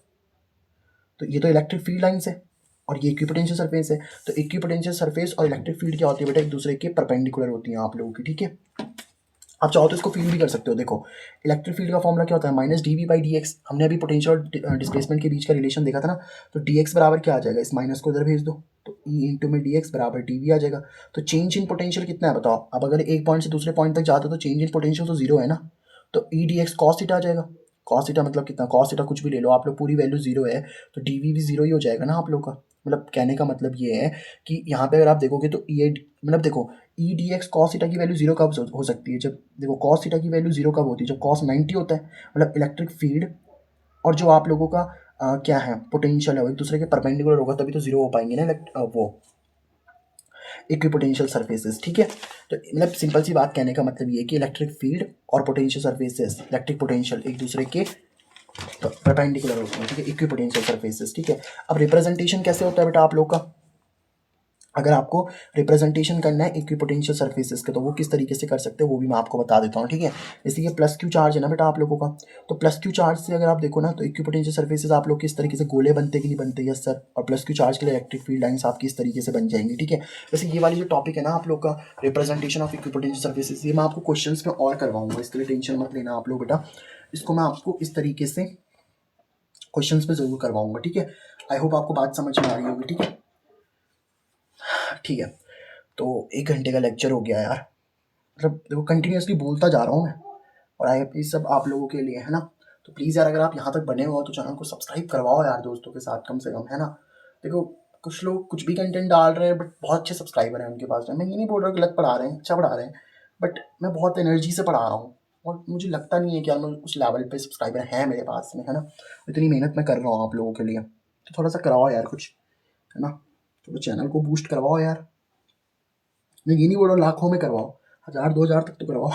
तो ये तो इलेक्ट्रिक फील्ड लाइन्स है और ये इक्विपोटेंशियल सरफेस है। तो इक्विपोटेंशियल सरफेस और इलेक्ट्रिक फील्ड क्या होती है बेटा, एक दूसरे के परपेंडिकुलर होती हैं आप लोगों की, ठीक है। आप चाहो तो इसको फील भी कर सकते हो। देखो इलेक्ट्रिक फील्ड का फॉर्मूला क्या होता है, minus D V by D X. हमने अभी पोटेंशियल और डिस्प्लेसमेंट के बीच का रिलेशन देखा था ना, तो डी एक्स बराबर क्या आ जाएगा, इस माइनस को इधर भेज दो तो ई इंटू में डी एक्स बराबर डी वी आ जाएगा। तो चेंज इन पोटेंशियल कितना है बताओ, अब अगर एक पॉइंट से दूसरे पॉइंट तक जाते हो तो चेंज इन पोटेंशियल तो जीरो है ना, तो E D x cos theta आ जाएगा। कॉस थीटा मतलब कितना, कॉस थीटा कुछ भी ले लो आप लोग, पूरी वैल्यू जीरो है तो डी वी भी जीरो ही हो जाएगा ना आप लोग का। मतलब कहने का मतलब ये है कि यहाँ पे अगर आप देखोगे तो ये मतलब देखो E D x cos theta की वैल्यू जीरो कब हो सकती है, जब देखो कॉस थीटा की वैल्यू जीरो कब होती है, जब कॉस 90 होता है। मतलब इलेक्ट्रिक फील्ड और जो आप लोगों का क्या है पोटेंशियल है वो एक दूसरे के परपेंडिकुलर होगा, तभी तो जीरो हो पाएंगे ना वो इक्विपोटेंशियल सरफेसेस, ठीक है। तो मतलब सिंपल सी बात कहने का मतलब ये है कि इलेक्ट्रिक फील्ड और पोटेंशियल सरफेसेस, इलेक्ट्रिक पोटेंशियल एक दूसरे के परपेंडिकुलर होते हैं, ठीक है, इक्विपोटेंशियल सरफेसेस, ठीक है। अब रिप्रेजेंटेशन कैसे होता है बेटा आप लोग का, अगर आपको रिप्रेजेंटेशन करना है इक्विपोटेंशियल सरफेसेस के तो वो किस तरीके से कर सकते हैं वो भी मैं आपको बता देता हूँ, ठीक है। जैसे ये प्लस क्यू चार्ज है ना बेटा आप लोगों का, तो प्लस क्यू चार्ज से अगर आप देखो ना तो इक्विपोटेंशियल सरफेसेस आप लोग किस तरीके से गोले बनते कि नहीं बनते, यस सर। और प्लस क्यू चार्ज के लिए इलेक्ट्रिक फील्ड लाइन्स आपकी इस तरीके से बन जाएंगी, ठीक है। वैसे ये वाली जो टॉपिक है ना आप लोग का रिप्रेजेंटेशन ऑफ इक्विपोटेंशियल सरफेसेस, ये मैं आपको क्वेश्चन में और करवाऊंगा, इसके लिए टेंशन मत लेना आप लोग बेटा। इसको मैं आपको इस तरीके से क्वेश्चंस पे जरूर करवाऊंगा, ठीक है। आई होप आपको बात समझ में आ रही होगी, ठीक है। ठीक है, तो 1 घंटे का लेक्चर हो गया यार, मतलब देखो कंटिन्यूसली बोलता जा रहा हूँ मैं, और आई ये सब आप लोगों के लिए है ना। तो प्लीज़ यार अगर आप यहाँ तक बने हो तो चैनल को सब्सक्राइब करवाओ यार दोस्तों के साथ कम से कम, है ना। देखो कुछ लोग कुछ भी कंटेंट डाल रहे हैं बट बहुत अच्छे सब्सक्राइबर हैं उनके पास में, मैं ये नहीं बोल रहा गलत पढ़ा रहे हैं, अच्छा पढ़ा रहे हैं, बट मैं बहुत एनर्जी से पढ़ा रहा हूँ और मुझे लगता नहीं है कि यार मैं उस लेवल पे सब्सक्राइबर हैं मेरे पास में, है ना। इतनी मेहनत मैं कर रहा हूँ आप लोगों के लिए, तो थोड़ा सा करवाओ यार कुछ, है ना। थोड़ा चैनल को बूस्ट करवाओ यार, मैं ये नहीं बोल रहा लाखों में करवाओ, 1000-2000 तक तो करवाओ।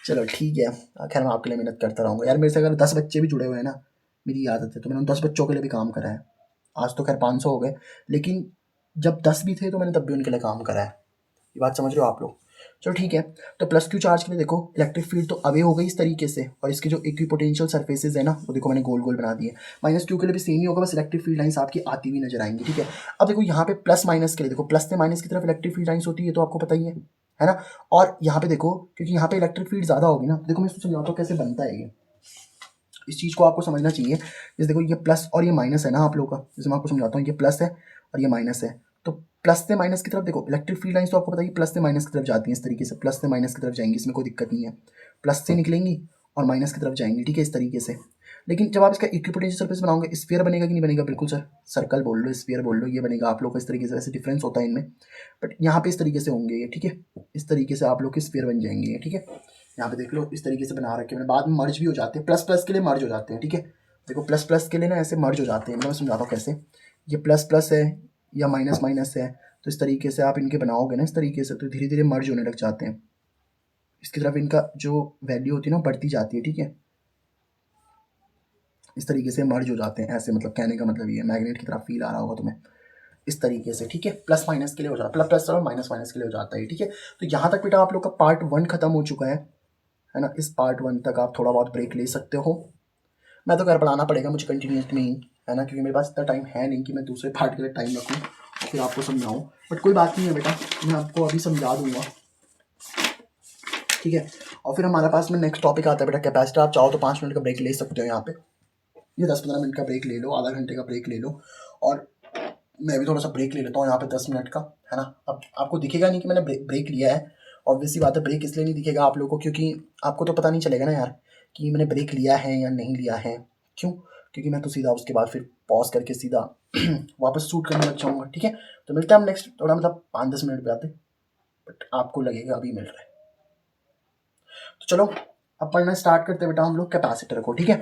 चलो ठीक है, खैर मैं आपके लिए मेहनत करता रहूँगा यार। मेरे से अगर 10 बच्चे भी जुड़े हुए हैं ना, मेरी आदत है, तो मैंने उन 10 बच्चों के लिए भी काम करा है। आज तो खैर 500 हो गए, लेकिन जब 10 भी थे तो मैंने तब भी उनके लिए काम करा है। ये बात समझ रहे हो आप लोग। चलो ठीक है, तो प्लस क्यू चार्ज के लिए देखो इलेक्ट्रिक फील्ड तो अवे हो गई इस तरीके से, और इसके जो इक्विपोटेंशियल सरफेसेस है ना वो देखो मैंने गोल गोल बना दिए। माइनस क्यू के लिए भी सेम ही होगा, बस इलेक्ट्रिक फील्ड लाइन्स आपकी आती हुई नजर आएंगी, ठीक है। अब देखो यहाँ पे प्लस माइनस के लिए देखो, प्लस से माइनस की तरफ इलेक्ट्रिक फील्ड लाइन्स होती है, तो आपको पता ही है ना। और यहाँ पे देखो क्योंकि यहाँ पे इलेक्ट्रिक फील्ड ज़्यादा होगी ना, देखो मैं इसको समझाता हूँ कैसे बनता है ये, इस चीज़ को आपको समझना चाहिए। जैसे देखो ये प्लस और ये माइनस है ना आप लोग का, जैसे मैं आपको समझाता हूँ, ये प्लस है और ये माइनस है, तो प्लस से माइनस की तरफ देखो इलेक्ट्रिक फील्ड लाइन्स तो आपको पता है प्लस से माइनस की तरफ जाती हैं, इस तरीके से प्लस से माइनस की तरफ जाएंगी, इसमें कोई दिक्कत नहीं है। प्लस से निकलेंगी और माइनस की तरफ जाएंगी, ठीक है, इस तरीके से। लेकिन जब आप इसका इक्विपोटेंशियल सरफेस बनाओगे स्फीयर बनेगा कि नहीं बनेगा, बिल्कुल सर, सर्कल बोल लो स्फीयर बोल लो, ये बनेगा आप लोग का इस तरीके से, वैसे डिफरेंस होता है इनमें, बट यहाँ पे इस तरीके से होंगे ये, ठीक है। इस तरीके से आप लोग के स्फीयर बन जाएंगे, ठीक है। यहाँ पे देख लो इस तरीके से बना रखे मैंने, बाद में मर्ज भी हो जाते हैं, प्लस प्लस के लिए मर्ज हो जाते हैं, ठीक है। देखो प्लस प्लस के लिए ना ऐसे मर्ज हो जाते हैं, मैं समझाता हूँ कैसे। ये प्लस प्लस है या माइनस माइनस है, तो इस तरीके से आप इनके बनाओगे ना इस तरीके से, तो धीरे धीरे मर्ज होने लग जाते हैं, इसकी तरफ इनका जो वैल्यू होती है ना बढ़ती जाती है, ठीक है। इस तरीके से मर्ज हो जाते हैं ऐसे, मतलब कहने का मतलब ये मैग्नेट की तरह फील आ रहा होगा तुम्हें, इस तरीके से, ठीक है। प्लस माइनस के लिए हो जाता है, प्लस प्लस और माइनस माइनस के लिए हो जाता है, ठीक है। तो यहाँ तक बेटा आप लोग का पार्ट 1 खत्म हो चुका है ना। इस पार्ट 1 तक आप थोड़ा बहुत ब्रेक ले सकते हो, मैं तो घर पढ़ाना पड़ेगा मुझे कंटिन्यूस में ही, है ना, क्योंकि मेरे पास इतना टाइम है नहीं कि मैं दूसरे पार्ट के लिए टाइम रखूँ और फिर आपको समझाऊँ, बट कोई बात नहीं है बेटा, मैं आपको अभी समझा दूंगा, ठीक है। और फिर हमारे पास में नेक्स्ट टॉपिक आता है बेटा कैपेसिटर। आप चाहो तो 5 मिनट का ब्रेक ले सकते हो यहाँ पे, ये 10-15 मिनट का ब्रेक ले लो, आधा घंटे का ब्रेक ले लो, और मैं भी थोड़ा सा ब्रेक ले लेता हूँ यहाँ पे 10 मिनट का, है ना। अब आपको दिखेगा नहीं कि मैंने ब्रेक लिया है, ऑब्वियसली बात है, ब्रेक इसलिए नहीं दिखेगा आप लोगों को क्योंकि आपको तो पता नहीं चलेगा ना यार कि मैंने ब्रेक लिया है या नहीं लिया है। क्यों? क्योंकि मैं तो सीधा उसके बाद फिर पॉज करके सीधा वापस शूट करने लग जाऊँगा, ठीक है? तो मिलते हैं हम नेक्स्ट थोड़ा मतलब 5-10 मिनट बाद, बट आपको लगेगा अभी मिल रहा है। तो चलो अब पढ़ना स्टार्ट करते हैं बेटा हम लोग कैपेसिटर को, ठीक है?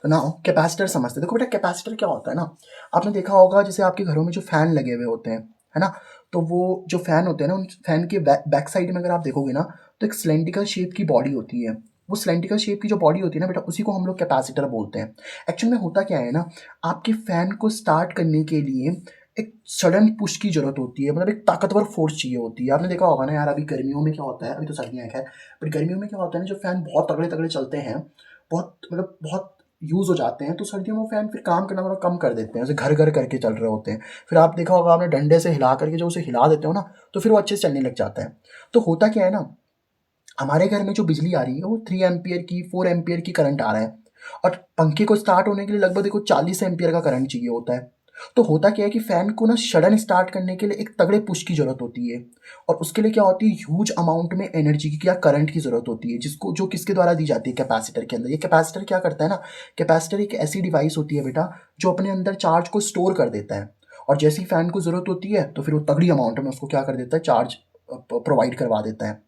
तो ना कैपेसिटर समझते हैं। देखो बेटा कैपेसिटर क्या होता है ना, आपने देखा होगा जैसे आपके घरों में जो फैन लगे हुए होते हैं, है ना? तो वो जो फैन होते हैं ना, उन फैन के बैक साइड में अगर आप देखोगे ना तो एक सिलेंड्रिकल शेप की बॉडी होती है। वो सिलेंड्रिकल शेप की जो बॉडी होती है ना बेटा, उसी को हम लोग कैपेसिटर बोलते हैं। एक्चुअल में होता क्या है ना, आपके फैन को स्टार्ट करने के लिए एक सडन पुश की जरूरत होती है, मतलब एक ताकतवर फोर्स चाहिए होती है। आपने देखा होगा ना यार, अभी गर्मियों में क्या होता है, अभी तो सर्दियाँ हैं बट गर्मियों में क्या होता है ना, जो फैन बहुत तगड़े तगड़े चलते हैं, बहुत मतलब बहुत यूज़ हो जाते हैं, तो सर्दियों में फैन फिर काम करना थोड़ा कम कर देते हैं, जैसे घर घर करके चल रहे होते हैं। फिर आप देखा होगा आपने, डंडे से हिला करके जो उसे हिला देते हो ना, तो फिर वो अच्छे से चलने लग जाता है। तो होता क्या है ना, हमारे घर में जो बिजली आ रही है वो 3 एम्पियर की 4 एम्पियर की करंट आ रहा है, और पंखे को स्टार्ट होने के लिए लगभग देखो 40 एम्पियर का करंट चाहिए होता है। तो होता क्या है कि फैन को ना सडन स्टार्ट करने के लिए एक तगड़े पुश की जरूरत होती है, और उसके लिए क्या होती है, ह्यूज अमाउंट में एनर्जी की या करंट की जरूरत होती है, जिसको जो किसके द्वारा दी जाती है, कैपेसिटर के अंदर। ये कैपेसिटर क्या करता है ना, कैपेसिटर एक ऐसी डिवाइस होती है बेटा जो अपने अंदर चार्ज को स्टोर कर देता है, और जैसे ही फैन को जरूरत होती है तो फिर वो तगड़ी अमाउंट में उसको क्या कर देता है, चार्ज प्रोवाइड करवा देता है।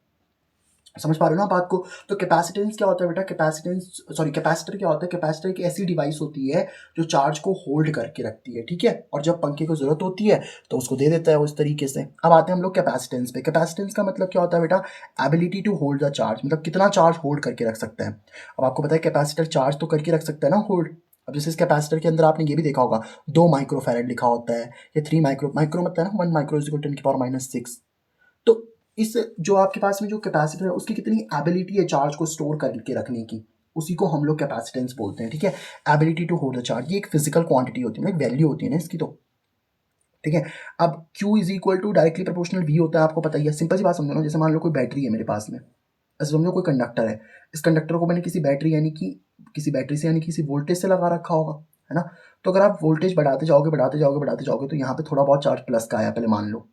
समझ पा रहे हो ना बात को? तो कैपेसिटेंस क्या होता है बेटा, कैपेसिटर क्या होता है, कैपेसिटर एक ऐसी डिवाइस होती है जो चार्ज को होल्ड करके रखती है, ठीक है? और जब पंखे को जरूरत होती है तो उसको दे देता है उस तरीके से। अब आते हैं हम लोग कैपेसिटेंस पे। कैपेसिटेंस का मतलब क्या होता है बेटा, ability to hold the charge, मतलब कितना चार्ज होल्ड करके रख सकता है। अब आपको पता है कैपेसिटर चार्ज तो करके रख सकता है ना, होल्ड। अब जैसे इस कैपेसिटर के अंदर आपने ये भी देखा होगा 2 माइक्रोफैरेड लिखा होता है, या 3 माइक्रो, माइक्रो मतलब है ना 1 माइक्रो इज इक्वल टू 10⁻⁶। तो इस जो आपके पास में जो कैपेसिटर है उसकी कितनी एबिलिटी है चार्ज को स्टोर करके रखने की, उसी को हम लोग कैपेसिटेंस बोलते हैं, ठीक है? Ability to hold the charge, ये एक फिजिकल क्वांटिटी होती है, एक वैल्यू होती है ना इसकी, तो ठीक है। अब Q is equal to directly proportional V होता है, आपको पता ही है। सिंपल सी बात समझो ना, जैसे मान लो कोई बैटरी है मेरे पास में, ऐसे समझो कोई कंडक्टर है, इस कंडक्टर को मैंने किसी बैटरी यानी कि किसी वोल्टेज से लगा रखा होगा, है ना? तो अगर आप वोल्टेज बढ़ाते जाओगे तो यहाँ पे थोड़ा बहुत चार्ज प्लस का आया, पहले मान लो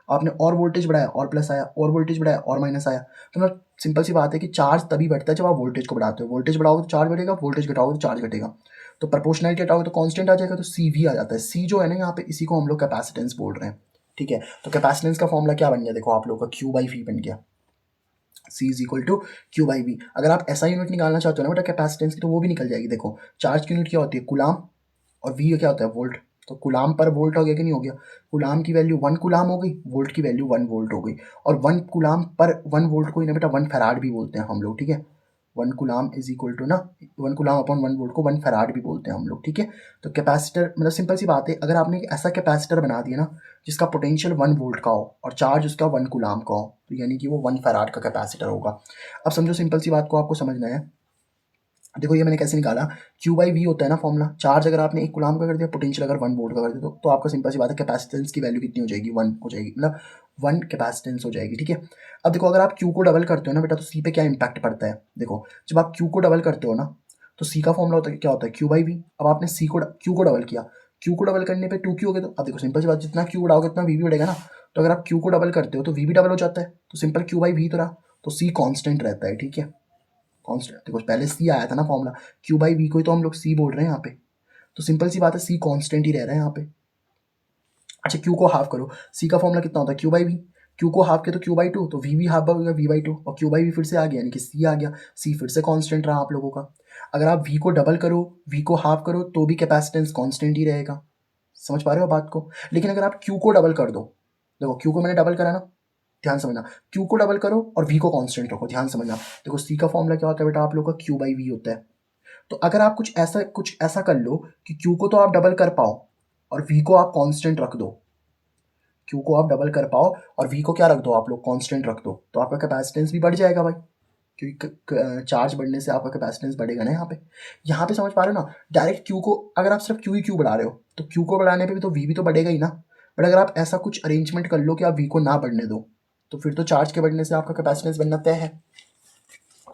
आपने और वोल्टेज बढ़ाया और प्लस आया, और वोल्टेज बढ़ाया और माइनस आया। तो मतलब सिंपल सी बात है कि चार्ज तभी बढ़ता है जब आप वोल्टेज को बढ़ाते हो। वोल्टेज बढ़ाओगे तो चार्ज बढ़ेगा, वोल्टेज घटाओगे तो चार्ज घटेगा। तो प्रोपोर्शनलिटी हटाओगे तो कांस्टेंट आ जाएगा, तो सी वी आ जाता है। सी जो है ना यहाँ पे, इसी को हम लोग कैपेसिटेंस बोल रहे हैं, ठीक है? तो कैपेसिटेंस का फॉर्मूला क्या बन गया, देखो आप लोग का Q बाई वी बन गया। C is equal to Q by V. अगर आप ऐसा यूनिट निकालना चाहते हो ना बेटा कैपेसिटेंस की, तो वो भी निकल जाएगी। देखो चार्ज की यूनिट क्या होती है, कुलाम, और वी क्या होता है, वोल्ट। तो कुलाम पर वोल्ट हो गया कि नहीं हो गया? कुलाम की वैल्यू 1 कुलाम हो गई, वोल्ट की वैल्यू 1 वोल्ट हो गई। और 1 कुलाम पर 1 वोल्ट को ही ना बेटा 1 फैराड भी बोलते हैं हम लोग, ठीक है? 1 कुलाम इज इक्वल टू ना 1 कुलाम अपॉन 1 वोल्ट को 1 फैराड भी बोलते हैं हम लोग, ठीक है? तो कैपेसिटर मतलब सिंपल सी बात है, अगर आपने एक ऐसा कैपेसिटर बना दिया ना जिसका पोटेंशियल 1 वोल्ट का हो और चार्ज उसका 1 कुलाम का हो, तो यानी कि वो 1 फैराड का कैपेसिटर होगा। अब समझो सिंपल सी बात को आपको समझना है। देखो ये मैंने कैसे निकाला, Q बाई वी होता है ना फॉर्मूला, चार्ज अगर आपने 1 कुलाम का कर दिया, पोटेंशियल अगर 1 वोल्ट का कर दिया, तो आपका सिंपल सी बात है कैपेसिटेंस की वैल्यू कितनी हो जाएगी, 1 हो जाएगी, मतलब 1 कैपेसिटेंस हो जाएगी, ठीक है? अब देखो अगर आप Q को डबल करते हो ना बेटा, तो C पे क्या इंपैक्ट पड़ता है। देखो जब आप Q को डबल करते हो ना, तो C का फॉर्मूला होता है क्या होता है, Q बाई वी। अब आपने Q को डबल किया, Q को डबल करने पे 2Q हो गया। तो अब देखो सिंपल सी बात, जितना Q बढ़ाओगे उतना V भी बढ़ेगा ना। तो अगर आप Q को डबल करते हो तो V भी डबल हो जाता है, तो सिंपल Q बाई वी तो रहा, तो C कांस्टेंट रहता है, ठीक है? कांस्टेंट, देखो पहले सी आया था ना फॉर्मूला, Q बाई वी को ही तो हम लोग सी बोल रहे हैं यहाँ पे। तो सिंपल सी बात है, सी कांस्टेंट ही रह रहा है यहाँ पे। अच्छा Q को हाफ करो, सी का फॉर्मूला कितना होता है, Q बाई वी। Q को हाफ किया तो Q बाई टू, तो V भी हाफ हो गया V बाई टू, और Q बाई वी फिर से आ गया, यानी कि C आ गया। C फिर से कांस्टेंट रहा आप लोगों का। अगर आप V को डबल करो, V को हाफ करो, तो भी कैपेसिटेंस कांस्टेंट ही रहेगा। समझ पा रहे हो बात को? लेकिन अगर आप Q को डबल कर दो, देखो Q को मैंने डबल करा ना, ध्यान समझना, Q को डबल करो और V को कांस्टेंट रखो, ध्यान समझना। देखो C का फॉर्मूला क्या होता है बेटा आप लोग का, Q बाई वी होता है। तो अगर आप कुछ ऐसा कर लो कि Q को तो आप डबल कर पाओ और V को आप कांस्टेंट रख दो, Q को आप डबल कर पाओ और V को क्या रख दो आप लोग, कांस्टेंट रख दो, तो आपका कैपेसिटेंस भी बढ़ जाएगा भाई, क्योंकि चार्ज बढ़ने से आपका कैपेसिटेंस बढ़ेगा ना। यहाँ पे समझ पा रहे हो ना? डायरेक्ट Q को अगर आप सिर्फ Q ही Q बढ़ा रहे हो, तो Q को बढ़ाने पे भी तो V भी तो बढ़ेगा ही ना। बट अगर आप ऐसा कुछ अरेंजमेंट कर लो कि आप V को ना बढ़ने दो, तो फिर तो चार्ज के बढ़ने से आपका कैपेसिटेंस बनना तय है।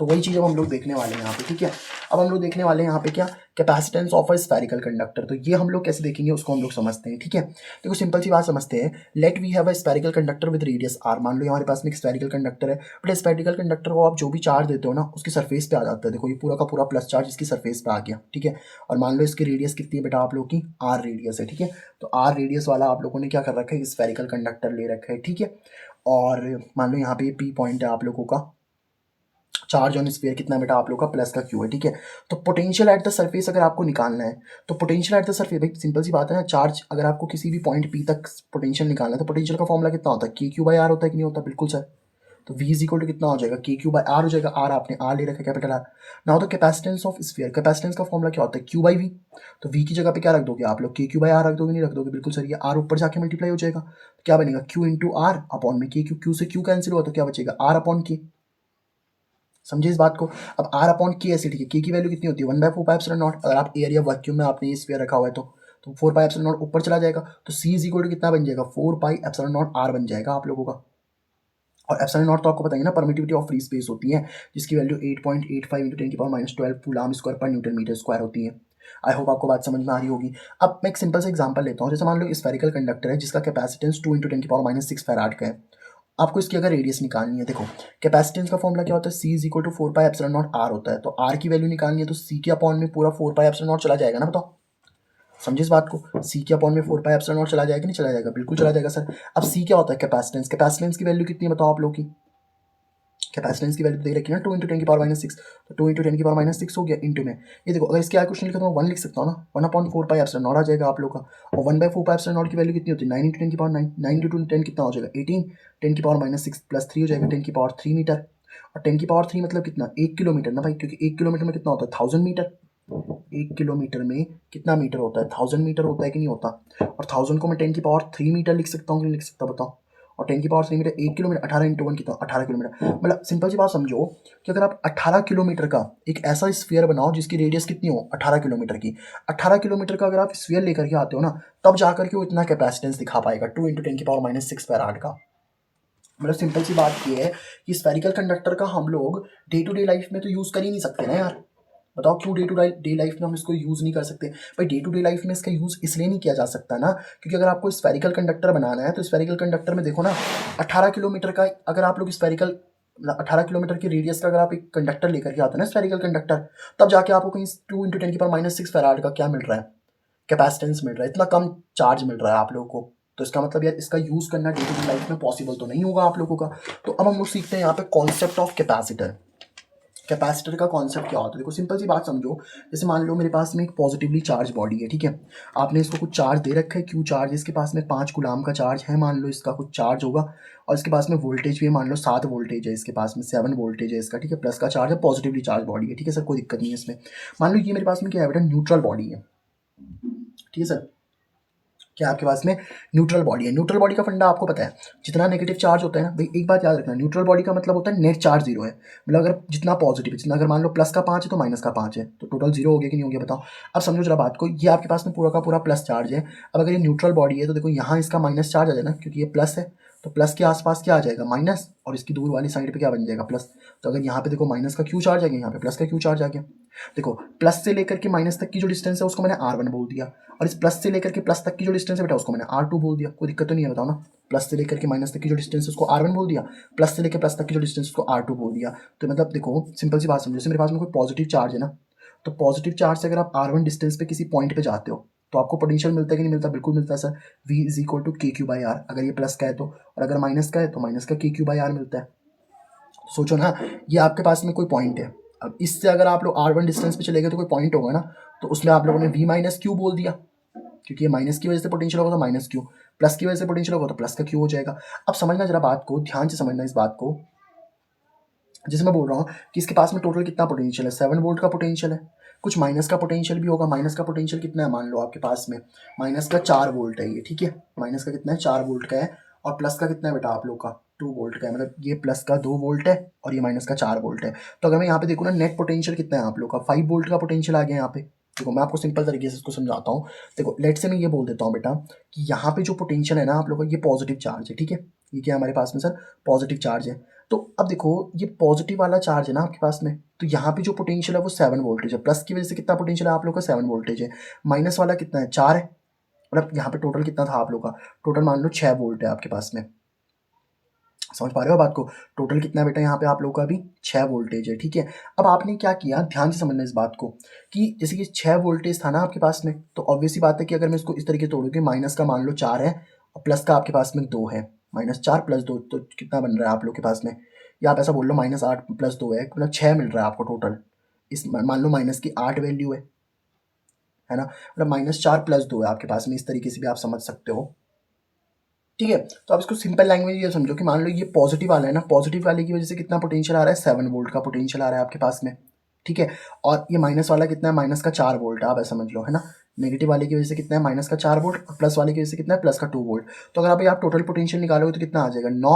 तो वही चीज़ अब हम लोग देखने वाले हैं यहाँ पे, ठीक है। अब हम लोग देखने वाले हैं यहाँ पे क्या, capacitance of a spherical conductor. तो ये हम लोग कैसे देखेंगे उसको हम लोग समझते हैं, ठीक है। देखो सिंपल सी बात समझते हैं। Let we have a spherical conductor with radius R. मान लो हमारे पास में एक स्फेरिकल कंडक्टर है, बट स्फेरिकल कंडक्टर को आप जो भी चार्ज देते हो ना उसकी सरफेस पे आ जाता है। देखो ये पूरा का पूरा प्लस चार्ज इसकी सरफेस पे आ गया, ठीक है। और मान लो इसकी रेडियस कितनी है बेटा आप लोग की, आर रेडियस है, ठीक है। तो आर रेडियस वाला आप लोगों ने क्या कर रखा है, स्फेरिकल कंडक्टर ले रखा है, ठीक है। और मान लो यहाँ पे ये पी पॉइंट है आप लोगों का, चार्ज ऑन स्फीयर कितना बेटा आप लोग का, प्लस का क्यू है, ठीक है। तो पोटेंशियल एट द सरफेस अगर आपको निकालना है तो पोटेंशियल एट द सरफेस, भाई सिंपल सी बात है ना, चार्ज अगर आपको किसी भी पॉइंट पी तक पोटेंशियल निकालना है तो पोटेंशियल का फॉर्मूला कितना होता है, के क्यू बाई आर होता है कि नहीं होता, बिल्कुल सर। तो v इज इक्वल टू कितना हो जाएगा, के क्यू बाई आर हो जाएगा। आर आपने आर ले रखा है, कैपिटल आर। ना हो तो कैपेसिटेंस ऑफ स्फीयर, कैपेसिटेंस का फॉर्मूला क्या होता है, क्यू बाई वी। तो v की जगह पे क्या रख दोगे आप लोग, के क्यू बाई आर रख दोगे, नहीं रख दोगे, बिल्कुल सर। ये आर ऊपर जाके मल्टीप्लाई हो जाएगा, तो क्या बनेगा, क्यू इंटू आर अपॉन में के क्यू। क्यू से क्यू कैंसिल हुआ तो क्या बचेगा, आर अपॉन के। समझे इस बात को। अब आर अपॉन के ऐसे, ठीक है, के की वैल्यू कितनी होती है, 1/4πε0। अगर आप एरिया वैक्यूम में आपने ये स्फीयर रखा हुआ है तो 4πε0 ऊपर चला जाएगा, तो सी इज इक्वल टू कितना बन जाएगा, 4πε0 आर बन जाएगा आप लोगों का। और एप्सिलॉन नॉट तो आपको बताइए ना, परमिटिविटी ऑफ फ्री स्पेस होती है, जिसकी वैल्यू 8.85 × 10⁻12 कूलाम स्क्वायर पर न्यूटन मीटर स्क्वायर होती है। आई होप आपको बात समझ में आ रही होगी। अब मैं एक सिंपल सा एग्जांपल लेता हूँ। जैसे मान लो स्फेरिकल कंडक्टर है जिसका कैपेसिटेंस 2 × 10⁻6 फैराड का है। आपको इसकी अगर रेडियस निकालनी है, देखो कैपेसिटेंस का फॉर्मूला क्या होता है, C is equal to 4πε0 are होता है। तो आर की वैल्यू निकालनी है तो सी के अपॉन में पूरा 4πε0 चला जाएगा ना, बताओ। समझे इस बात को, सी के अपॉन में 4πε0 चला जाएगा, नहीं चला जाएगा, बिल्कुल चला जाएगा सर। अब सी क्या होता है, कैपेसिटेंस। कैपेसिटेंस की वैल्यू कितनी है बताओ आप लोग की, कैपेसिटेंस की वैल्यू दे रखी है ना, 2 × 10⁻6। तो 2 × 10⁻6 हो गया इंटू में, ये देखो अगर इसके आगे क्वेश्चन लिखा तो मैं 1 लिख सकता हूँ ना, 1/4πε0 आ जाएगा आप लोग का। और 1/4πε0 की वैल्यू कितनी होती है, 9 × 10⁹, 9 × 10 कितना हो जाएगा, 18, 10⁻6 प्लस 3 हो जाएगा, 10⁻3 मीटर। और 10⁻3 मतलब कितना, 1 किलोमीटर ना भाई, क्योंकि 1 किलोमीटर में कितना होता है, 1000 मीटर। 1 किलोमीटर में कितना मीटर होता है, 1000 मीटर होता है कि नहीं होता। और 1000 को मैं 10⁻3 मीटर लिख सकता हूँ कि नहीं लिख सकता, बताओ। और 10⁻3 मीटर 1 किलोमीटर, 18 × 1 कितना, 18 किलोमीटर। मतलब सिंपल सी बात समझो कि अगर आप 18 किलोमीटर का एक ऐसा स्फीयर बनाओ जिसकी रेडियस कितनी हो, 18 किलोमीटर की, 18 किलोमीटर का अगर आप स्फीयर लेकर के आते हो ना, तब जाकर के वो इतना कैपेसिटेंस दिखा पाएगा, 2 × 10⁻6 फैराड का। मतलब सिंपल सी बात ये है कि स्फेरिकल कंडक्टर का हम लोग डे टू डे लाइफ में तो यूज़ कर ही नहीं सकते ना यार। बताओ क्यों डे टू डे लाइफ में हम इसको यूज़ नहीं कर सकते। भाई डे टू डे लाइफ में इसका यूज़ इसलिए नहीं किया जा सकता ना, क्योंकि अगर आपको स्फेरिकल कंडक्टर बनाना है तो स्फेरिकल कंडक्टर में देखो ना, 18 किलोमीटर का अगर आप लोग स्फेरिकल 18 किलोमीटर की रेडियस का अगर आप एक कंडक्टर लेकर के आते हैं ना स्फेरिकल कंडक्टर, तब जाके आपको कहीं 2 × 10⁻6 फैराड का क्या मिल रहा है, कैपेसिटेंस मिल रहा है, इतना कम चार्ज मिल रहा है आप लोगों को। तो इसका मतलब यार इसका यूज़ करना डे टू डे लाइफ में पॉसिबल तो नहीं होगा आप लोगों का। तो अब हम लोग सीखते हैं यहाँ पे कॉन्सेप्ट ऑफ कैपेसिटर। कैपेसिटर का कॉन्सेप्ट क्या होता है, देखो सिंपल सी बात समझो। जैसे मान लो मेरे पास में एक पॉजिटिवली चार्ज बॉडी है, ठीक है। आपने इसको कुछ चार्ज दे रखा है, क्यू चार्ज, इसके पास में 5 कूलाम का चार्ज है, मान लो इसका कुछ चार्ज होगा। और इसके पास में वोल्टेज भी है, मान लो 7 वोल्टेज है, इसके पास में 7 वोल्टेज है इसका, ठीक है। प्लस का चार्ज है, पॉजिटिवली चार्ज बॉडी है, ठीक है सर, कोई दिक्कत नहीं है इसमें। मान लो ये मेरे पास में क्या है बेटा, न्यूट्रल बॉडी है, ठीक है सर। क्या आपके पास में न्यूट्रल बॉडी है। न्यूट्रल बॉडी का फंडा आपको पता है, जितना नेगेटिव चार्ज होता है ना भाई, एक बात याद रखना, न्यूट्रल बॉडी का मतलब होता है नेट चार्ज जीरो है। मतलब अगर जितना पॉजिटिव है, जितना अगर मान लो प्लस का 5 है तो माइनस का 5 है, तो टोटल जीरो हो गया कि नहीं हो गया, बताओ। अब समझो जरा बात को, ये आपके पास में पूरा का पूरा प्लस चार्ज है। अब अगर ये न्यूट्रल बॉडी है तो देखो यहाँ इसका माइनस चार्ज आ जाए ना, क्योंकि ये प्लस है, तो प्लस के आसपास क्या आ जाएगा, माइनस, और इसकी दूर वाली साइड पे क्या बन जाएगा, प्लस। तो अगर यहाँ पे देखो माइनस का क्यू चार्ज आ गया, यहाँ पे प्लस का क्यू चार्ज आ गया। देखो प्लस से लेकर के माइनस तक की जो डिस्टेंस है उसको मैंने R1 बोल दिया, और इस प्लस से लेकर के प्लस तक की जो डिस्टेंस है बेटा उसको मैंने R2 बोल दिया। कोई दिक्कत तो नहीं है, बताओ ना। प्लस से लेकर के माइनस तक की जो डिस्टेंस है उसको R1 बोल दिया, प्लस से लेकर प्लस तक की जो डिस्टेंस उसको R2 बोल दिया। तो मतलब देखो सिंपल सी बात समझो, जैसे मेरे पास में कोई पॉजिटिव चार्ज है ना, तो पॉजिटिव चार्ज से अगर आप R1 डिस्टेंस पे किसी पॉइंट पे जाते हो तो आपको पोटेंशियल मिलता है कि नहीं मिलता, बिल्कुल मिलता है sir. V is equal to K Q by R, अगर ये प्लस का है तो, और अगर माइनस का है तो माइनस का के क्यू बाई आर मिलता है। सोचो ना, ये आपके पास में कोई पॉइंट है, अब इससे अगर आप लोग R1 डिस्टेंस पे चले गए तो कोई पॉइंट होगा ना, तो उसमें आप लोगों ने V माइनस क्यू बोल दिया, क्योंकि ये माइनस की वजह से पोटेंशियल होगा तो माइनस क्यू, प्लस की वजह से पोटेंशियल होगा तो प्लस का क्यू हो जाएगा। अब समझना जरा बात को, ध्यान से समझना इस बात को। जैसे मैं बोल रहा हूँ कि इसके पास में टोटल कितना पोटेंशियल है, 7 वोल्ट का पोटेंशियल है। कुछ माइनस का पोटेंशियल भी होगा, माइनस का पोटेंशियल कितना है, मान लो आपके पास में माइनस का 4 वोल्ट है ये, ठीक है। माइनस का कितना है, 4 वोल्ट का है। और प्लस का कितना है बेटा आप लोग का, 2 वोल्ट का है। मतलब ये प्लस का 2 वोल्ट है और ये माइनस का 4 वोल्ट है। तो अगर मैं यहाँ पे देखूँ ना, नेट पोटेंशियल कितना है आप लोग का, 5 वोल्ट का पोटेंशियल आ गया यहाँ पे। देखो मैं आपको सिंपल तरीके से इसको समझाता हूँ। देखो लेट से मैं ये बोल देता हूँ बेटा कि यहाँ पे जो पोटेंशियल है ना आप लोग का, ये पॉजिटिव चार्ज है, ठीक है। ये क्या है हमारे पास में सर, पॉजिटिव चार्ज है। तो अब देखो ये पॉजिटिव वाला चार्ज है ना आपके पास में, तो यहाँ पे जो पोटेंशियल है वो 7 वोल्टेज है, प्लस की वजह से कितना पोटेंशियल है आप लोग का 7 वोल्टेज है, माइनस वाला कितना है 4 है, मतलब यहाँ पे टोटल कितना था आप लोग का, टोटल मान लो 6 वोल्ट है आपके पास में। समझ पा रहे हो बात को, टोटल कितना है बेटा यहाँ पे आप लोगों का भी 6 वोल्टेज है, ठीक है। अब आपने क्या किया, ध्यान से समझना इस बात को, कि जैसे कि 6 वोल्टेज था ना आपके पास में, तो ऑब्वियस सी बात है कि अगर मैं इसको इस तरीके से तोड़ूँ, माइनस का मान लो 4 है और प्लस का आपके पास में 2 है, -4 + 2 तो कितना बन रहा है आप लोग के पास में, या आप ऐसा बोल लो -8 + 2 है, मतलब 6 मिल रहा है आपको टोटल। इस मान लो माइनस की 8 वैल्यू है ना, मतलब -4 + 2 है आपके पास में, इस तरीके से भी आप समझ सकते हो, ठीक है। तो आप इसको सिंपल लैंग्वेज ये समझो कि मान लो ये पॉजिटिव वाला है ना, पॉजिटिव वाले की वजह से कितना पोटेंशियल आ रहा है, 7 वोल्ट का पोटेंशियल आ रहा है आपके पास में, ठीक है। और ये माइनस वाला कितना है, माइनस का 4 वोल्ट है, आप ऐसा समझ लो, है ना। नेगेटिव वाले की वजह से कितना है, माइनस का 4 वोल्ट, और प्लस वाले की वजह से कितना है, प्लस का 2 वोल्ट। तो अगर आप टोटल पोटेंशियल निकालोगे तो कितना आ जाएगा, 9,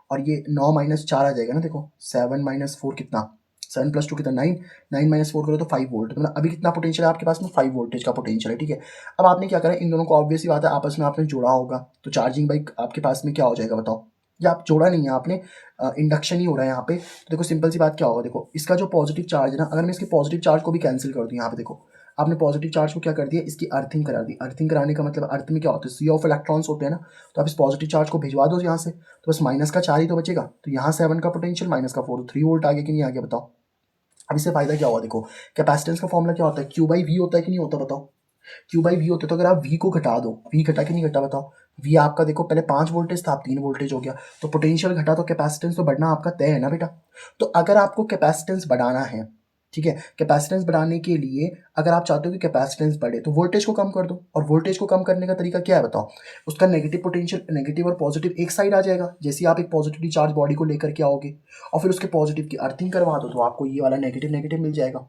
और ये 9 - 4 आ जाएगा ना, देखो 7 - 4 कितना, 7 + 2 कितना 9, 9 - 4 करो तो 5 वोल्ट, मतलब अभी कितना पोटेंशियल है आपके पास में, 5 वोल्टेज का पोटेंशियल है, ठीक है। अब आपने क्या करा, इन दोनों को ऑब्वियस ही बात है आपस में आपने जोड़ा होगा, तो चार्जिंग बाइक आपके पास में क्या हो जाएगा बताओ, या आप जोड़ा नहीं है आपने, इंडक्शन ही हो रहा है यहाँ पे। तो देखो सिंपल सी बात क्या होगा, देखो इसका जो पॉजिटिव चार्ज है ना, अगर मैं इसके पॉजिटिव चार्ज को भी कैंसिल कर दूँ, यहाँ पे देखो आपने पॉजिटिव चार्ज को क्या कर दिया, इसकी अर्थिंग करा दी। अर्थिंग कराने का मतलब अर्थ में क्या होता है, सी ऑफ इलेक्ट्रॉन्स होते हैं ना, तो आप इस पॉजिटिव चार्ज को भिजवा दो यहाँ से, तो बस माइनस का 4 ही तो बचेगा, तो यहाँ 7 का पोटेंशियल माइनस का 4, 3 वोल्ट आ गया कि नहीं आ गया बताओ। अब इससे फायदा क्या हुआ, देखो कैपेसिटेंस का फॉर्मूला क्या होता है, क्यू बाई वी होता है कि नहीं होता बताओ, क्यू बाई वी होता है। तो अगर आप वी को घटा दो, वी घटा कि नहीं घटा बताओ, वी आपका देखो पहले 5 वोल्टेज था, आप 3 वोल्टेज हो गया, तो पोटेंशियल घटा तो कैपेसिटेंस तो बढ़ना आपका तय है ना बेटा। तो अगर आपको कैपेसिटेंस बढ़ाना है, ठीक है, कैपेसिटेंस बढ़ाने के लिए अगर आप चाहते हो कि कैपेसिटेंस बढ़े तो वोल्टेज को कम कर दो, और वोल्टेज को कम करने का तरीका क्या है बताओ, उसका नेगेटिव पोटेंशियल, नेगेटिव और पॉजिटिव एक साइड आ जाएगा, जैसे आप एक पॉजिटिव चार्ज बॉडी को लेकर के आओगे और फिर उसके पॉजिटिव की अर्थिंग करवा दो, तो आपको ये वाला नेगेटिव नेगेटिव मिल जाएगा।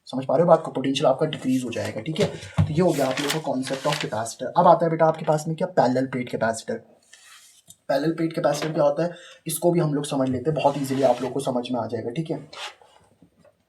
समझ पा रहे हो बात को, पोटेंशियल आपका डिक्रीज हो जाएगा, ठीक है। तो ये हो गया आप लोगों का कॉन्सेप्ट ऑफ कैपेसिटर। अब आता है बेटा आपके पास में क्या, parallel plate capacitor. Parallel plate capacitor क्या होता है, इसको भी हम लोग समझ लेते हैं, बहुत इजीली आप लोग को समझ में आ जाएगा, ठीक है।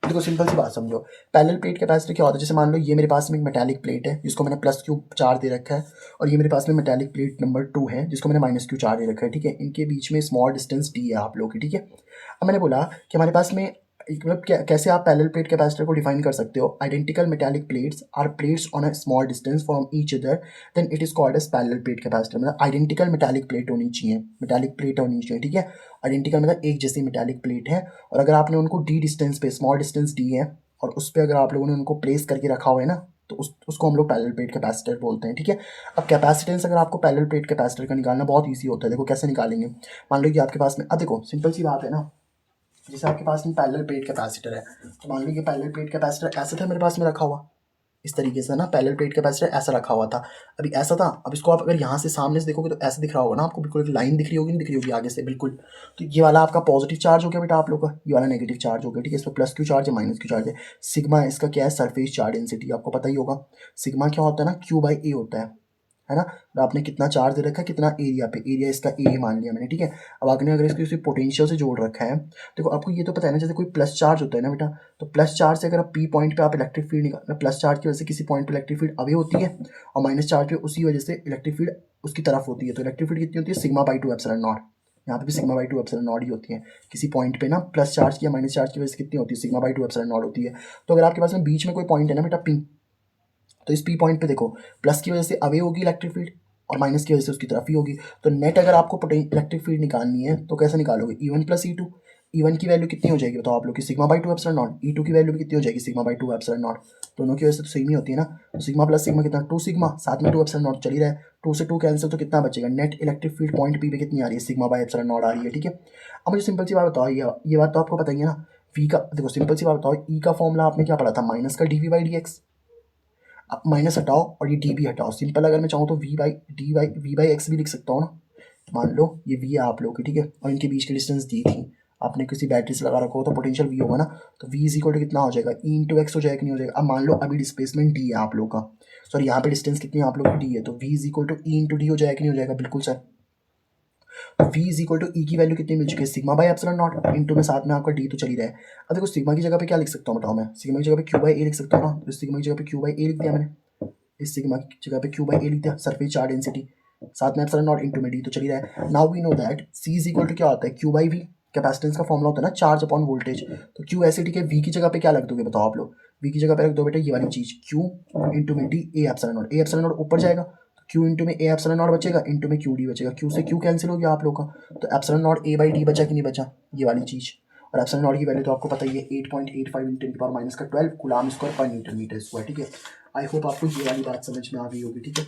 देखो सिंपल सी बात समझो, पैरेलल प्लेट कैपेसिटर क्या होता है, जैसे मान लो ये मेरे पास में एक मेटालिक प्लेट है जिसको मैंने +Q चार्ज दे रखा है, और ये मेरे पास में मेटालिक प्लेट नंबर 2 है जिसको मैंने -Q चार्ज दे रखा है, ठीक है। इनके बीच में स्मॉल डिस्टेंस d है आप लोगों की, ठीक है। अब मैंने बोला कि हमारे पास में मतलब कैसे आप पैरेलल प्लेट कैपेसिटर को डिफाइन कर सकते हो, identical metallic plates are plates on a small distance from each other, then it is called as parallel plate capacitor. मतलब आइडेंटिकल मेटालिक प्लेट होनी चाहिए, मेटालिक प्लेट होनी चाहिए, ठीक है। आइडेंटिकल मतलब एक जैसी मेटालिक प्लेट है, और अगर आपने उनको डी डिस्टेंस पे, स्मॉल डिस्टेंस डी है, और उस पर अगर आप लोगों ने उनको प्लेस करके रखा हुआ है ना, तो उसको हम लोग पैरेलल प्लेट कैपेसिटर बोलते हैं, ठीक है। अब कैपेसिटेंस अगर आपको पैरेलल प्लेट कैपेसिटर का निकालना बहुत ईजी होता है, देखो कैसे निकालेंगे। मान लो कि आपके पास में, अब देखो सिंपल सी बात है ना, जैसे आपके पास में पैरेलल प्लेट कैपेसिटर है, तो मान लो कि पैरेलल प्लेट कैपेसिटर ऐसे था मेरे पास में रखा हुआ, इस तरीके से ना, पैरेलल प्लेट कैपेसिटर ऐसा रखा हुआ था, अभी ऐसा था। अब इसको आप अगर यहाँ से सामने से देखोगे तो ऐसे दिख रहा होगा ना आपको, बिल्कुल एक लाइन दिख रही होगी, नहीं दिख रही होगी आगे से बिल्कुल। तो ये वाला आपका पॉजिटिव चार्ज हो गया बेटा आप लोग का, ये वाला नेगेटिव चार्ज हो गया, ठीक है। इस पर +Q चार्ज है, -Q चार्ज है। सिग्मा इसका क्या है, सरफेस चार्ज डेंसिटी, आपको पता ही होगा। सिग्मा क्या होता है ना, Q/A होता है ना। और आपने कितना चार्ज दे रखा है, कितना एरिया पे, एरिया इसका ए मान लिया मैंने, ठीक है। अब आपने अगर इसको पोटेंशियल से जोड़ रखा है, देखो आपको ये तो पता है ना, जैसे कोई प्लस चार्ज होता है ना बेटा, तो प्लस चार्ज से अगर आप पी पॉइंट पे आप इलेक्ट्रिक फील्ड निकाल, प्लस चार्ज की वजह से किसी पॉइंट पे इलेक्ट्रिक फील्ड अवे होती है, और माइनस चार्ज पे उसी वजह से इलेक्ट्रिक फील्ड उसकी तरफ होती है, तो इलेक्ट्रिक फील्ड कितनी होती है, σ/2ε0। यहाँ पे भी σ/2ε0 ही होती है किसी पॉइंट पे ना, प्लस चार्ज की या माइनस चार्ज की वजह से कितनी होती है, σ/2ε0 होती है। तो अगर आपके पास में बीच में कोई पॉइंट है ना बेटा पी, तो इस पी पॉइंट पे देखो, प्लस की वजह से अवे होगी इलेक्ट्रिक फील्ड, और माइनस की वजह से उसकी तरफ ही होगी। तो नेट अगर आपको इलेक्ट्रिक फील्ड निकालनी है तो कैसे निकालोगे, E1 + E2। E1 की वैल्यू कितनी हो जाएगी बताओ आप लोग की, σ/2ε0। E2 की वैल्यू भी कितनी हो जाएगी, σ/2ε0। दोनों की वजह से तो सेम ही होती है ना, तो सिग्मा प्लस सिग्मा कितना, 2 सिग्मा, साथ में 2ε0 चल ही रहा है, 2 से 2 कैंसिल, तो कितना बचेगा, net electric field point P पे कितनी आ रही है, σ/ε0 आ रही है, ठीक है। अब मुझे सिंपल सी बात बताओ, ये बात तो आपको बताइए ना, वी का देखो सिंपल सी बात बताओ, ई का फॉर्मूला आपने क्या पढ़ा था, माइनस का dV/dx। अब माइनस हटाओ और ये डी भी हटाओ, सिंपल अगर मैं चाहूँ तो V/x भी लिख सकता हूँ ना। मान लो ये V है आप लोग की, ठीक है, और इनके बीच की डिस्टेंस दी थी, आपने किसी बैटरी से लगा रखा हो तो पोटेंशियल V होगा ना, तो V = कितना हो जाएगा, E/x हो जाएगा कि नहीं हो जाएगा। अब मान लो अभी डिस्प्लेसमेंट D है आप लोग का, सॉरी यहाँ पे डिस्टेंस कितनी है आप लोग की, D है, तो V = E/d हो जाएगा कि नहीं हो जाएगा, बिल्कुल सर। तो V = E की वैल्यू कितनी मिल चुकी है, σ/ε0 इंटू में साथ में आपका D तो चल ही रहा है। अब देखो सिग्मा की जगह पे क्या लिख सकता हूँ बताओ, मैं सिग्मा की जगह पे Q/A लिख सकता हूँ ना, तो सिग्मा की जगह पे Q/A लिख दिया मैंने, इस सिग्मा की जगह पे Q/A लिख दिया, सरफेस चार्ज डेंसिटी। साथ में एप्सिलॉन नॉट इंटू में डी तो चली रहा है। Now we know that C is equal to क्या होता है, क्यू बाई वी। कैपेसिटेंस का फॉर्मूला होता है ना चार्ज अपॉन वोल्टेज। तो क्यू ऐसे ठीक है, वी की जगह पे क्या रख दोगे बताओ आप लोग, वी की जगह पे रख दो बेटा ये वाली चीज क्यू इंटू में D A epsilon naught. A epsilon not ऊपर जाएगा तो क्यू इंटू में ए एप्सिलॉन नॉट बचेगा, इंटू में क्यू डी बचेगा, क्यू से क्यू कैंसिल हो गया आप लोग का, तो epsilon naught A by D बचा कि नहीं बचा, ये वाली चीज। और एप्सिलॉन नॉट की वैल्यू तो आपको पता ही है 8.85 × 10⁻⁻12 कूलाम स्क्वायर पर न्यूटन मीटर स्क्वायर, ठीक है। आई होप आपको ये वाली बात समझ में आ गई होगी, ठीक है।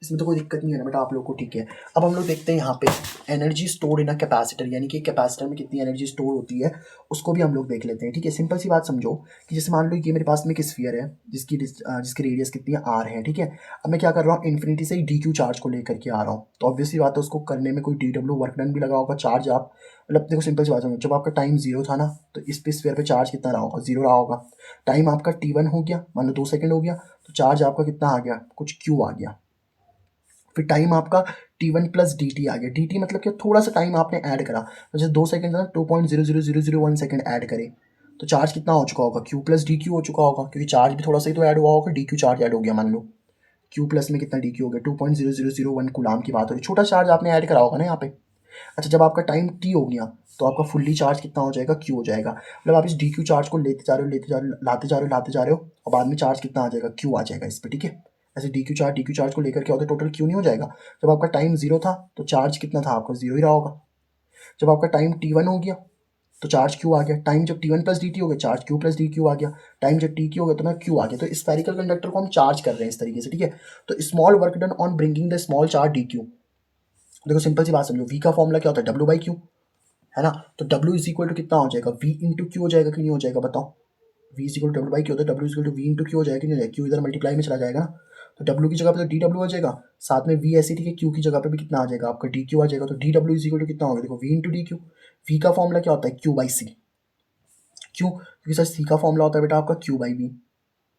इसमें तो कोई दिक्कत नहीं है ना बेटा आप लोग को, ठीक है। अब हम लोग देखते हैं यहाँ पे energy stored in a capacitor, यानी कि कैपेसिटर में कितनी एनर्जी स्टोर होती है उसको भी हम लोग देख लेते हैं, ठीक है। सिंपल सी बात समझो कि जैसे मान लो ये मेरे पास में एक स्फीयर है जिसकी रेडियस कितनी है आर है, ठीक है। अब मैं क्या कर रहा हूँ, इन्फिनिटी से डी क्यू चार्ज को लेकर के आ रहा हूँ, तो ऑब्वियसली बात है उसको करने में कोई डी डब्ल्यू वर्क डन भी लगा होगा, चार्ज आप मतलब देखो सिंपल सी बात समझो, जब आपका टाइम जीरो था ना तो इस पे स्फीयर पे चार्ज कितना रहा होगा, जीरो रहा होगा। टाइम आपका t1 हो गया, मान लो 2 सेकंड हो गया, तो चार्ज आपका कितना आ गया, कुछ क्यू आ गया। फिर टाइम आपका t1 प्लस dt आ गया, dt मतलब कि थोड़ा सा टाइम आपने ऐड करा, तो जैसे 2 सेकंड था 2.00001 सेकंड ऐड करे तो चार्ज कितना हो चुका होगा, q प्लस डी क्यू हो चुका होगा, क्योंकि चार्ज भी थोड़ा सा ही तो ऐड हुआ होगा, डी क्यू चार्ज ऐड हो गया, मान लो q प्लस में कितना डी क्यू हो गया 2.0001 कूलाम की बात हो रही, छोटा चार्ज आपने ऐड करा होगा ना यहाँ पे। अच्छा जब आपका टाइम t हो गया तो आपका फुल्ली चार्ज कितना हो जाएगा, q हो जाएगा, मतलब आप इस डी क्यू चार्ज को लेते जा रहे हो, लेते जा रहे हो, लाते जा रहे हो और बाद में चार्ज कितना आ जाएगा, q आ जाएगा इस पर, ठीक है। ऐसे डी क्यू चार्ज को लेकर क्या होता है, टोटल q नहीं हो जाएगा। जब आपका टाइम जीरो था तो चार्ज कितना था आपका, जीरो ही रहा होगा। जब आपका टाइम t1 हो गया तो चार्ज q आ गया, टाइम जब t1 प्लस dt हो गया चार्ज q प्लस dq आ गया, टाइम जब tq हो गया तो ना q आ गया। तो स्फेरिकल कंडक्टर को हम चार्ज कर रहे हैं इस तरीके से, ठीक है। तो small work done on bringing the small charge dq। देखो सिंपल सी बात समझो, v का फॉर्मूला क्या होता है, w बाई क्यू, है ना। तो w इज इक्वल टू कितना हो जाएगा, v इंटू क्यू हो जाएगा कि नहीं हो जाएगा बताओ। v is equal to W by Q होता है, w is equal to v into Q हो जाएगा कि नहीं हो जाएगा, q इधर मल्टीप्लाई में चला जाएगा ना, तो w की जगह पे तो डी डब्ल्यू हो जाएगा, साथ में v ऐसी ठीक है, q की जगह पे भी कितना आ जाएगा आपका डी क्यू आ जाएगा, तो D W is equal to कितना होगा, देखो v into d Q. v का फॉर्मूला क्या होता है, q बाई सी, क्यों, क्योंकि सर सी का फॉर्मूला होता है बेटा आपका q बाई v।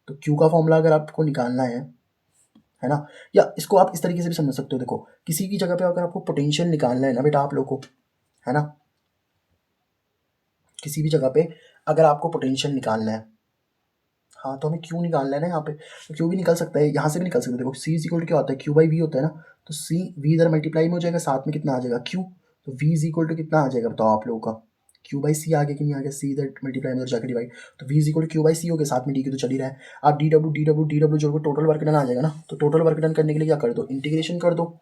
तो q का फॉर्मूला अगर आपको निकालना है ना, या इसको आप इस तरीके से भी समझ सकते हो, देखो किसी की जगह पे अगर आपको पोटेंशियल निकालना है ना बेटा आप लोग को, है ना, किसी भी जगह पे अगर आपको पोटेंशियल निकालना है, हाँ तो हमें क्यू निकालना है ना यहाँ पे, तो क्यू भी निकल सकता है, यहाँ से भी निकल सकता है। देखो सी इज इक्वल टू क्या होता है, क्यू बाई वी होता है ना, तो सी वी इधर मल्टीप्लाई में हो जाएगा, साथ में कितना आ जाएगा क्यू, तो वी इज इक्वल टू कितना आ जाएगा बताओ आप लोगों का, क्यू बाई सी आ गया कि नहीं आ गया, सी इधर मल्टीप्लाई में जाकर डिवाइड, तो V is equal to Q by C हो गया, साथ में डी की तो चल ही रहा है। आप डी डब्ल्यू जोड़ के टोटल वर्क डन आ जाएगा ना, तो टोटल वर्क डन करने के लिए क्या कर दो, इंटीग्रेशन कर दो।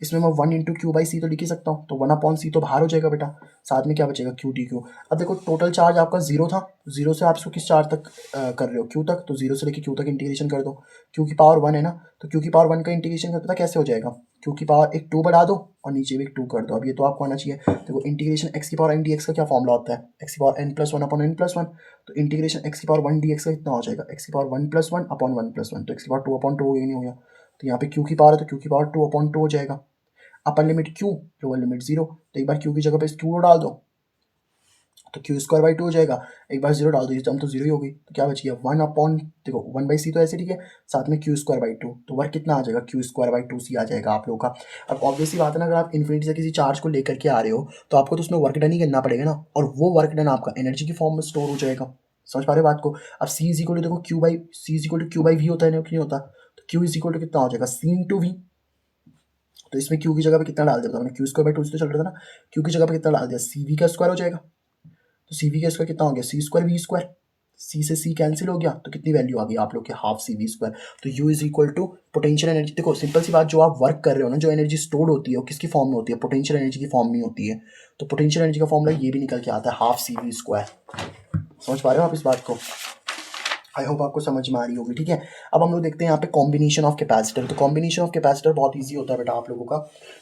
इसमें मैं 1 इंटू क्यू बाई सी तो लिख ही सकता हूँ, तो 1 अपॉन सी तो बाहर हो जाएगा बेटा, साथ में क्या बचेगा क्यू डी क्यू। अब देखो टोटल चार्ज आपका जीरो था, जीरो से आप इसको किस चार्ज तक कर रहे हो, क्यू तक, तो जीरो से लेकर क्यू तक इंटीग्रेशन कर दो। क्यू की पावर 1 है ना, तो क्यू की पावर 1 का इंटीग्रेशन करता था कैसे हो जाएगा, क्यू की पावर एक 2 बढ़ा दो और नीचे भी एक 2 कर दो। अब ये तो आपको आना चाहिए, देखो इंटीग्रेशन एक्स की पावर एन डी एक्स का क्या फॉर्मूला होता है, एक्स की power N plus one upon n plus one, तो इंटीग्रेशन एक्स की पावर 1 डी एक्स का कितना हो जाएगा, एक्स की power 1 plus one upon 1 plus one, तो एक्स की पावर 2 अपॉन 2 हो गया नहीं हो गया, तो यहाँ पे क्यू की पावर है तो क्यू की पावर 2 अपॉन 2 हो जाएगा। Upper limit Q, lower limit zero, तो एक बार क्यू की जगह पे क्यू डाल दो तो क्यू स्क्वायर बाई टू हो जाएगा, एक बार जीरो डाल दो, टर्म तो जीरो ही हो गई, तो क्या बच गया 1 अपॉन, देखो 1 बाई सी तो ऐसे ठीक है, साथ में क्यू स्क्वायर बाई टू, तो वर्क कितना आ जाएगा, क्यू स्क्वायर बाई टू सी आ जाएगा आप लोगों का। अब ऑब्वियसली बात है ना, अगर आप इन्फिनिटी से किसी चार्ज को लेकर के आ रहे हो तो आपको तो उसमें वर्क डन ही करना पड़ेगा ना, और वो वर्क डन आपका एनर्जी की फॉर्म में स्टोर हो जाएगा। समझ पा रहे हो बात को। अब सी इज इक्वल टू देखो Q by C is equal to Q by V होता है ना, क्यों होता, तो क्यू इज इक्वल टू कितना हो जाएगा सी इंटू वी, तो इसमें क्यू की जगह पे कितना डाल दिया, मैंने क्यू स्क्वायर बाई टू से तो चल रहा था ना, क्यू की जगह पे कितना डाल दिया, सी वी का स्क्वायर हो जाएगा, तो सी वी का स्क्वायर कितना हो गया, सी स्क्वायर वी स्क्वायर, सी से सी कैंसिल हो गया, तो कितनी वैल्यू आ गई आप लोग के, हाफ सी वी स्क्वायर। तो U is equal to potential energy, देखो सिंपल सी बात, जो आप वर्क कर रहे हो ना, जो एनर्जी स्टोर्ड होती है वो किसकी फॉर्म में होती है, पोटेंशियल एनर्जी की फॉर्म में होती है। तो पोटेंशियल एनर्जी का फॉर्मूला ये भी निकल के आता है हाफ सी वी स्क्वायर। समझ पा रहे हो आप इस बात को, आई होप आपको समझ में आ रही होगी, ठीक है। अब हम लोग देखते हैं यहाँ पे कॉम्बिनेशन ऑफ कैपेसिटर। तो कॉम्बिनेशन ऑफ कैपेसिटर बहुत इजी होता है बेटा आप लोगों का।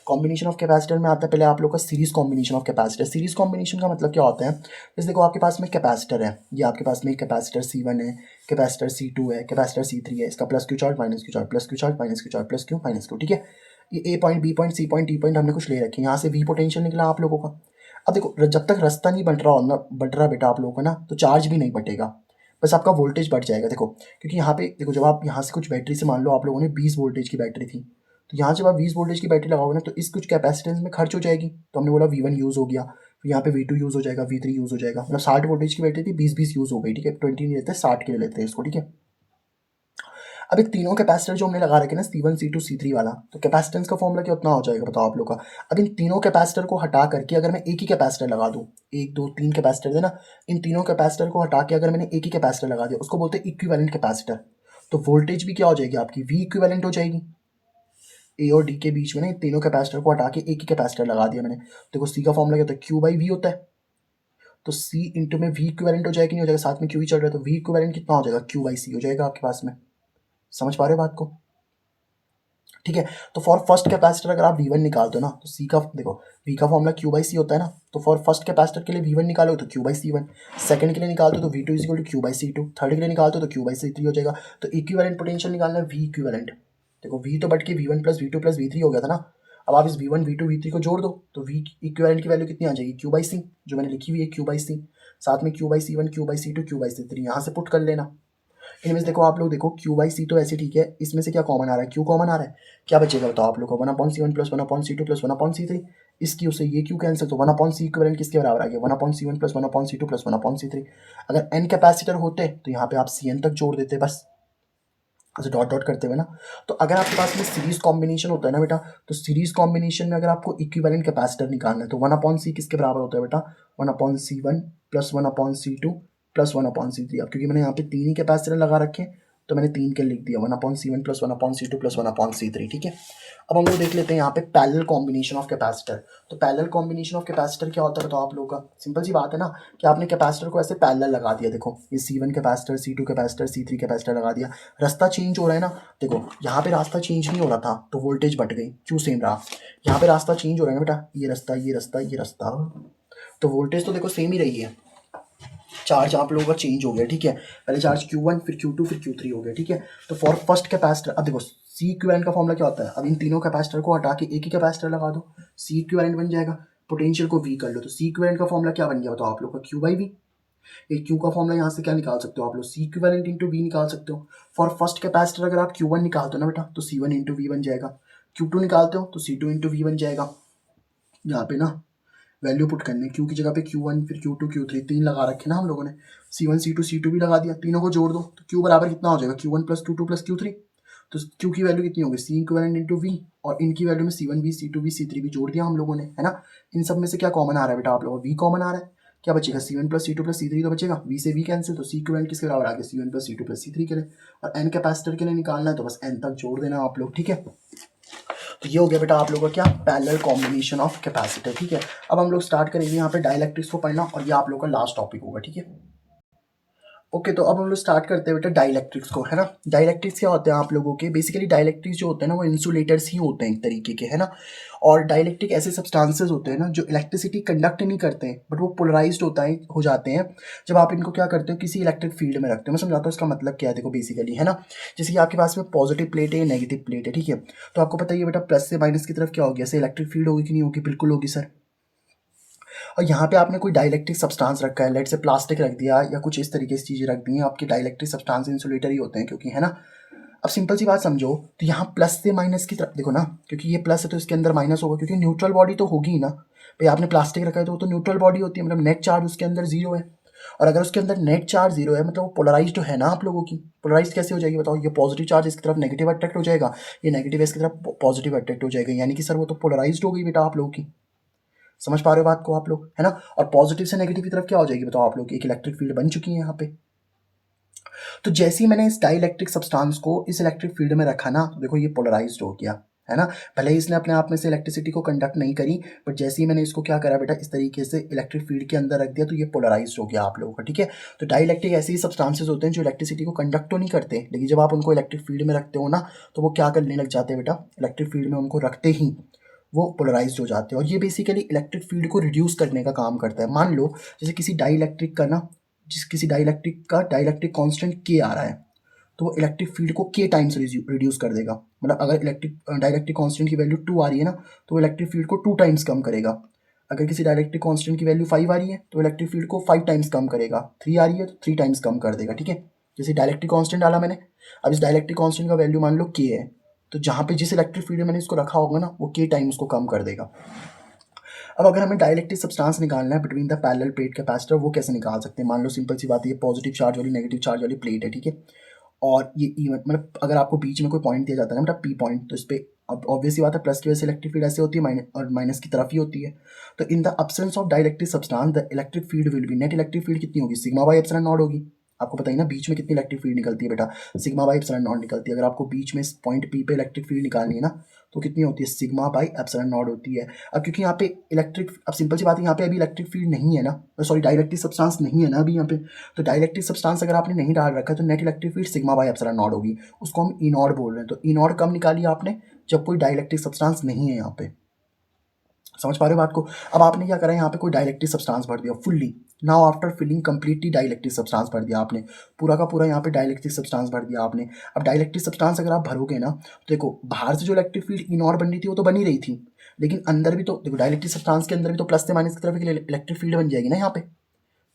कॉम्बिनेशन ऑफ कैपेसिटर में आता है पहले आप लोग का series combination of capacitor. Series combination का मतलब क्या होता है, जैसे देखो आपके पास में कैपेसिटर है, ये आपके पास में कैपेसिटर C1 है, कैपेसिटर C2 है, कैपेसिटर C3 है, इसका plus Q charge minus Q charge, plus Q charge minus Q charge, plus Q minus Q, ठीक है। ये A point B point C point D point हमने कुछ ले रखे हैं, यहाँ से वी पोटेंशियल निकला आप लोगों का। अब देखो जब तक रास्ता नहीं बट रहा बेटा आप लोगों का ना, तो चार्ज भी नहीं बटेगा, बस आपका वोल्टेज बढ़ जाएगा। देखो क्योंकि यहाँ पे देखो, जब आप यहाँ से कुछ बैटरी से, मान लो आप लोगों ने 20 वोल्टेज की बैटरी थी, तो यहाँ जब आप 20 वोल्टेज की बैटरी लगाओगे ना, तो इस कुछ कैपेसिटेंस में खर्च हो जाएगी, तो हमने बोला V1 यूज़ हो गया, फिर यहाँ पे V2 यूज़ हो जाएगा, V3 यूज़ हो जाएगा, मतलब 60 वोल्टेज की बैटरी थी, 20 यूज़ हो गई, ठीक है, 20 नहीं लेते 60 के लिए लेते हैं इसको, ठीक है। अब ये तीनों कैपेसिटर जो हमने लगा रखे ना C1 C2 C3 वाला, तो कैपेसिटेंस का फॉर्मूला कितना हो जाएगा बताओ आप लोग का। अब इन तीनों कैपेसिटर को हटा करके अगर मैं एक ही कैपेसिटर लगा दूं, 1 2 3 कैपेसिटर थे ना, इन तीनों कैपेसिटर को हटा के अगर मैंने एक ही कैपेसिटर लगा दिया, उसको बोलते हैं इक्विवेलेंट कैपेसिटर। तो वोल्टेज भी क्या हो जाएगी आपकी, V इक्विवेलेंट हो जाएगी। ए और डी के बीच में ना इन तीनों कैपेसिटर को हटा के एक ही कैपेसिटर लगा दिया मैंने। देखो सी का फॉर्मूला क्या होता है, Q बाई वी होता है। तो C इंटू में V इक्विवेलेंट हो जाएगा कि नहीं हो जाएगा, साथ में Q ही चल रहा है, तो V इक्विवेलेंट कितना हो जाएगा, Q बाई सी हो जाएगा आपके पास में। समझ पा रहे हो बात को, ठीक है। तो फॉर फर्स्ट कैपेसिटर अगर आप V1 निकालते हो ना, तो C का देखो V का फॉर्मूला Q बाई सी होता है ना, तो फॉर फर्स्ट कैपेसिटर के लिए V1 निकालोगे तो Q बाई C1, सेकंड के लिए निकालते हो तो V2 is equal to Q by C2, third के लिए निकालते हो तो Q बाई C3 हो जाएगा। तो इक्विवेलेंट पोटेंशियल निकालना है V इक्विवेलेंट। देखो V तो बढ़ के V1 plus V2 plus V3 हो गया था ना, अब आप इस V1 V2 V3 को जोड़ दो तो V इक्विवेलेंट की वैल्यू कितनी आ जाएगी, Q बाई सी, जो मैंने लिखी हुई है Q बाई सी, साथ में Q by C1 Q by C2 Q by C3 यहाँ से पुट कर लेना। इनमें से देखो आप लोग देखो Q बाई सी तो ऐसे ठीक है, इसमें से क्या कॉमन आ रहा है, Q कॉमन आ रहा है, क्या बचेगा बताओ आप लोग को, 1/C1 plus 1/C2 plus 1/C3, इसकी उससे ये Q कैंसिल, तो 1/C इक्विवेलेंट किसके बराबर आ गया, 1/C1 plus 1/C2 plus 1/C3। अगर n कैपेसिटर होते तो यहाँ पे आप Cn तक जोड़ देते बस, ऐसे डॉट डॉट करते हुए ना। तो अगर आपके पास में सीरीज कॉम्बिनेशन होता है ना बेटा, तो सीरीज कॉम्बिनेशन में अगर आपको इक्विवेलेंट कैपेसिटर निकालना है तो 1/C किसके बराबर होता है बेटा, 1/C1 plus 1/C2 plus 1/C3। अब क्योंकि मैंने यहाँ पे तीन ही कैपेसिटर लगा रखे हैं तो मैंने तीन के लिख दिया, 1/C1 plus 1/C2 plus 1/C3, ठीक है। अब हम लोग देख लेते हैं यहाँ पे पैरेलल कॉम्बिनेशन ऑफ कैपेसिटर। तो पैरेलल कॉम्बिनेशन ऑफ कैपेसिटर क्या होता है बताओ आप लोगों का, सिंपल सी बात है ना कि आपने कैपेसिटर को ऐसे पैरेलल लगा दिया, देखो ये C1 capacitor C2 capacitor C3 capacitor लगा दिया, रास्ता चेंज हो रहा है ना, देखो यहाँ पे रास्ता चेंज नहीं हो रहा था तो वोल्टेज बढ़ गई, क्यों सेम रहा, यहाँ पे रास्ता चेंज हो रहा है ना बेटा, ये रास्ता ये रास्ता ये रास्ता, तो वोल्टेज तो देखो सेम ही रही है, चार्ज आप लोगों का चेंज हो गया, ठीक है। पहले चार्ज Q1 फिर Q2 फिर Q3 हो गया, ठीक है। तो फॉर फर्स्ट कैपेसिटर अब देखो C इक्विवेलेंट का फॉर्मूला क्या होता है, अब इन तीनों कैपेसिटर को हटा के एक ही कैपेसिटर लगा दो, C इक्विवेलेंट बन जाएगा, पोटेंशियल को V कर लो, तो C इक्विवेलेंट का फॉर्मूला क्या बन गया बताओ आप लोग का, Q बाई V। एक Q का फॉर्मूला यहाँ से क्या निकाल सकते हो आप लोग, C इक्विवेलेंट इंटू V निकाल सकते हो। फॉर फर्स्ट कैपेसिटर अगर आप Q1 निकालते हो ना बेटा तो C1 इंटू V बन जाएगा, Q2 निकालते हो तो C2 इंटू V बन जाएगा। यहाँ पे ना वैल्यू पुट करने, Q की जगह पे Q1 फिर Q2 Q3 तीन लगा रखे ना हम लोगों ने, C1 C2 C2 भी लगा दिया, तीनों को जोड़ दो तो Q बराबर कितना हो जाएगा, Q1 plus Q2 plus Q3। तो Q की वैल्यू कितनी होगी, C इक्विवेलेंट इंटू V, और इनकी वैल्यू में C1 भी C2 भी C3 भी जोड़ दिया हम लोगों ने, है ना। इन सब में से क्या कॉमन आ रहा है बेटा आप लोगों को, V कॉमन आ रहा है, क्या बचेगा C1 plus C2 plus C3 तो बचेगा, V से V कैंसिल, तो C इक्विवेलेंट किसके बराबर आ गया, C1 plus C2 plus C3 के लिए। और n कैपेसिटर के लिए निकालना है तो बस n तक जोड़ देना आप लोग, ठीक है। तो ये हो गया बेटा आप लोगों का क्या, पैरेलल कॉम्बिनेशन ऑफ कैपेसिटर, ठीक है। अब हम लोग स्टार्ट करेंगे यहाँ पे डाइलेक्ट्रिक्स को पढ़ना, और ये आप लोगों का लास्ट टॉपिक होगा, ठीक है। ओके तो अब हम लोग स्टार्ट करते हैं बेटा डाइलेक्ट्रिक्स को, है ना। डाइलेक्ट्रिक्स क्या होते हैं आप लोगों के, बेसिकली डाइलेक्ट्रिक्स जो होते हैं ना वो इंसुलेटर्स ही होते हैं एक तरीके के, है ना। और डाइलेक्ट्रिक ऐसे सब्सटेंसेस होते हैं ना जो इलेक्ट्रिसिटी कंडक्ट नहीं करते हैं बट वो पोलराइज्ड होता है हो जाते हैं जब आप इनको क्या करते हो, किसी इलेक्ट्रिक फील्ड में रखते हो। मैं समझाता हूँ इसका मतलब क्या है, देखो बेसिकली, है ना। जैसे कि आपके पास में पॉजिटिव प्लेट है या नेगेटिव प्लेट है, ठीक है। तो आपको पता ही है बेटा प्लस से माइनस की तरफ क्या होगी, ऐसे इलेक्ट्रिक फील्ड होगी कि नहीं होगी, बिल्कुल होगी सर। और यहाँ पे आपने कोई डाइलेक्ट्रिक सब्सटेंस रखा है, लेट से प्लास्टिक रख दिया या कुछ इस तरीके से चीज़ें रख दी हैं, आपके डाइलेक्ट्रिक सब्सटेंस इंसुलेटर ही होते हैं क्योंकि, है ना। अब सिंपल सी बात समझो, तो यहाँ प्लस से माइनस की तरफ देखो ना, क्योंकि ये प्लस है तो इसके अंदर माइनस होगा, क्योंकि न्यूट्रल बॉडी तो होगी ही ना भाई, आपने प्लास्टिक रखा है तो वो तो न्यूट्रल बॉडी होती है, मतलब नेट चार्ज उसके अंदर जीरो है। और अगर उसके अंदर नेट चार्ज जीरो है मतलब वो पोलराइज है ना आप लोगों की, पोलराइज कैसे हो जाएगी बताओ, ये पॉजिटिव चार्ज इसकी तरफ नेगेटिव अट्रैक्ट हो जाएगा, ये नेगेटिव इसकी तरफ पॉजिटिव अट्रैक्ट हो जाएगा, यानी कि सर वो तो पोलराइज हो गई बेटा आप लोगों की। समझ पा रहे हो बात को आप लोग, है ना। और पॉजिटिव से नेगेटिव की तरफ क्या हो जाएगी बताओ आप लोग, एक इलेक्ट्रिक फील्ड बन चुकी है यहाँ पे। तो जैसे ही मैंने इस डाइलेक्ट्रिक सब्सटेंस को इस इलेक्ट्रिक फील्ड में रखा ना, तो देखो ये पोलराइज्ड हो गया, है ना। भले ही इसने अपने आप में से इलेक्ट्रिसिटी को कंडक्ट नहीं करी, बट जैसे ही मैंने इसको क्या करा बेटा, इस तरीके से इलेक्ट्रिक फील्ड के अंदर रख दिया तो ये पोलराइज्ड हो गया आप लोगों का, ठीक है। तो डाइलेक्ट्रिक ऐसे ही सब्सटेंसेस होते हैं जो इलेक्ट्रिसिटी को कंडक्ट तो नहीं करते, लेकिन जब आप उनको इलेक्ट्रिक फील्ड में रखते हो ना तो वो क्या करने लग जाते हैं बेटा, इलेक्ट्रिक फील्ड में उनको रखते ही वो पोलराइज्ड हो जाते हैं। और ये बेसिकली इलेक्ट्रिक फील्ड को रिड्यूस करने का काम करता है। मान लो जैसे किसी डाइलेक्ट्रिक का ना, किसी डाइलेक्ट्रिक का डाइलेक्ट्रिक कांस्टेंट के आ रहा है, तो वो इलेक्ट्रिक फील्ड को के टाइम्स रिड्यूस कर देगा। मतलब अगर डाइलेक्ट्रिक कांस्टेंट की वैल्यू 2 आ रही है ना, तो वो इलेक्ट्रिक फील्ड को 2 टाइम्स कम करेगा। अगर किसी डाइलेक्ट्रिक कांस्टेंट की वैल्यू 5 आ रही है तो इलेक्ट्रिक फील्ड को 5 टाइम्स कम करेगा, 3 आ रही है तो 3 टाइम्स कम कर देगा, ठीक है। जैसे डाइलेक्ट्रिक कांस्टेंट डाला मैंने, अब इस डाइलेक्ट्रिक कांस्टेंट का वैल्यू मान लो के है, तो जहाँ पे जिस इलेक्ट्रिक फील्ड में मैंने इसको रखा होगा ना वो के टाइम उसको कम कर देगा। अब अगर हमें डाइलेक्ट्रिक सब्सटेंस निकालना है between the parallel plate capacitor, वो कैसे निकाल सकते हैं। मान लो सिंपल सी बात है, ये पॉजिटिव चार्ज वाली नेगेटिव चार्ज वाली प्लेट है, ठीक है। और ये ई मतलब अगर आपको बीच में कोई पॉइंट दिया जाता है ना मतलब पी पॉइंट, तो इस पे अब ऑब्वियस सी बात है प्लस की वजह से इलेक्ट्रिक फील्ड ऐसे होती है, माइनस और माइनस की तरफ ही होती है। तो in the absence of dielectric substance the electric field will be, net electric field कितनी होगी, सिग्मा बाई एप्सिलॉन नॉट होगी। आपको पता ही ना बीच में कितनी इलेक्ट्रिक फील्ड निकलती है बेटा, सिग्मा बाई एप्सिलॉन नॉट निकलती है। अगर आपको बीच में पॉइंट पी पे इलेक्ट्रिक फील्ड निकालनी है ना, तो कितनी होती है, सिग्मा बाई एप्सिलॉन नॉट होती है। अब क्योंकि यहाँ पे इलेक्ट्रिक, अब सिंपल सी बात है यहाँ पे अभी इलेक्ट्रिक फील्ड नहीं है ना, सॉरी डाइलेक्ट्रिक सब्सटेंस नहीं है ना अभी यहाँ पे, तो डाइलेक्ट्रिक सब्सटेंस अगर आपने नहीं डाल रखा है तो net electric field sigma by epsilon not होगी, उसको हम ई नॉट बोल रहे हैं। तो ई नॉट कब निकाली आपने, जब कोई डाइलेक्ट्रिक सब्सटेंस नहीं है यहाँ पे। समझ पा रहे हो बात को। अब आपने क्या करा, यहाँ पे कोई डाइलेक्ट्रिक सब्सटेंस भर दिया fully, now after filling completely dielectric substance भर दिया आपने, पूरा का पूरा यहाँ पे डाइलेक्ट्रिक सब्सटेंस भर दिया आपने। अब डाइलेक्ट्रिक सब्सटेंस अगर आप भरोगे ना, तो देखो बाहर से जो इलेक्ट्रिक फील्ड इनॉर बन रही थी वो तो बनी रही थी, लेकिन अंदर भी तो देखो डाइलेक्ट्रिक सब्सटेंस के अंदर भी तो प्लस से माइनस की तरफ इलेक्ट्रिक फील्ड बन जाएगी ना, यहाँ पे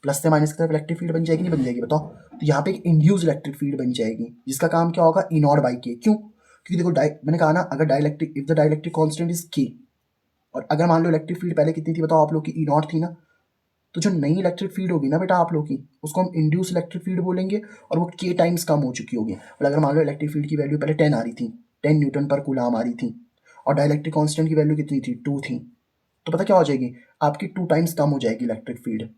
प्लस से माइनस की तरफ इलेक्ट्रिक फील्ड बन जाएगी नहीं बन जाएगी बताओ। तो यहाँ पे एक इंड्यूस इलेक्ट्रिक फील्ड बन जाएगी, जिसका काम क्या होगा, ई नॉट बाई के। क्यों, क्योंकि देखो मैंने कहा ना, अगर dielectric if the dielectric constant is के, और अगर मान लो इलेक्ट्रिक फील्ड पहले कितनी थी बताओ आप लोग की, ई नॉट थी ना, तो जो नई इलेक्ट्रिक फील्ड होगी ना बेटा आप लोग की, उसको हम इंड्यूस इलेक्ट्रिक फील्ड बोलेंगे, और वो के टाइम्स कम हो चुकी होगी। और अगर मान लो इलेक्ट्रिक फील्ड की वैल्यू पहले 10 आ रही थी, 10 न्यूटन पर कूलाम आ रही थी, और डाइलेक्ट्रिक कांस्टेंट की वैल्यू कितनी थी, 2 थी, तो पता क्या हो जाएगी, आपकी 2 टाइम्स कम हो जाएगी इलेक्ट्रिक फील्ड,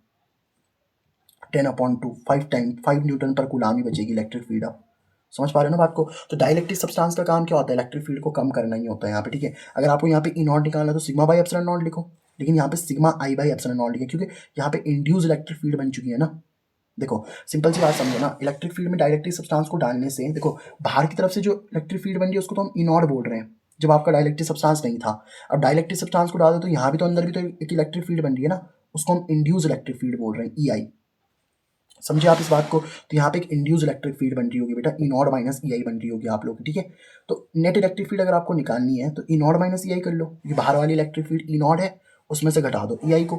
10/2, 5 टाइम 5 न्यूटन पर कूलाम ही बचेगी इलेक्ट्रिक फील्ड। आप समझ पा रहे हो ना बात को। तो डाइलेक्ट्रिक सब्सटेंस का काम क्या होता है, इलेक्ट्रिक फील्ड को कम करना ही होता है यहाँ पे, ठीक है। अगर आपको यहाँ पे ई नॉट निकालना है तो सिग्मा बाई एप्सिलॉन नॉट लिखो, लेकिन यहाँ पे sigma I by epsilon not लिखे, क्योंकि यहाँ पे इंड्यूस इलेक्ट्रिक फील्ड बन चुकी है ना। देखो सिंपल सी बात समझो ना, इलेक्ट्रिक फील्ड में डाइलेक्ट्रिक सब्सटेंस को डालने से देखो बाहर की तरफ से जो इलेक्ट्रिक फील्ड बन रही है उसको तो हम ई नॉट बोल रहे हैं, जब आपका डाइलेक्ट्रिक सब्सटेंस नहीं था। अब डाइलेक्ट्रिक सब्सटेंस को डाल दो तो यहाँ भी तो अंदर भी तो एक इलेक्ट्रिक फील्ड बन रही है ना, उसको हम इंड्यूस इलेक्ट्रिक फील्ड बोल रहे हैं, ई आई। समझे आप इस बात को। तो यहाँ पे एक इंड्यूस इलेक्ट्रिक फील्ड बन रही होगी बेटा, ई नॉट माइनस ई आई बन रही होगी आप लोग की, ठीक है। तो नेट इलेक्ट्रिक फील्ड अगर आपको निकालनी है तो ई नॉट माइनस ई आई कर लो, ये बाहर वाली इलेक्ट्रिक फील्ड ई नॉट है, उसमें से घटा दो ई आई को,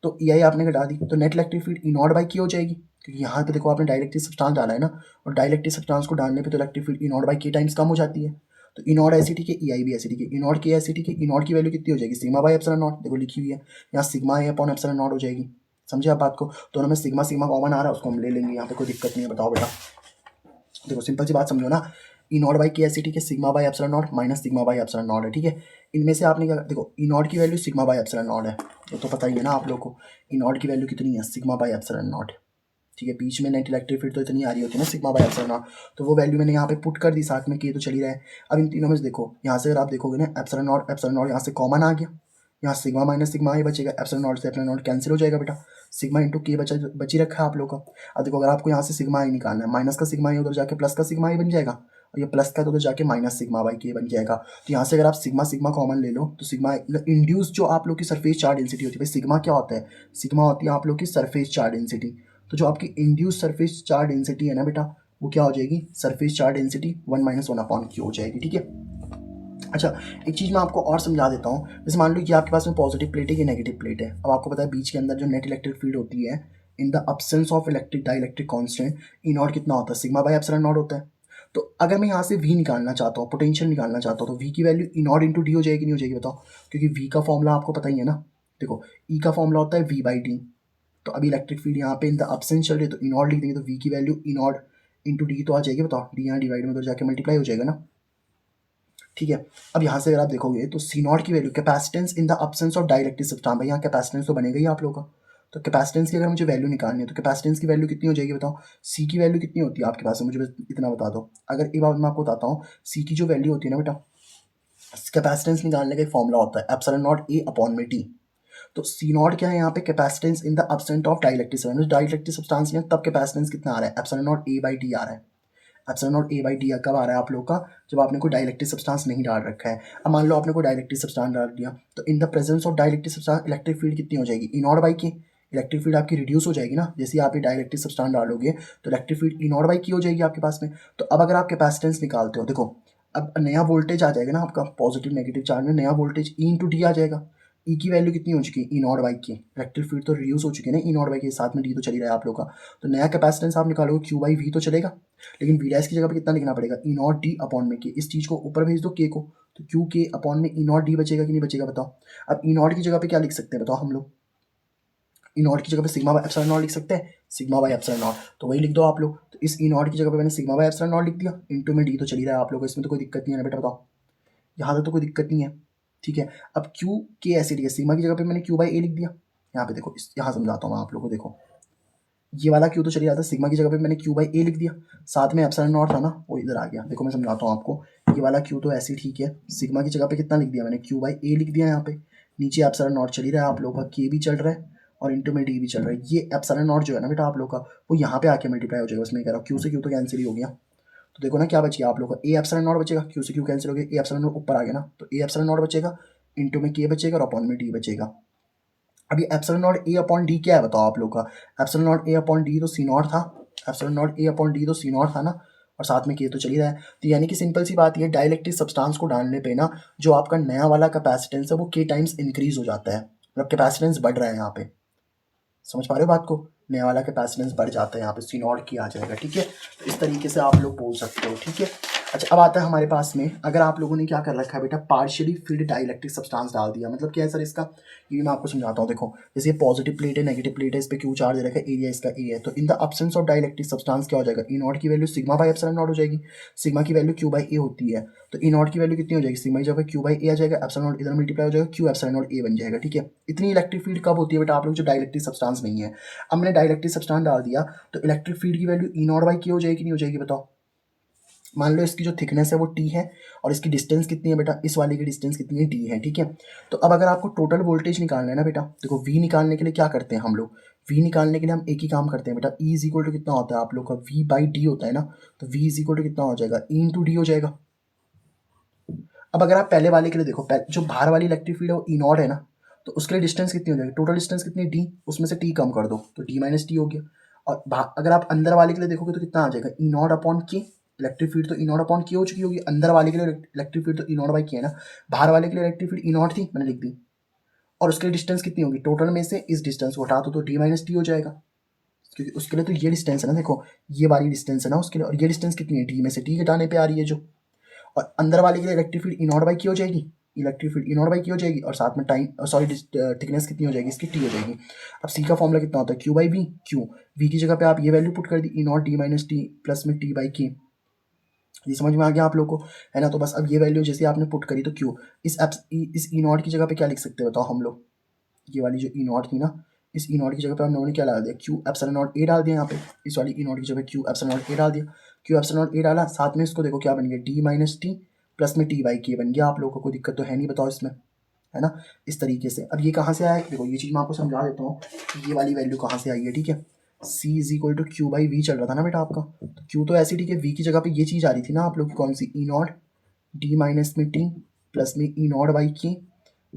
तो ई आई आपने घटा दी, तो net electric field E not by की हो जाएगी, क्योंकि यहाँ पे देखो आपने डाइलेक्ट्रिक सब्सटेंस डाला है ना, और डाइलेक्ट्रिक सब्सटेंस को डालने पे तो electric field E not by के टाइम्स कम हो जाती है। तो ई नॉट ऐसी ठीक है, ई आई भी ऐसी ठीक है, ई नॉट के ऐसी ठीक है, ई नॉट की वैल्यू कितनी हो जाएगी, सिग्मा बाई एप्सिलॉन नॉट, देखो लिखी हुई है यहाँ, sigma A upon epsilon not हो जाएगी। समझे आप बात को। दोनों में सिग्मा सिग्मा कॉमन आ रहा है, उसको हम ले लेंगे, यहाँ पे कोई दिक्कत नहीं है। बताओ बेटा, देखो सिंपल सी बात समझो ना, ई नॉट बाई के ऐसी ठीक है, sigma by epsilon not minus sigma by epsilon not है, ठीक है। इनमें से आपने क्या, देखो ई नॉट की value sigma by epsilon not है, ये तो पता ही है ना आप लोग को, ई नॉट की वैल्यू कितनी है, सिग्मा बाई एप्सिलॉन नॉट, ठीक है। बीच में नेट इलेक्ट्रिक फील्ड तो इतनी आ रही होती है ना, सिग्मा बाई एप्सिलॉन नॉट, तो वो वैल्यू मैंने यहाँ पे पुट कर दी, साथ में के तो चली रहा है। अब इन तीनों में से देखो, यहाँ से अगर आप देखोगे ना, एप्सिलॉन नॉट यहाँ से कॉमन आ गया, यहाँ सिग्मा माइनस सिग्मा ही बचेगा, एप्सिलॉन नॉट से एप्सिलॉन नॉट कैंसिल हो जाएगा बेटा, सिग्मा इंटू के बची रखा है आप लोग का। अब देखो अगर आपको यहाँ से सिग्मा आई निकालना है, माइनस का सिग्मा आई उधर जाके प्लस का सिग्मा आई बन जाएगा, और ये प्लस का तो उधर जाके माइनस सिग्मा बाई के बन जाएगा। तो यहाँ से अगर आप सिग्मा सिग्मा कॉमन ले लो तो सिग्मा इंड्यूस जो आप लोग की सरफेस चार्ज डेंसिटी होती है, भाई सिग्मा क्या होता है, सिग्मा होती है आप लोग की सरफेस चार्ज डेंसिटी। तो जो आपकी इंड्यूस सरफेस चार्ज डेंसिटी है ना बेटा, वो क्या हो जाएगी, सरफेस चार्ज डेंसिटी 1-1/q हो जाएगी, ठीक है। अच्छा एक चीज़ मैं आपको और समझा देता हूँ, जैसे मान लो कि आपके पास में पॉजिटिव प्लेट है कि नेगेटिव प्लेट है। अब आपको पता है बीच के अंदर जो नेट इलेक्ट्रिक फील्ड होती है in the absence of electric dielectric constant, E not कितना होता है, सिग्मा बाई एप्सिलॉन नॉट होता है। तो अगर मैं यहाँ से वी निकालना चाहता हूँ, पोटेंशियल निकालना चाहता हूँ, तो वी की value E not into D हो जाएगी नहीं हो जाएगी बताओ, क्योंकि वी का फॉर्मूला आपको पता ही है ना। देखो ई का फॉर्मूला होता है वी बाई डी, तो अभी इलेक्ट्रिक फील्ड यहाँ पे इन द अब्सेंस चल रही है तो ई नॉट लिख देंगे, तो वी की value E not into D तो आ जाएगी बताओ, डी यहाँ डिवाइड में तो जाके मल्टीप्लाई हो जाएगा ना, ठीक है। अब यहाँ से अगर आप देखोगे तो सी नॉट की value capacitance in the absence of dielectric substance, भाई यहाँ कैपेसिटेंस तो बनेगा ही आप लोगों का। तो कैपेसिटेंस की अगर मुझे वैल्यू निकालनी है तो कैपेसिटेंस की वैल्यू कितनी हो जाएगी बताओ, सी की वैल्यू कितनी होती है आपके पास, मुझे बस इतना बता दो। अगर एक बार मैं आपको बताता हूँ, सी की जो वैल्यू होती है ना बेटा, कैपेसिटेंस निकालने का एक फॉर्मूला होता है एप्सिलॉन नॉट ए अपॉन में टी। तो सी नॉट क्या है यहाँ पे, capacitance in the absent of dielectric substance, dielectric substance में तब कैपेसिटेंस कितना आ रहा है, epsilon naught A by D आ रहा है। Epsilon naught A by D कब आ रहा है आप लोग का, जब आपने कोई डाइलेक्ट्रिक सब्सटेंस नहीं डाल रखा है। अब मान लो आपने कोई डाइलेक्ट्रिक सब्सटेंस डाल दिया, तो in the presence of dielectric substance electric field कितनी हो जाएगी, ई नॉट बाई की। इलेक्ट्रिक फील्ड आपकी रिड्यूस हो जाएगी ना, जैसे आप ये डाइलेक्ट्रिक सब्सटेंस डालोगे तो electric field E not by की हो जाएगी आपके पास में। तो अब अगर आप कैपेसिटेंस निकालते हो, देखो अब नया वोल्टेज आ जाएगा ना आपका, पॉजिटिव नेगेटिव चार्ज में नया वोल्टेज ई इंटू डी आ जाएगा। ई की वैल्यू कितनी हो चुकी है, ई नॉट बाई की, इलेक्ट्रिक फील्ड तो रिड्यूस हो चुकी है ना, ई नॉट बाई के साथ में डी तो चली रहा है आप लोग का। तो नया कैपेसिटेंस आप निकालोगे क्यू बाई वी तो चलेगा, लेकिन वी डैश की जगह पे कितना लिखना पड़ेगा, ई नॉट डी अपॉन में के। इस चीज़ को ऊपर भेज दो के को, तो क्यू के अपॉन में ई नॉट डी बचेगा कि नहीं बचेगा बताओ। अब ई नॉट की जगह पे क्या लिख सकते हैं बताओ हम लोग, ई नॉट की जगह पे सिग्मा बाई एप्सिलॉन नॉट लिख सकते हैं, सिग्मा बाई एप्सिलॉन नॉट, तो वही लिख दो आप लोग। तो इस ई नॉट की जगह पे मैंने सिग्मा बाई एप्सिलॉन नॉट लिख दिया, इनटू में डी तो चल ही रहा है आप लोगों को, इसमें तो कोई दिक्कत नहीं है ना बेटा, बताओ यहाँ तक तो कोई दिक्कत नहीं है, ठीक है। अब क्यू के ऐसे ठीक है, सिग्मा की जगह पे मैंने क्यू बाई ए लिख दिया, यहाँ पे देखो, यहाँ समझाता हूँ मैं आप लोगों को, देखो ये वाला क्यू तो चली जाता है, सिग्मा की जगह पे मैंने क्यू बाई ए लिख दिया, साथ में एप्सिलॉन नॉट था ना वो इधर आ गया, देखो मैं समझाता हूँ आपको, ये वाला क्यू तो ऐसे ठीक है, सिग्मा की जगह पे कितना लिख दिया मैंने, क्यू बाई ए लिख दिया, यहाँ पे नीचे एप्सिलॉन नॉट चल ही रहा है आप लोगों का, के भी चल रहा है और इंटू में डी भी चल रहा है, ये एप्सिलॉन नॉट जो है ना बेटा आप लोग का, वो यहाँ पे आके मल्टीप्लाई हो जाएगा, उसमें कह रहा हूँ क्यू से क्यू तो कैंसिल ही हो गया, तो देखो ना क्या बच गया आप लोग का, ए एप्सिलॉन नॉट बचेगा, क्यू से क्यू कैंसिल हो गया, ए एप्सिलॉन नॉट ऊपर आ गया ना, तो ए एप्सिलॉन नॉट बचेगा, इंटू में के बचेगा और अपॉन में डी बचेगा। अब ये epsilon naught A upon D क्या है बताओ आप लोग का, epsilon naught A upon D तो सी नॉट था, epsilon naught A upon D तो सी नॉट था ना, और साथ में के तो चल ही रहा है, तो यानी कि सिंपल सी बात ये, डाइलेक्ट्रिक सब्सटेंस को डालने पे ना जो आपका नया वाला कैपेसिटेंस है वो के टाइम्स इंक्रीज हो जाता है, मतलब कैपेसिटेंस बढ़ रहा है यहाँ पे, समझ पा रहे हो बात को, नया वाला कैपेसिटेंस बढ़ जाता है यहाँ पे, सी नॉट की आ जाएगा, ठीक है। तो इस तरीके से आप लोग बोल सकते हो, ठीक है। अच्छा अब आता है हमारे पास में, अगर आप लोगों ने क्या कर रखा है बेटा, पार्शियली फील्ड डाइलेक्ट्रिक सब्सटेंस डाल दिया, मतलब क्या है सर इसका, ये भी मैं आपको समझाता हूँ, देखो जैसे ये पॉजिटिव प्लेट है, नेगेटिव प्लेट है, इस पे क्यू चार्ज दे रखा है, एरिया इसका ए है, तो in the absence of dielectric substance क्या हो जाएगा, ई नॉट की value sigma by epsilon not हो जाएगी, सिग्मा की वैल्यू क्यू बाई ए होती है, तो ई नॉट की वैल्यू कितनी हो जाएगी, सिग्मा की जगह क्यू बाई ए आ जाएगा, एप्सिलॉन नॉट इधर मल्टीप्लाई हो जाएगा, क्यू एप्सिलॉन नॉट ए बन जाएगा, ठीक है। इतनी इलेक्ट्रिक फील्ड कब होती है बेटा आप लोग, जो डाइलेक्ट्रिक सब्सटेंस नहीं है। अब मैंने डाइलेक्ट्रिक सब्सटेंस डाल दिया, तो इलेक्ट्रिक फील्ड की वैल्यू ई नॉट बाई के हो जाएगी, नहीं हो जाएगी बताओ। मान लो इसकी जो थिकनेस है वो टी है, और इसकी डिस्टेंस कितनी है बेटा, इस वाले की डिस्टेंस कितनी है, डी है, ठीक है। तो अब अगर आपको टोटल वोल्टेज निकालना है ना बेटा, देखो वी निकालने के लिए क्या करते हैं हम लोग, वी निकालने के लिए हम एक ही काम करते हैं बेटा, ई इज इक्वल टू कितना होता है आप लोग का, वी बाई डी होता है ना, तो वी इज इक्वल टू कितना हो जाएगा, ई इंटू डी हो जाएगा। अब अगर आप पहले वाले के लिए देखो, जो बाहर वाली इलेक्ट्रिक फील्ड है वो ई नॉट है ना, तो उसके लिए डिस्टेंस कितनी हो जाएगी, टोटल डिस्टेंस कितनी, डी, उसमें से टी कम कर दो तो डी माइनस टी हो गया। और अगर आप अंदर वाले के लिए देखोगे तो कितना आ जाएगा, ई नॉट अपॉन के, इलेक्ट्रिक फील्ड तो ई नॉट अपॉन के हो चुकी होगी, अंदर वाले के लिए इलेक्ट्रिक फील्ड तो ई नॉट बाई के है ना, बाहर वाले के लिए इलेक्ट्रिक फील्ड ई नॉट थी, मैंने लिख दी, और उसके लिए डिस्टेंस कितनी होगी, टोटल में से इस डिस्टेंस को हटा दो तो डी माइनस टी हो जाएगा, क्योंकि उसके लिए तो ये डिस्टेंस है ना, देखो ये वाली डिस्टेंस है ना उसके लिए, और ये डिस्टेंस कितनी है, डी में से टी घटाने पे आ रही है जो, और अंदर वाले के लिए electric field E not by की हो जाएगी, electric field E not by की हो जाएगी, और साथ में टाइम सॉरी थिकनेस कितनी हो जाएगी इसकी, टी हो जाएगी। अब सी का फॉर्मूला कितना होता है, Q by V, Q V की जगह पे आप ये वैल्यू पुट कर दी, E naught D minus T plus में टी बाई के, ये समझ में आ गया आप लोग को, है ना। तो बस अब ये वैल्यू जैसे आपने पुट करी तो क्यू, इस ई नॉट की जगह पे क्या लिख सकते हैं बताओ हम लोग, ये वाली जो ई नॉट थी ना, इस ई नॉट की जगह पे हम लोगों ने क्या डाल दिया, क्यू एप्सिलॉन नॉट ए डाल दिया यहाँ पे, इस वाली ई नॉट की जगह क्यू एप्सिलॉन नॉट ए डाल दिया, क्यू एप्सिलॉन नॉट ए डाला, साथ में इसको देखो क्या बन गया, डी माइनस टी प्लस में टी बाई के बन गया, आप लोगों को कोई दिक्कत तो है नहीं बताओ इसमें, है ना। इस तरीके से अब ये कहाँ से आया है, देखो ये चीज़ मैं आपको समझा देता हूँ कि ये वाली वैल्यू कहाँ से आई है, ठीक है। C is equal to Q by V चल रहा था ना बेटा आपका, तो क्यू तो ऐसी ठीक है, वी की जगह पे ये चीज़ आ रही थी ना आप लोग की, कौन सी, ई नॉट डी माइनस में टी प्लस में ई नॉट बाई के,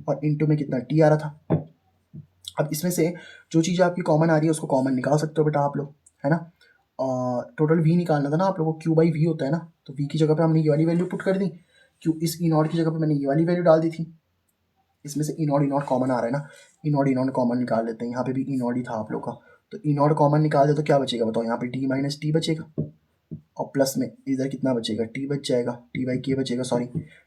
और इंटू में कितना टी आ रहा था। अब इसमें से जो चीज़ आपकी कॉमन आ रही है उसको कॉमन निकाल सकते हो बेटा आप लोग, है ना। टोटल वी निकालना था ना आप लोगों को, क्यू बाई वी होता है ना, तो वी की जगह पे हमने ये वाली वैल्यू पुट कर दी, क्यू इस ई नॉट की जगह पे मैंने ये वाली वैल्यू डाल दी थी, इसमें से ई नॉट कॉमन आ रहा है ना, ई नॉट कॉमन निकाल लेते हैं, यहाँ पे भी ई नॉट ही था आप लोग का, तो ई नॉट कॉमन निकाल दे तो क्या बचेगा बताओ, यहाँ पे डी माइनस टी बचेगा, और प्लस में इधर कितना बचेगा, टी बच जाएगा, टी बाई के बचेगा, sorry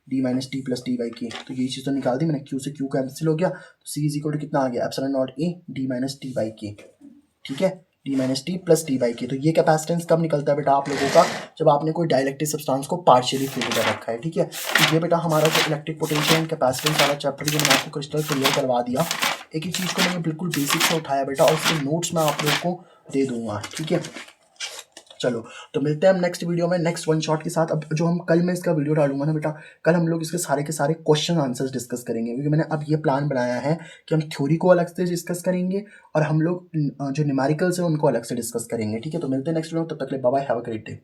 D minus T plus T by के, तो ये चीज़ तो निकाल दी मैंने, क्यू से क्यू कैंसिल हो गया, तो सी इज इक्वल टू कितना आ गया, epsilon naught A D minus T by के, ठीक है, D minus T plus T by के। तो ये कैपेसिटेंस कब निकलता है बेटा आप लोगों का, जब आपने कोई डाइलेक्ट्रिक सब्सटेंस को पार्शियली फिल्ड कर रखा है, ठीक है। तो ये बेटा हमारा जो इलेक्ट्रिक पोटेंशियल एंड कैपेसिटेंस वाला चैप्टर जो मैंने आपको क्रिस्टल क्लियर करवा दिया, एक ही चीज़ को मैंने बिल्कुल बेसिक से उठाया बेटा, और उसके नोट्स मैं आप लोगों को दे दूंगा, ठीक है। चलो तो मिलते हैं हम नेक्स्ट वीडियो में नेक्स्ट वन शॉट के साथ। अब जो हम कल मैं इसका वीडियो डालूंगा ना बेटा, कल हम लोग इसके सारे के सारे क्वेश्चन आंसर्स डिस्कस करेंगे, क्योंकि मैंने अब ये प्लान बनाया है कि हम थ्योरी को अलग से डिस्कस करेंगे और हम लोग जो न्यूमेरिकल्स हैं उनको अलग से डिस्कस करेंगे, ठीक है। तो मिलते हैं नेक्स्ट वीडियो में, तब तक के लिए bye bye, have a great day.